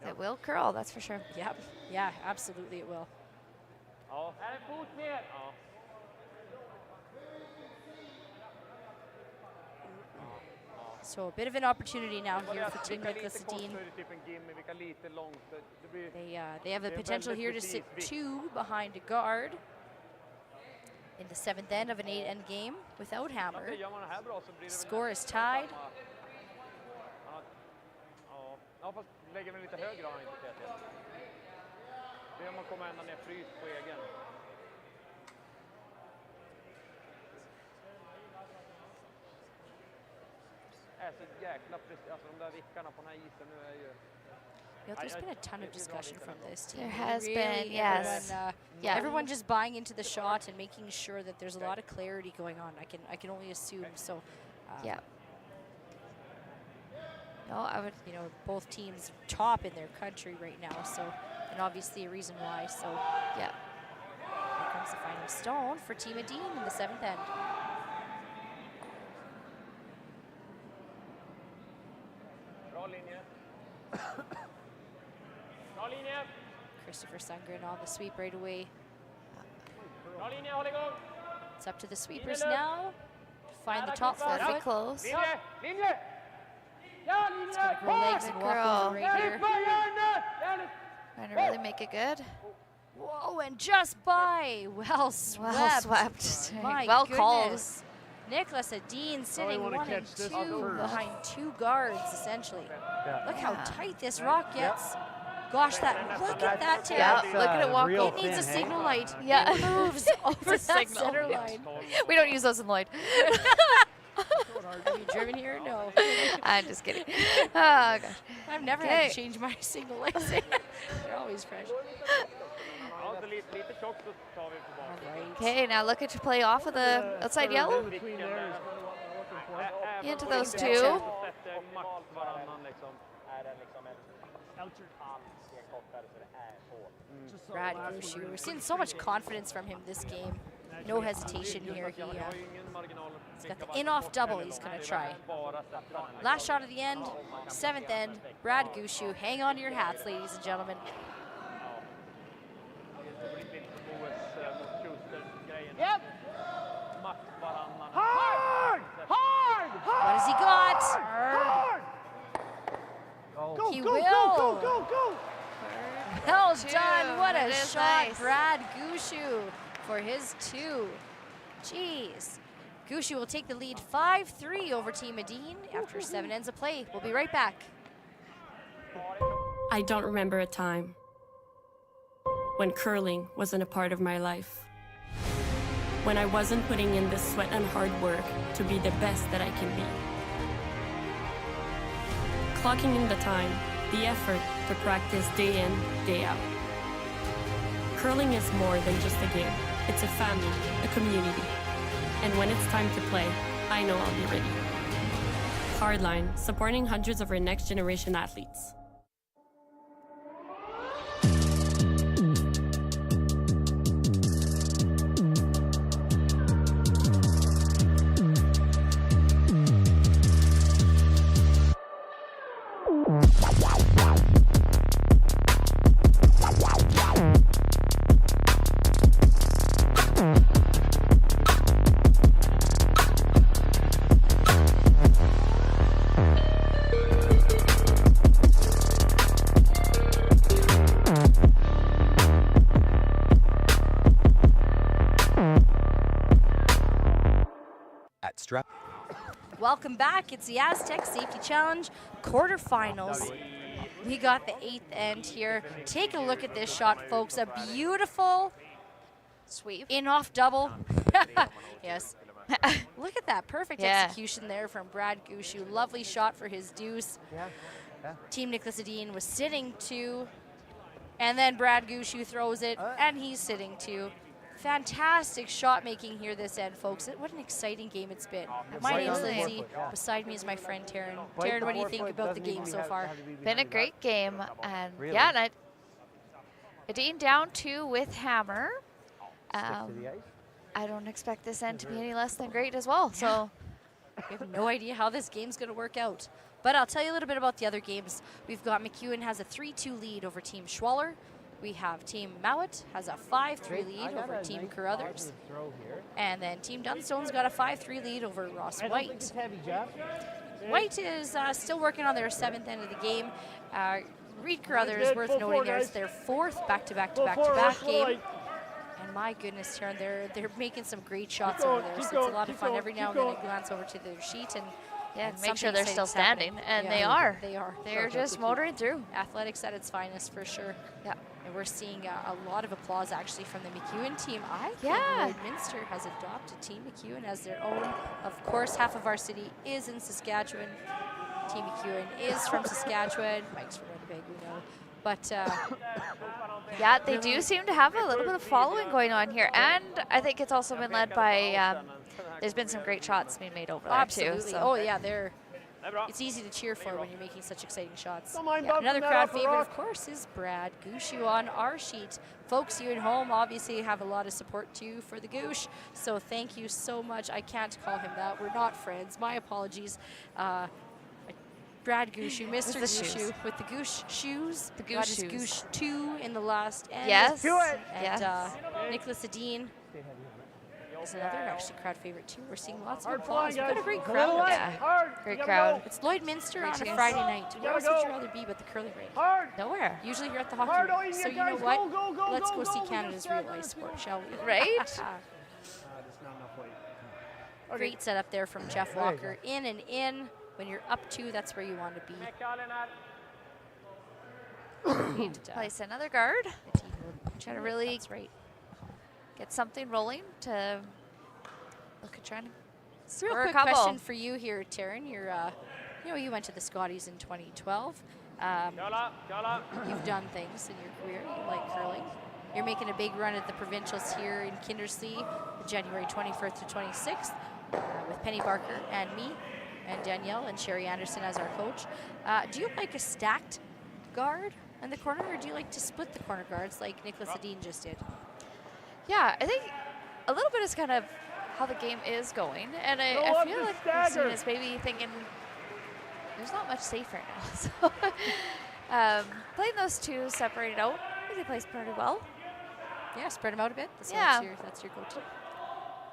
It will curl, that's for sure. Yep. Yeah, absolutely it will. So a bit of an opportunity now here for Team Niklas Edin. They have the potential here to sit 2 behind a guard in the 7th end of an 8-end game without hammer. Score is tied. Ja, fast lägger väl lite högre har han inte TT. Det är om man kommer ända ner fryst på egen. Är så jäkla precis, alltså de där vickarna på den här isen nu är ju... Yeah, there's been a ton of discussion from this team. There has Really, been, yes. Everyone just buying into the shot and making sure that there's a lot of clarity going on. I can only assume. So, yeah. No, I would. You know, both teams top in their country right now, so, and obviously a reason why, so. Yeah. Here comes the final stone for Team Edin in the 7th end. Christopher Sundgren on the sweep right away. It's up to the sweepers now to find the top 4 Very foot. close. It's gonna grow legs and walk over right here. Trying to really make it good. Whoa, and just by. Well swept. Well swept. My Well goodness. called. Niklas Edin sitting wanna 1 and catch this 2 first. behind 2 guards, essentially. Yeah. Look how tight this rock gets. Gosh, look at that tail. Yeah, look at it walk. It needs a signal light. Yeah. It moves over that Signal. center line. We don't use those in Lloyd. Have you driven here? No. I'm just kidding. Oh, gosh. I've never had to change my signal lights. They're always fresh. Okay, now look at you play off of the outside yellow. Into those two. Brad Gushue. We're seeing so much confidence from him this game. No hesitation here. He's got the in-off double he's going to try. Last shot of the end, 7th end, Brad Gushue. Hang on to your hats, ladies and gentlemen. Yep. Hard! Hard! What has he got? Hard! Go, He go, will. go, go, go. Well Two. done. What That a is shot, nice. Brad Gushue for his 2. Jeez. Gushue will take the lead 5-3 over Team Edin after 7 ends of play. We'll be right back. I don't remember a time when curling wasn't a part of my life. When I wasn't putting in the sweat and hard work to be the best that I can be. Clocking in the time, the effort to practice day in, day out. Curling is more than just a game. It's a family, a community. And when it's time to play, I know I'll be ready. Hardline, supporting hundreds of our next generation athletes. Welcome back. It's the Astec Safety Challenge quarterfinals. We got the 8th end here. Take a look at this shot, folks. A beautiful sweep. In-off double. Yes. Look at that. Perfect Yeah. execution there from Brad Gushue. Lovely shot for his deuce. Yeah. Team Niklas Edin was sitting 2. And then Brad Gushue throws it, and he's sitting 2. Fantastic shot making here this end, folks. What an exciting game it's been. My name's Lindsay. Beside me is my friend Taryn. Taryn, what do you think about the game so far? Been a great game, and Really? yeah, and Edin down 2 with hammer. To the ice. I don't expect this end to be any less than great as well. So We have no idea how this game's going to work out. But I'll tell you a little bit about the other games. We've got McEwen has a 3-2 lead over Team Schwaller. We have Team Mowat has a 5-3 lead over Team Carruthers. And then Team Dunstone's got a 5-3 lead over Ross White. White is still working on their 7th end of the game. Reed Carruthers, worth noting, there's their 4th back-to-back game. And my goodness, Taryn, they're making some great shots over there. So it's a lot of fun. Every now and then I glance over to their sheet and make sure they're still standing. And yeah, they are. They are. They're just motoring through. Athletics at its finest for sure. Yeah. And we're seeing a lot of applause actually from the McEwen team. I think Yeah. Lloydminster has adopted Team McEwen as their own. Of course, half of our city is in Saskatchewan. Team McEwen is from Saskatchewan. Mike's from Winnipeg, we know. But yeah, they do seem to have a little bit of following going on here. And I think it's also been led by, there's been some great shots being made over there absolutely. too. So. Oh yeah, they're it's easy to cheer for when you're making such exciting shots. Don't mind bumping Another that crowd off a favorite, rock. of course, is Brad Gushue on our sheet. Folks, you at home obviously have a lot of support too for the Goosh, so thank you so much. I can't call him that. We're not friends. My apologies. Brad Gushue, Mr. Gushue with the Goosh shoes. The Got Goosh his shoes. Goosh 2 in the last end. Yes. Do it. And Yes. Niklas Edin is another actually crowd favorite too. We're seeing lots of Hard applause. flying, We've got a guys. great A little crowd. light. Yeah. Hard. Great You gotta crowd. go. It's Lloydminster on a Greetings. Friday night. You Where else gotta would go. you rather be but the curling rink? Hard. Nowhere. Usually here at the hockey Hard, rink. oh, So you you know guys, what? go, go, Let's go, go go. see We Canada's got real staggering ice a few sport, more. shall we? Right? There's not enough weight. Okay. Great setup there from Jeff Walker. In and in. When you're up 2, that's where you want to be. Need to Place another guard. Try to really That's right. get something rolling to look at trying to Real score a quick couple. question for you here, Taryn. You're, you went to the Scotties in 2012. You've done things in your career. You like curling. You're making a big run at the provincials here in Kindersley, January 21st to 26th, with Penny Barker and me, and Danielle and Sherry Anderson as our coach. Do you like a stacked guard in the corner, or do you like to split the corner guards like Niklas Edin just did? Yeah, I think a little bit is kind of how the game is going, and I feel like Christine is maybe thinking there's not much safe right now. So playing those two separated out, I think they plays pretty well. Yeah, spread them out a bit. So Yeah. that's your go-to.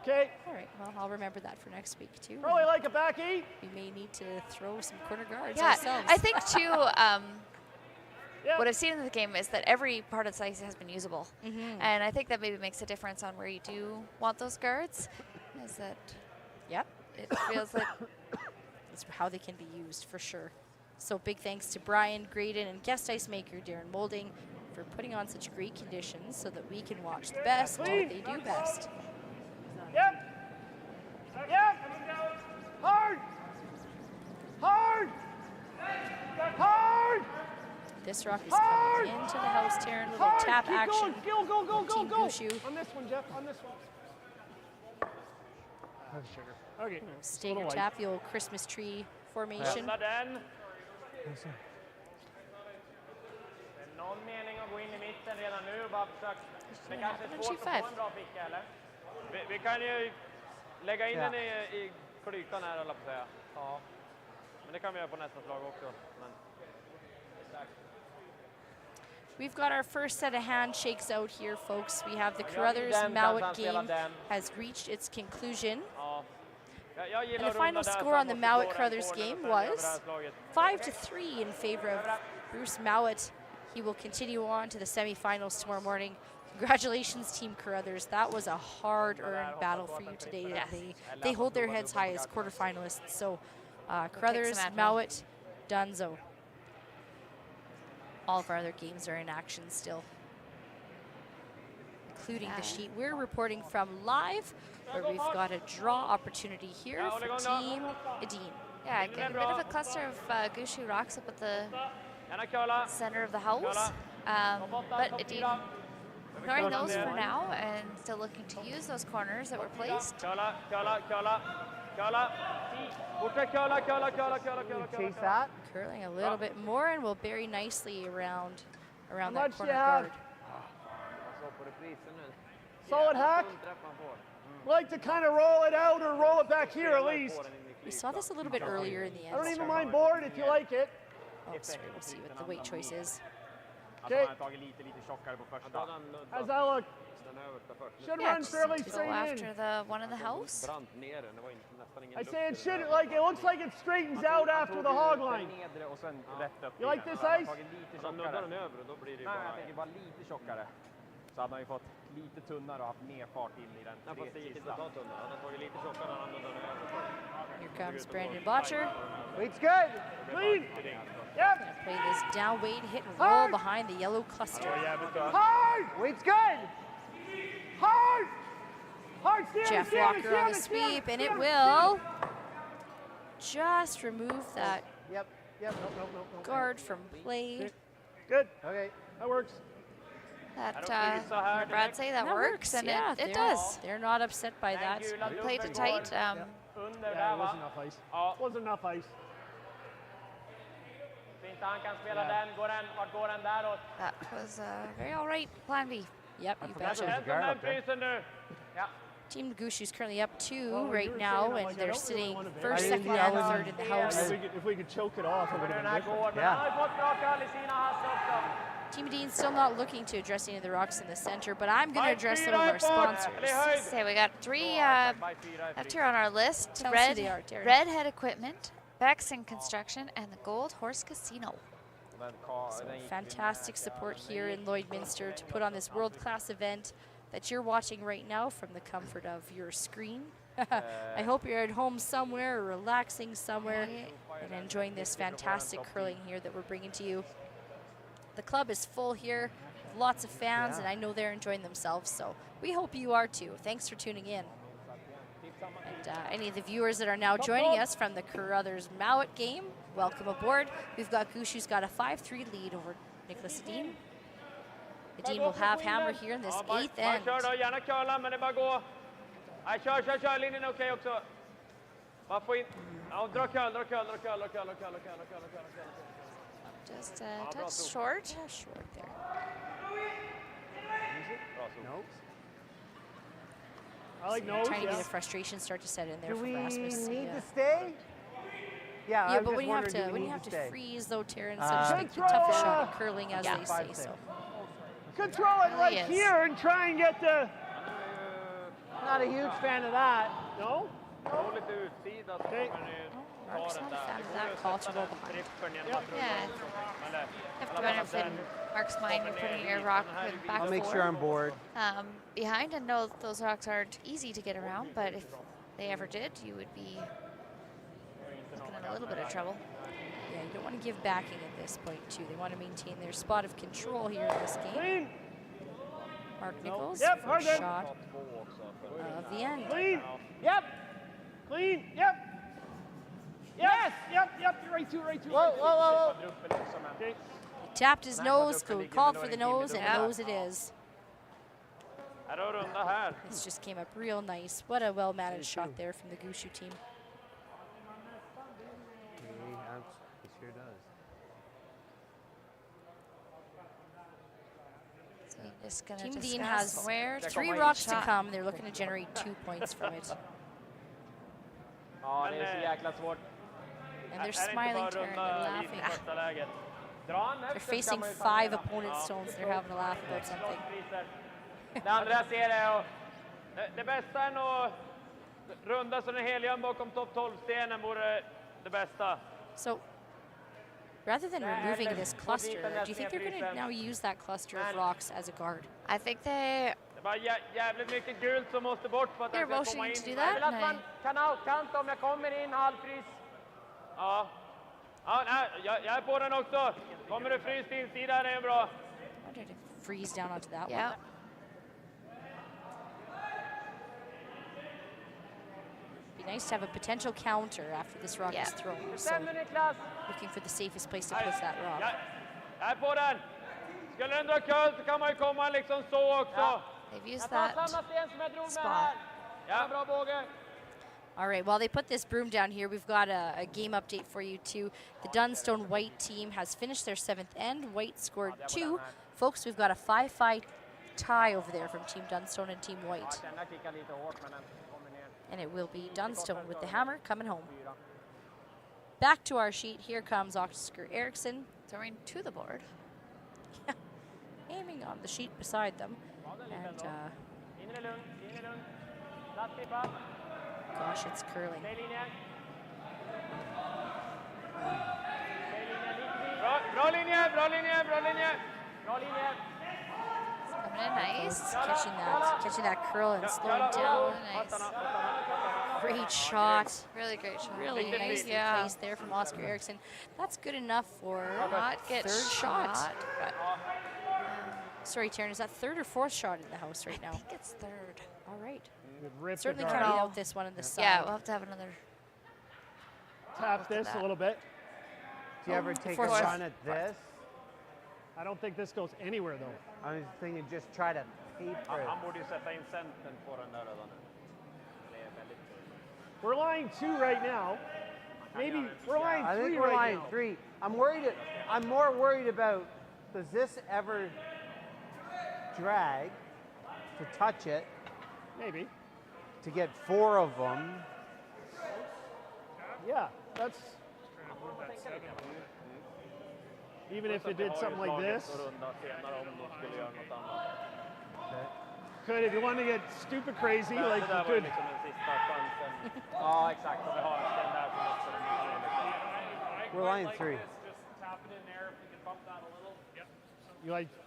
Okay. All right. Well, I'll remember that for next week too. Probably like a back 8. We may need to throw some corner guards Yeah, ourselves. I think too. What I've seen in the game is that every part of the ice has been usable, and I think that maybe makes a difference on where you do want those guards. Is that? Yep. It feels like it's how they can be used for sure. So big thanks to Brian Graydon and guest ice maker Darren Moulding for putting on such great conditions so that we can watch the best do what they do best. Yep. Yep. Hard. Hard. Hard. This rock is coming into the house, Taryn. Little tap Keep action. Going. Go. Team Gushue. On this one, Jeff. On this one. Sugar. Okay. Stager tap, the old Christmas tree formation. Någon mening att gå in i mitten redan nu, bara försök. Det kanske är svårt att få en bra ficka, eller? Vi kan ju lägga in den i klykan här, eller på säga. Ja. Men det kan vi göra på nästa slag också. Men. We've got our first set of handshakes out here, folks. We have the Carruthers-Mowat game has reached its conclusion. And the final score on the Mowat-Carruthers game was 5-3 in favor of Bruce Mowat. He will continue on to the semifinals tomorrow morning. Congratulations, Team Carruthers. That was a hard-earned battle for you today. Yes. They hold their heads high as quarterfinalists. So Carruthers, Mowat, Dunzo. All of our other games are in action still, including the sheet we're reporting from live, where we've got a draw opportunity here for Team Edin. Yeah, a bit of a cluster of Gushue rocks up at the center of the house, but Edin ignoring those for now and still looking to use those corners that were placed. Chase that. Curling a little bit more and will bury nicely around How that much corner you have? guard. Solid hack. Like to kind of roll it out or roll it back here at least. We saw this a little bit earlier in the end. I don't even mind board if you like it. Oh, sorry, we'll see what the weight choice is. Okay. How's that look? Should Yeah, run just fairly to go straight in. after the one in the house. I say it should, like, it looks like it straightens out after the hog line. You like this ice? Så hade han ju fått lite tunnare och haft mer fart in i den. Nej, fast det gick inte att ta tunnare. Han hade tagit lite tjockare än han hade över. Here comes Brandon Botcher. Weight's good. Clean. Yep. Gonna play this down weight, hit and roll behind the yellow cluster. Hard. Weight's good. Hard. Hard. Jeff Walker on the sweep, and it will just remove that Yep. No. guard from play. Good. Okay. That works. That Brad say that works, and yeah, it does. They're not upset by that. Played it tight. Yeah, it wasn't enough ice. Wasn't enough ice. Fint han kan spela den. Vart går den däråt? That was very all right, plan B. Yep, you betcha. Den frysen nu. Ja. Team Gushue is currently up 2 right now, and they're sitting first, second, and third in the house. If we could choke it off, it would have been different. Men han har ju fått bra kall I sina hass också. Team Edin's still not looking to address any of the rocks in the center, but I'm going to address some of our sponsors. So we got 3 left here on our list. Tell us who they are, Terry. Redhead Equipment, Bexing Construction, and the Gold Horse Casino. So fantastic support here in Lloydminster to put on this world-class event that you're watching right now from the comfort of your screen. I hope you're at home somewhere or relaxing somewhere and enjoying this fantastic curling here that we're bringing to you. The club is full here, lots of fans, and I know they're enjoying themselves, so we hope you are too. Thanks for tuning in. And any of the viewers that are now joining us from the Carruthers Mowat game, welcome aboard. We've got Gushue's got a 5-3 lead over Niklas Edin. Edin will have hammer here in this 8th end. Kör gärna curla, men det bara gå. Nej, kör, linjen är okej också. Bara få in. Ja, dra curl. Just a touch short. Yeah, short there. Nope. I like nose. Trying to get the frustration start to set in there for Rasmus. Do we need to stay? Yeah, but when you have to freeze though, Terran, so just make the toughest shot at curling, as they say. So control it right here and try and get the. Not a huge fan of that. No. Okay. Mark's not a fan of that call to go behind. Yeah. You have to benefit in Mark's mind. You're putting your rock back I'll make sure I'm bored. Behind, and no, those rocks aren't easy to get around, but if they ever did, you would be looking at a little bit of trouble. Yeah, you don't want to give backing at this point, too. They want to maintain their spot of control here in this game. Mark Nichols, first shot of the end. Clean. Yep. Clean. Yep. Yes. Yep. Right to. Whoa. Okay. He tapped his nose, called for the nose, and nose it is. This just came up real nice. What a well-managed shot there from the Gushue team. He sure does. So you're just gonna Team discuss Dean has where 3 rocks to come. They're looking to generate 2 points from it. Ja, det är så jäkla svårt. And they're smiling, Terran, they're laughing. They're facing 5 opponent stones. They're having a laugh about something. Det andra ser jag. Det bästa är nog runda som en helium bakom topp 12-stenen vore det bästa. So, rather than removing this cluster, do you think they're going to now use that cluster of rocks as a guard? I think they. Det var jävligt mycket gult som måste bort för att They're den ska komma in. motioning to do that. Jag vill att man kan outkanta om jag kommer in halvfrys. Ja. Ja, nej, jag är på den också. Kommer du fryst insida, det är bra. I wanted to freeze down onto that Yeah. one. Be nice to have a potential counter after this rock is thrown. So, looking for the safest place to place that rock. Jag är på den. Skulle den dra curl så kan man ju komma liksom så också. They've used that spot. Ja, bra båge. All right, while they put this broom down here, we've got a game update for you too. The Dunstone White team has finished their 7th end. White scored 2. Folks, we've got a 5-5 tie over there from Team Dunstone and Team White. And it will be Dunstone with the hammer coming home. Back to our sheet, here comes Oscar Eriksson. Throwing to the board. Aiming on the sheet beside them. And gosh, it's curling. Bra linje. Coming in nice. Catching that curl and slowing down. Nice. Great shot. Really great shot. Really nicely placed there from Oscar Eriksson. That's good enough for Not get third shot. but sorry, Taryn, is that 3rd or 4th shot in the house right now? I think it's 3rd. All right. Rip Certainly the counting guard. out this one on the side. Yeah, we'll have to have another. Tap this a little bit. Do you ever take a Fourth. run at this? I don't think this goes anywhere though. I was thinking just try to paper it. Han borde ju sätta in centern på den där redan. We're lying 2 right now. Maybe we're line I 3 think we're right line now. 3. I'm more worried about, does this ever drag to touch it? Maybe. To get 4 of them. Yeah, that's. Even if it did something like this. Could, if you want to get stupid crazy, like you could. Ja, exakt. Och vi har den där som också är mycket. We're line 3.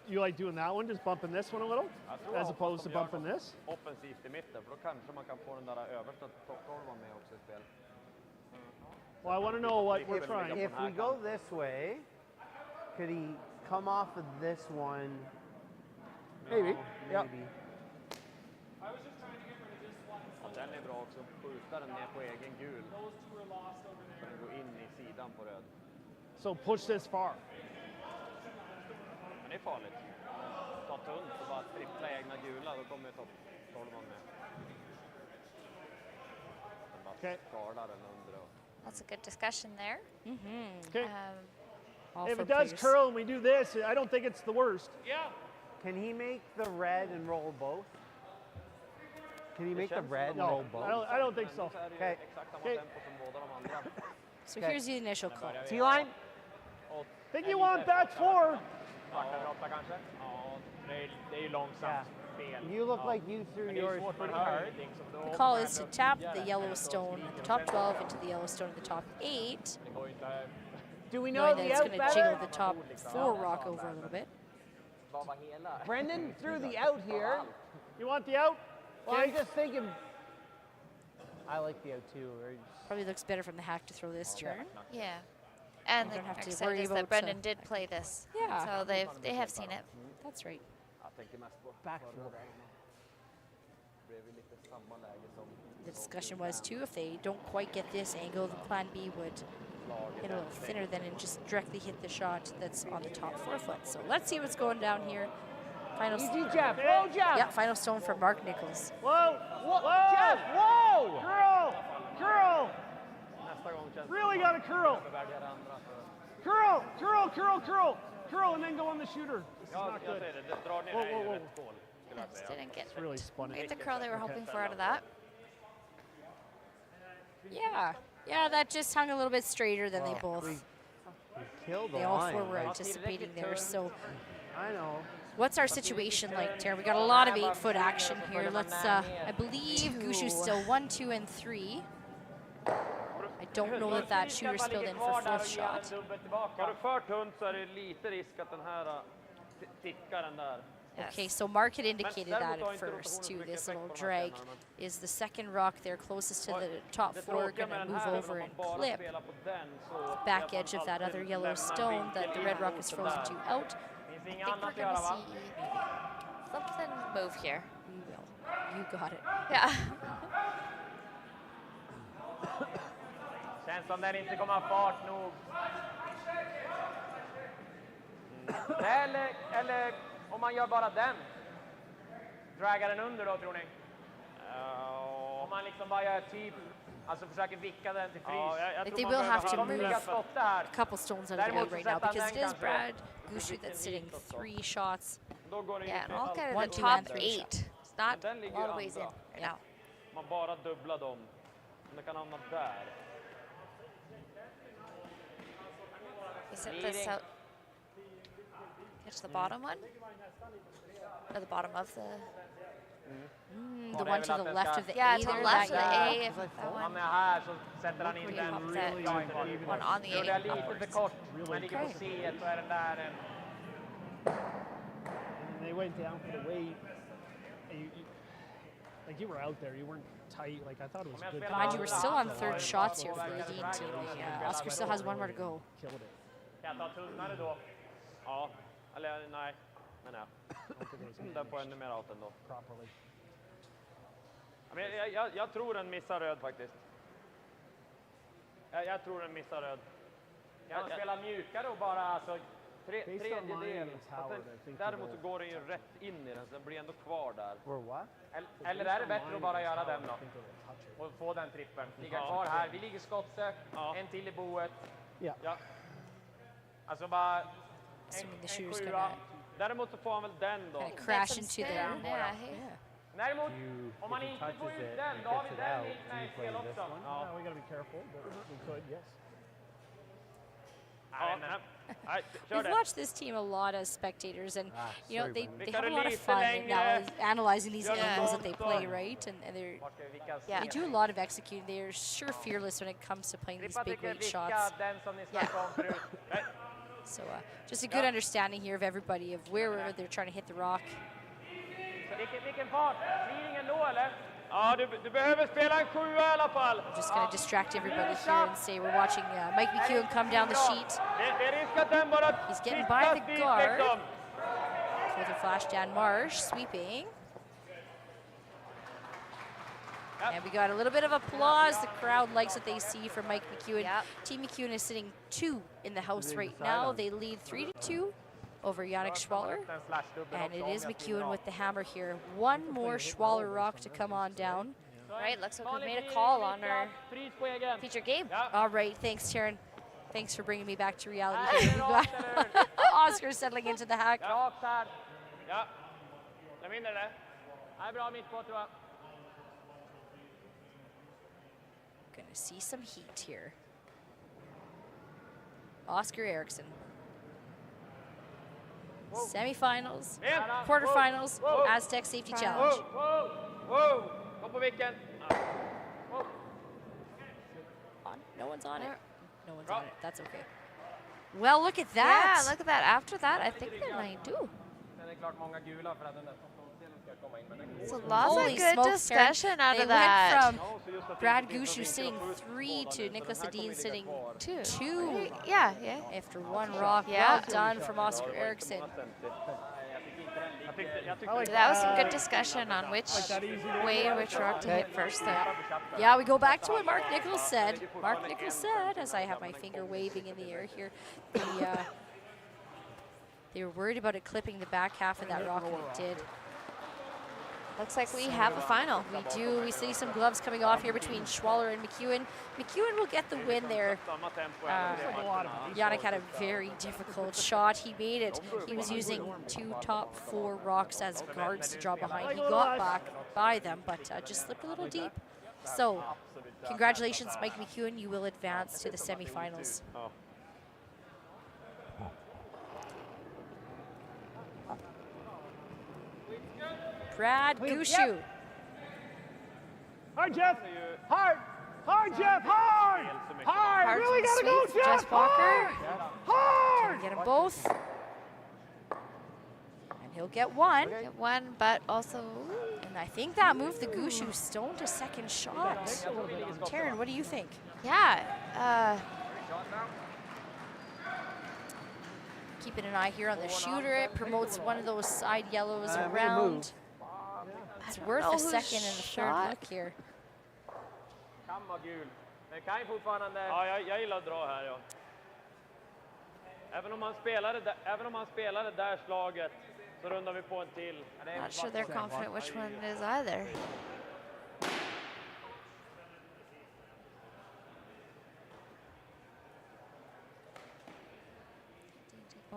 You like doing that one, just bumping this one a little, as opposed to bumping this? Offensivt i mitten, för då kanske man kan få den där översta topptolvan med också i spel. Well, I want to know what we're trying. If we go this way, could he come off of this one? Maybe. Yep. Ja, den är bra också. Skjuta den ner på egen gul. Så den går in i sidan på röd. So push this far. Men det är farligt. Ta tunt och bara trippla egna gula, då kommer topptolvan med. Okay. That's a good discussion there. Okay. All If for it does players. curl and we do this, I don't think it's the worst. Yeah. Can he make the red and roll both? Can he make the red and No, roll both? I don't think so. Okay. So here's the initial call. T-line? Think you want back 4. Det är ju långsamt spel. You look like you threw yours pretty hard. The call is to tap the Yellowstone, the top 12 into the Yellowstone in the top 8. Do we know Knowing that the it's out going to jiggle better? the top 4 rock over a little bit. Brendan threw the out here. You want the out? Well, I'm just thinking. I like the out too. Probably looks better from the hack to throw this turn. Yeah. And You the don't have to excited worry is about, that Brendan did play this. Yeah. So they have seen it. That's right. Back The discussion was too, if they don't quite get this angle, the plan B would hit a little thinner than and just directly hit the shot that's on the top 4 foot. So let's see what's going down here. Final Easy jab, low jab. Yeah, final stone for Mark Nichols. Whoa, whoa, Jeff, whoa! Curl! Really got to curl. Curl, and then go on the shooter. This is not good. Whoa. Just didn't get really spun the curl they were hoping for out of that. Yeah, that just hung a little bit straighter than they both. We killed the They all line. 4 were anticipating there. So I know. what's our situation like, Tara? We got a lot of 8-foot action here. Let's, I believe Gushue's still 1, 2, and 3. I don't know that that shooter's filled in for 4th shot. Har du för tunt så är det lite risk att den här tickar den där. Okay, so Mark had indicated that at first too. This little drag is the second rock there closest to the top 4, going to move over and clip the back edge of that other yellow stone that the red rock is frozen to out. I think we're going to see something move here. We will. You got it. Yeah. Känns som den inte kommer ha fart nog. Eller om man gör bara den. Draggar den under då, tror ni? Om man liksom bara gör typ, alltså försöker vicka den till frys. Like they will have to move a couple stones out of the way right now because it is Brad Gushue that's sitting 3 shots. Yeah, and all kind of 1, the 2, top and 3 8. shots. It's not a lot of ways in right now. Man bara dubblar dem. Det kan hamna där. We set this out. Catch the bottom one? Or the bottom of the... The one to the left of the yeah, A to there, the left of that the A. yellow. If that one. Han är här så sätter han in Really den. pops that one on the Då är det A. lite för kort. Man ligger på C så är den där en... And they went down for the weight. Like you were out there, you weren't tight. Like I thought it was good. Mind you, we're still on 3rd shots here for the Edin team. Oscar still has 1 more to go. Killed it. Kan jag ta tunnare då? Ja. Eller nej. Men ja. Där på ännu mer out ändå. Properly. Men jag tror den missar röd faktiskt. Jag tror den missar röd. Kan man spela mjukare och bara alltså, Tredjedel. Däremot så går den ju rätt in i den, så den blir ändå kvar där. Eller är det bättre att bara göra den då? Och få den trippen. Ligga kvar här. Vi ligger skottet. En till i boet. Ja. Alltså bara en sjua. Däremot så får han väl den då. Crash into there. Däremot, om man inte får ut den, då har vi den med i spel också. Yeah, we gotta be careful, but we could, yes. We've watched this team a lot as spectators, and you know they have a lot of fun analyzing these angles that they play, right? And they do a lot of executing. They're sure fearless when it comes to playing these big weight shots. So just a good understanding here of everybody of where they're trying to hit the rock. Vilken fart? Blir ingen då eller? Ja, du behöver spela en 7 i alla fall. I'm just going to distract everybody here and say we're watching Mike McEwen come down the sheet. He's getting by the guard. With a flash, Dan Marsh sweeping. And we got a little bit of applause. The crowd likes what they see from Mike McEwen. Team McEwen is sitting 2 in the house right now. They lead 3-2 over Yannick Schwaller, and it is McEwen with the hammer here. One more Schwaller rock to come on down. Right, looks like we've made a call on our feature game. All right, thanks, Taryn. Thanks for bringing me back to reality here. We've got Oscar settling into the hack. Gonna see some heat here. Oscar Eriksson. Semifinals, quarterfinals, Astec Safety Challenge. No one's on it. No one's on it. That's okay. Well, look at that. Yeah, look at that. After that, I think they might do. So lots of good discussion out of that. They went from Brad Gushue sitting 3 to Niklas Edin sitting 2. Yeah. After one rock. Well done from Oscar Eriksson. That was some good discussion on which rock to hit first there. Yeah, we go back to what Mark Nichols said. Mark Nichols said, as I have my finger waving in the air here, they were worried about it clipping the back half of that rock, and it did. Looks like we have a final. We do. We see some gloves coming off here between Schwaller and McEwen. McEwen will get the win there. Yannick had a very difficult shot. He made it. He was using 2 top 4 rocks as guards to draw behind. He got back by them, but just slipped a little deep. So, congratulations, Mike McEwen. You will advance to the semifinals. Brad Gushue. Hard, Jeff. Hard. Hard, Jeff. Hard. Hard. Really gotta go, Jeff. Walker. Hard. Get them both. And he'll get one. Get one, but also. And I think that moved the Gushue stone to second shot. Taryn, what do you think? Yeah. Keeping an eye here on the shooter. It promotes one of those side yellows around. It's worth a second and a third look here. Jag gillar att dra här, ja. Även om man spelar det där slaget så rundar vi på en till. Not sure they're confident which one it is either.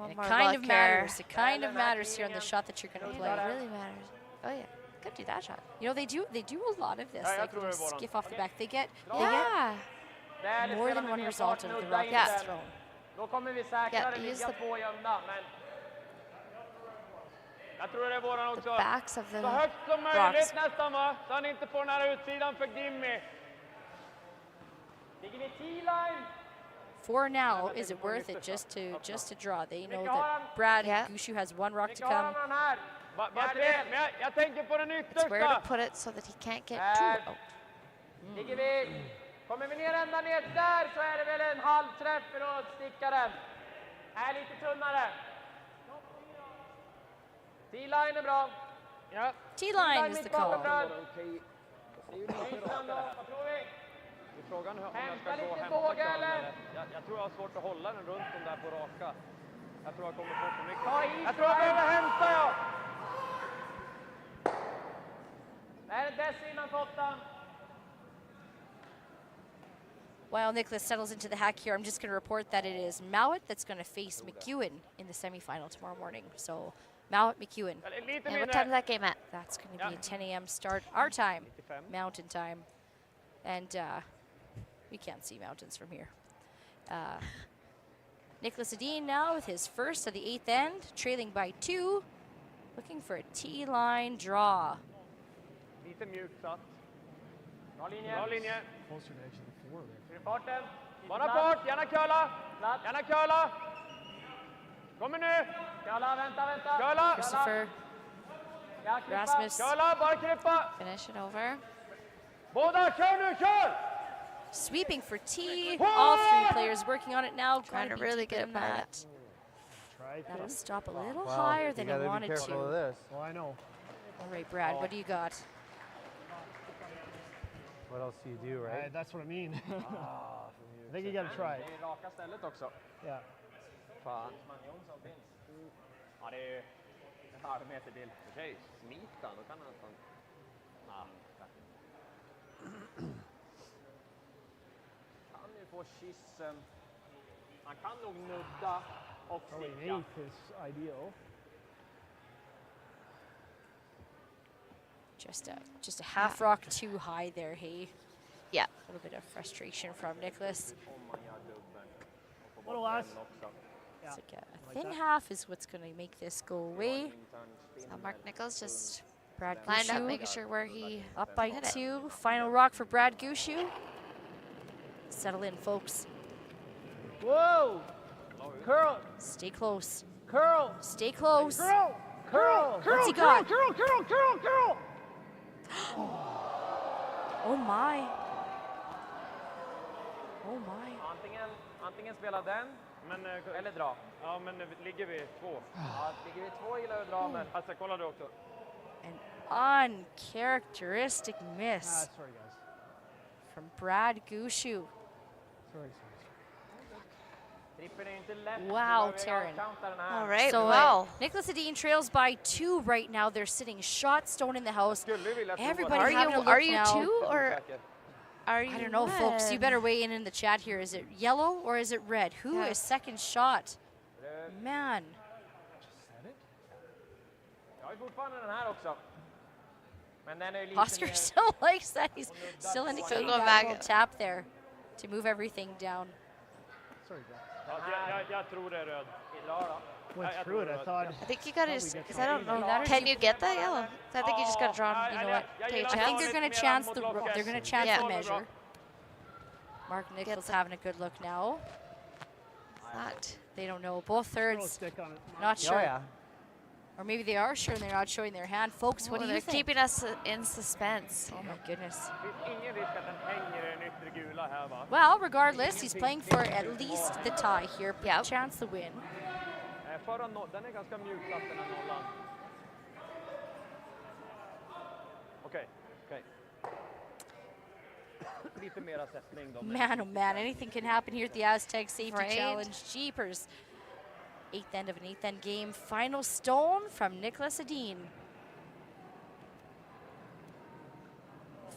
It kind of matters. It kind of matters here on the shot that you're going to play. It really matters. Oh yeah, could do that shot. You know they do a lot of this. Like skiff off the back. They get more than one result of the rock that's thrown. Då kommer vi säkra det, ligga 2 gömda, men jag tror det är våran också. Så högt som möjligt nästan, va? Så han inte får den här utsidan för Gimmy. Ligger vi T-line? For now, is it worth it just to draw? They know that Brad Gushue has one rock to come. Jag tänker på den yttersta. It's where to put it so that he can't get too low. Ligger vi? Kommer vi ner ända ner där så är det väl en halv träff för att sticka den. Är lite tunnare. T-line är bra. Ja. T-line is the call. Vad tror vi? Frågan om jag ska gå hem. Jag tror jag har svårt att hålla den runt den där på raka. Jag tror jag kommer få för mycket. Jag tror jag behöver hämta, ja. Det här är dess innan Tottan. While Niklas settles into the hack here, I'm just going to report that it is Mowat that's going to face McEwen in the semifinal tomorrow morning. So Mowat, McEwen. And what time is that game at? That's going to be a 10 a.m. start, our time, mountain time. And we can't see mountains from here. Niklas Edin now with his first of the 8th end, trailing by 2, looking for a T-line draw. Lite mjukt satt. Bra linje. Bra linje. Closer to edge of the floor there. Styr farten. Bara fart, gärna curla. Gärna curla. Kommer nu. Curla, vänta. Curla. Christopher, Rasmus. Curla, bara krypa. Finish it over. Båda, kör nu, kör! Sweeping for T. All 3 players working on it now. Trying to really get him that. That'll stop a little higher than he wanted to. Of this. Well, I know. All right, Brad, what do you got? What else do you do, right? That's what I mean. I think you got to try it. Det är raka stället också. Yeah. Fan. Ja, det är ju en halv meter till. Okej, smita, då kan han... Kan ju få kissen. Han kan nog nudda och Probably sticka. an 8th is ideal. Just a half rock too high there, hey? Yeah. A little bit of frustration from Niklas. Little less. It's like a thin half is what's going to make this go away. So Mark Nichols just Brad lined up, Gushue making sure where he up by hit it. 2. Final rock for Brad Gushue. Settle in, folks. Whoa! Curl! Stay close. Curl! Stay close. Curl! Curl! What's he got? Curl! Oh my. Oh my. Antingen spela den, eller dra. Ja, men ligger vi 2? Ja, ligger vi 2 gillar jag att dra, men... Alltså, kolla du också. An uncharacteristic miss Sorry, guys. from Brad Gushue. Sorry. Wow, Taryn. All right, so, wow. Niklas Edin trails by 2 right now. They're sitting shot stone in the house. Everybody Are you 2 or are you I don't know, folks. You better weigh in the chat here. Is it yellow or is it red? Who is second shot? Man. Oscar still likes that. He's still indicating that little tap there to move everything down. Sorry, Brad. Jag tror det är röd. Went through it, I thought. I think you gotta, because I don't know, can you get that yellow? So I think you just gotta draw, you know what, take a chance. I think they're gonna chance the measure. Mark Nichols having a good look now. They don't know. Both thirds. Not sure. Oh, yeah. Or maybe they are sure and they're not showing their hand. Folks, what do you think? They're keeping us in suspense. Oh my goodness. Ingen risk att den hänger i den yttre gula här, va? Well, regardless, he's playing for at least the tie here. Yep. Chance the win. Den är ganska mjuksatt, den här nollan. Okej. Lite mera sättning då. Man, oh man, anything can happen here at the Astec Safety Right. Challenge. Jeepers. 8th end of an 8th end game. Final stone from Niklas Edin.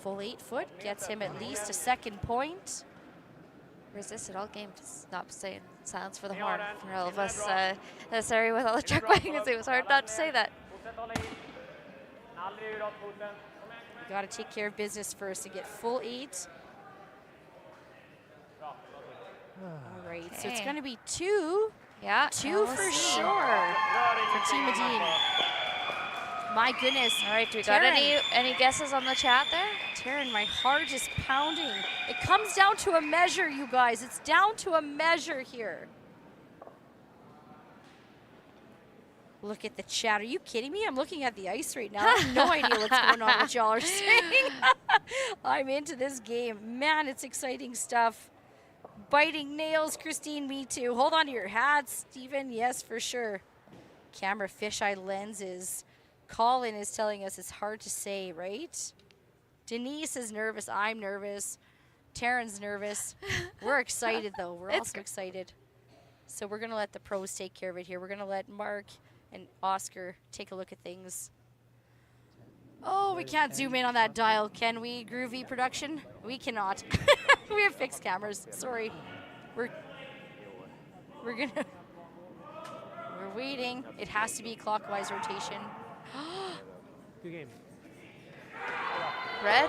Full 8 foot gets him at least a second point. Resisted all game to stop saying silence for the horn for all of us in this area with all the truck wagons. It was hard not to say that. You got to take care of business first and get full 8. All right, so it's going to be 2. Yeah, 2 for sure for Team Edin. My goodness. All right, do we got any guesses on the chat there? Taryn, my heart is pounding. It comes down to a measure, you guys. It's down to a measure here. Look at the chat. Are you kidding me? I'm looking at the ice right now. I have no idea what's going on, what y'all are saying. I'm into this game. Man, it's exciting stuff. Biting nails, Christine, me too. Hold on to your hats, Stephen. Yes, for sure. Camera fisheye lenses. Colin is telling us it's hard to say, right? Denise is nervous. I'm nervous. Taryn's nervous. We're excited, though. We're also excited. So we're going to let the pros take care of it here. We're going to let Mark and Oscar take a look at things. Oh, we can't zoom in on that dial, can we, Groovy Production? We cannot. We have fixed cameras. Sorry. We're waiting. It has to be clockwise rotation. Good game. Red.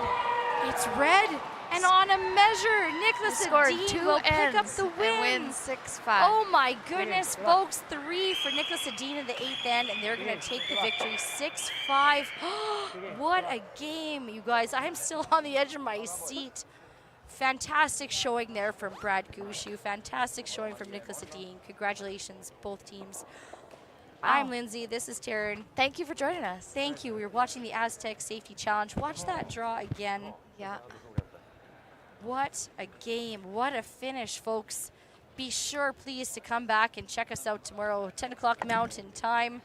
It's red. And on a measure, Niklas Edin will pick up the win. And win 6-5. Oh my goodness, folks. 3 for Niklas Edin in the 8th end, and they're going to take the victory 6-5. What a game, you guys. I am still on the edge of my seat. Fantastic showing there from Brad Gushue. Fantastic showing from Niklas Edin. Congratulations, both teams. I'm Lindsay. This is Taryn. Thank you for joining us. Thank you. We were watching the Astec Safety Challenge. Watch that draw again. Yeah. What a game. What a finish, folks. Be sure, please, to come back and check us out tomorrow, 10 o'clock Mountain Time.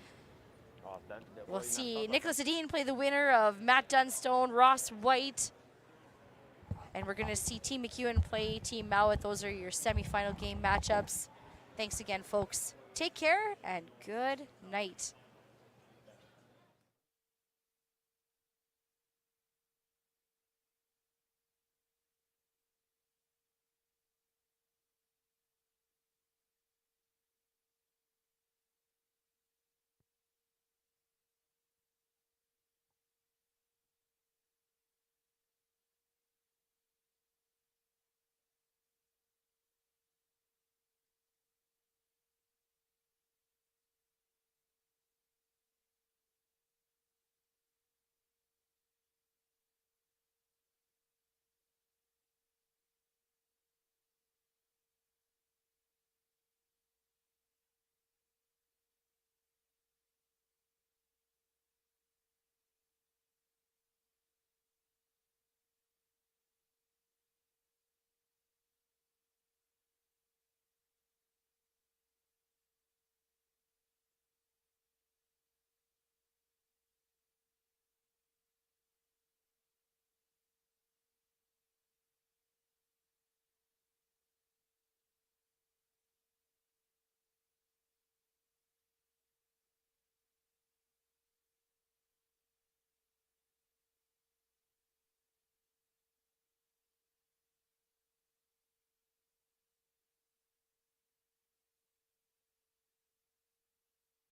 We'll see Niklas Edin play the winner of Matt Dunstone, Ross White. And we're going to see Team McEwen play Team Mowat. Those are your semifinal game matchups. Thanks again, folks. Take care and good night.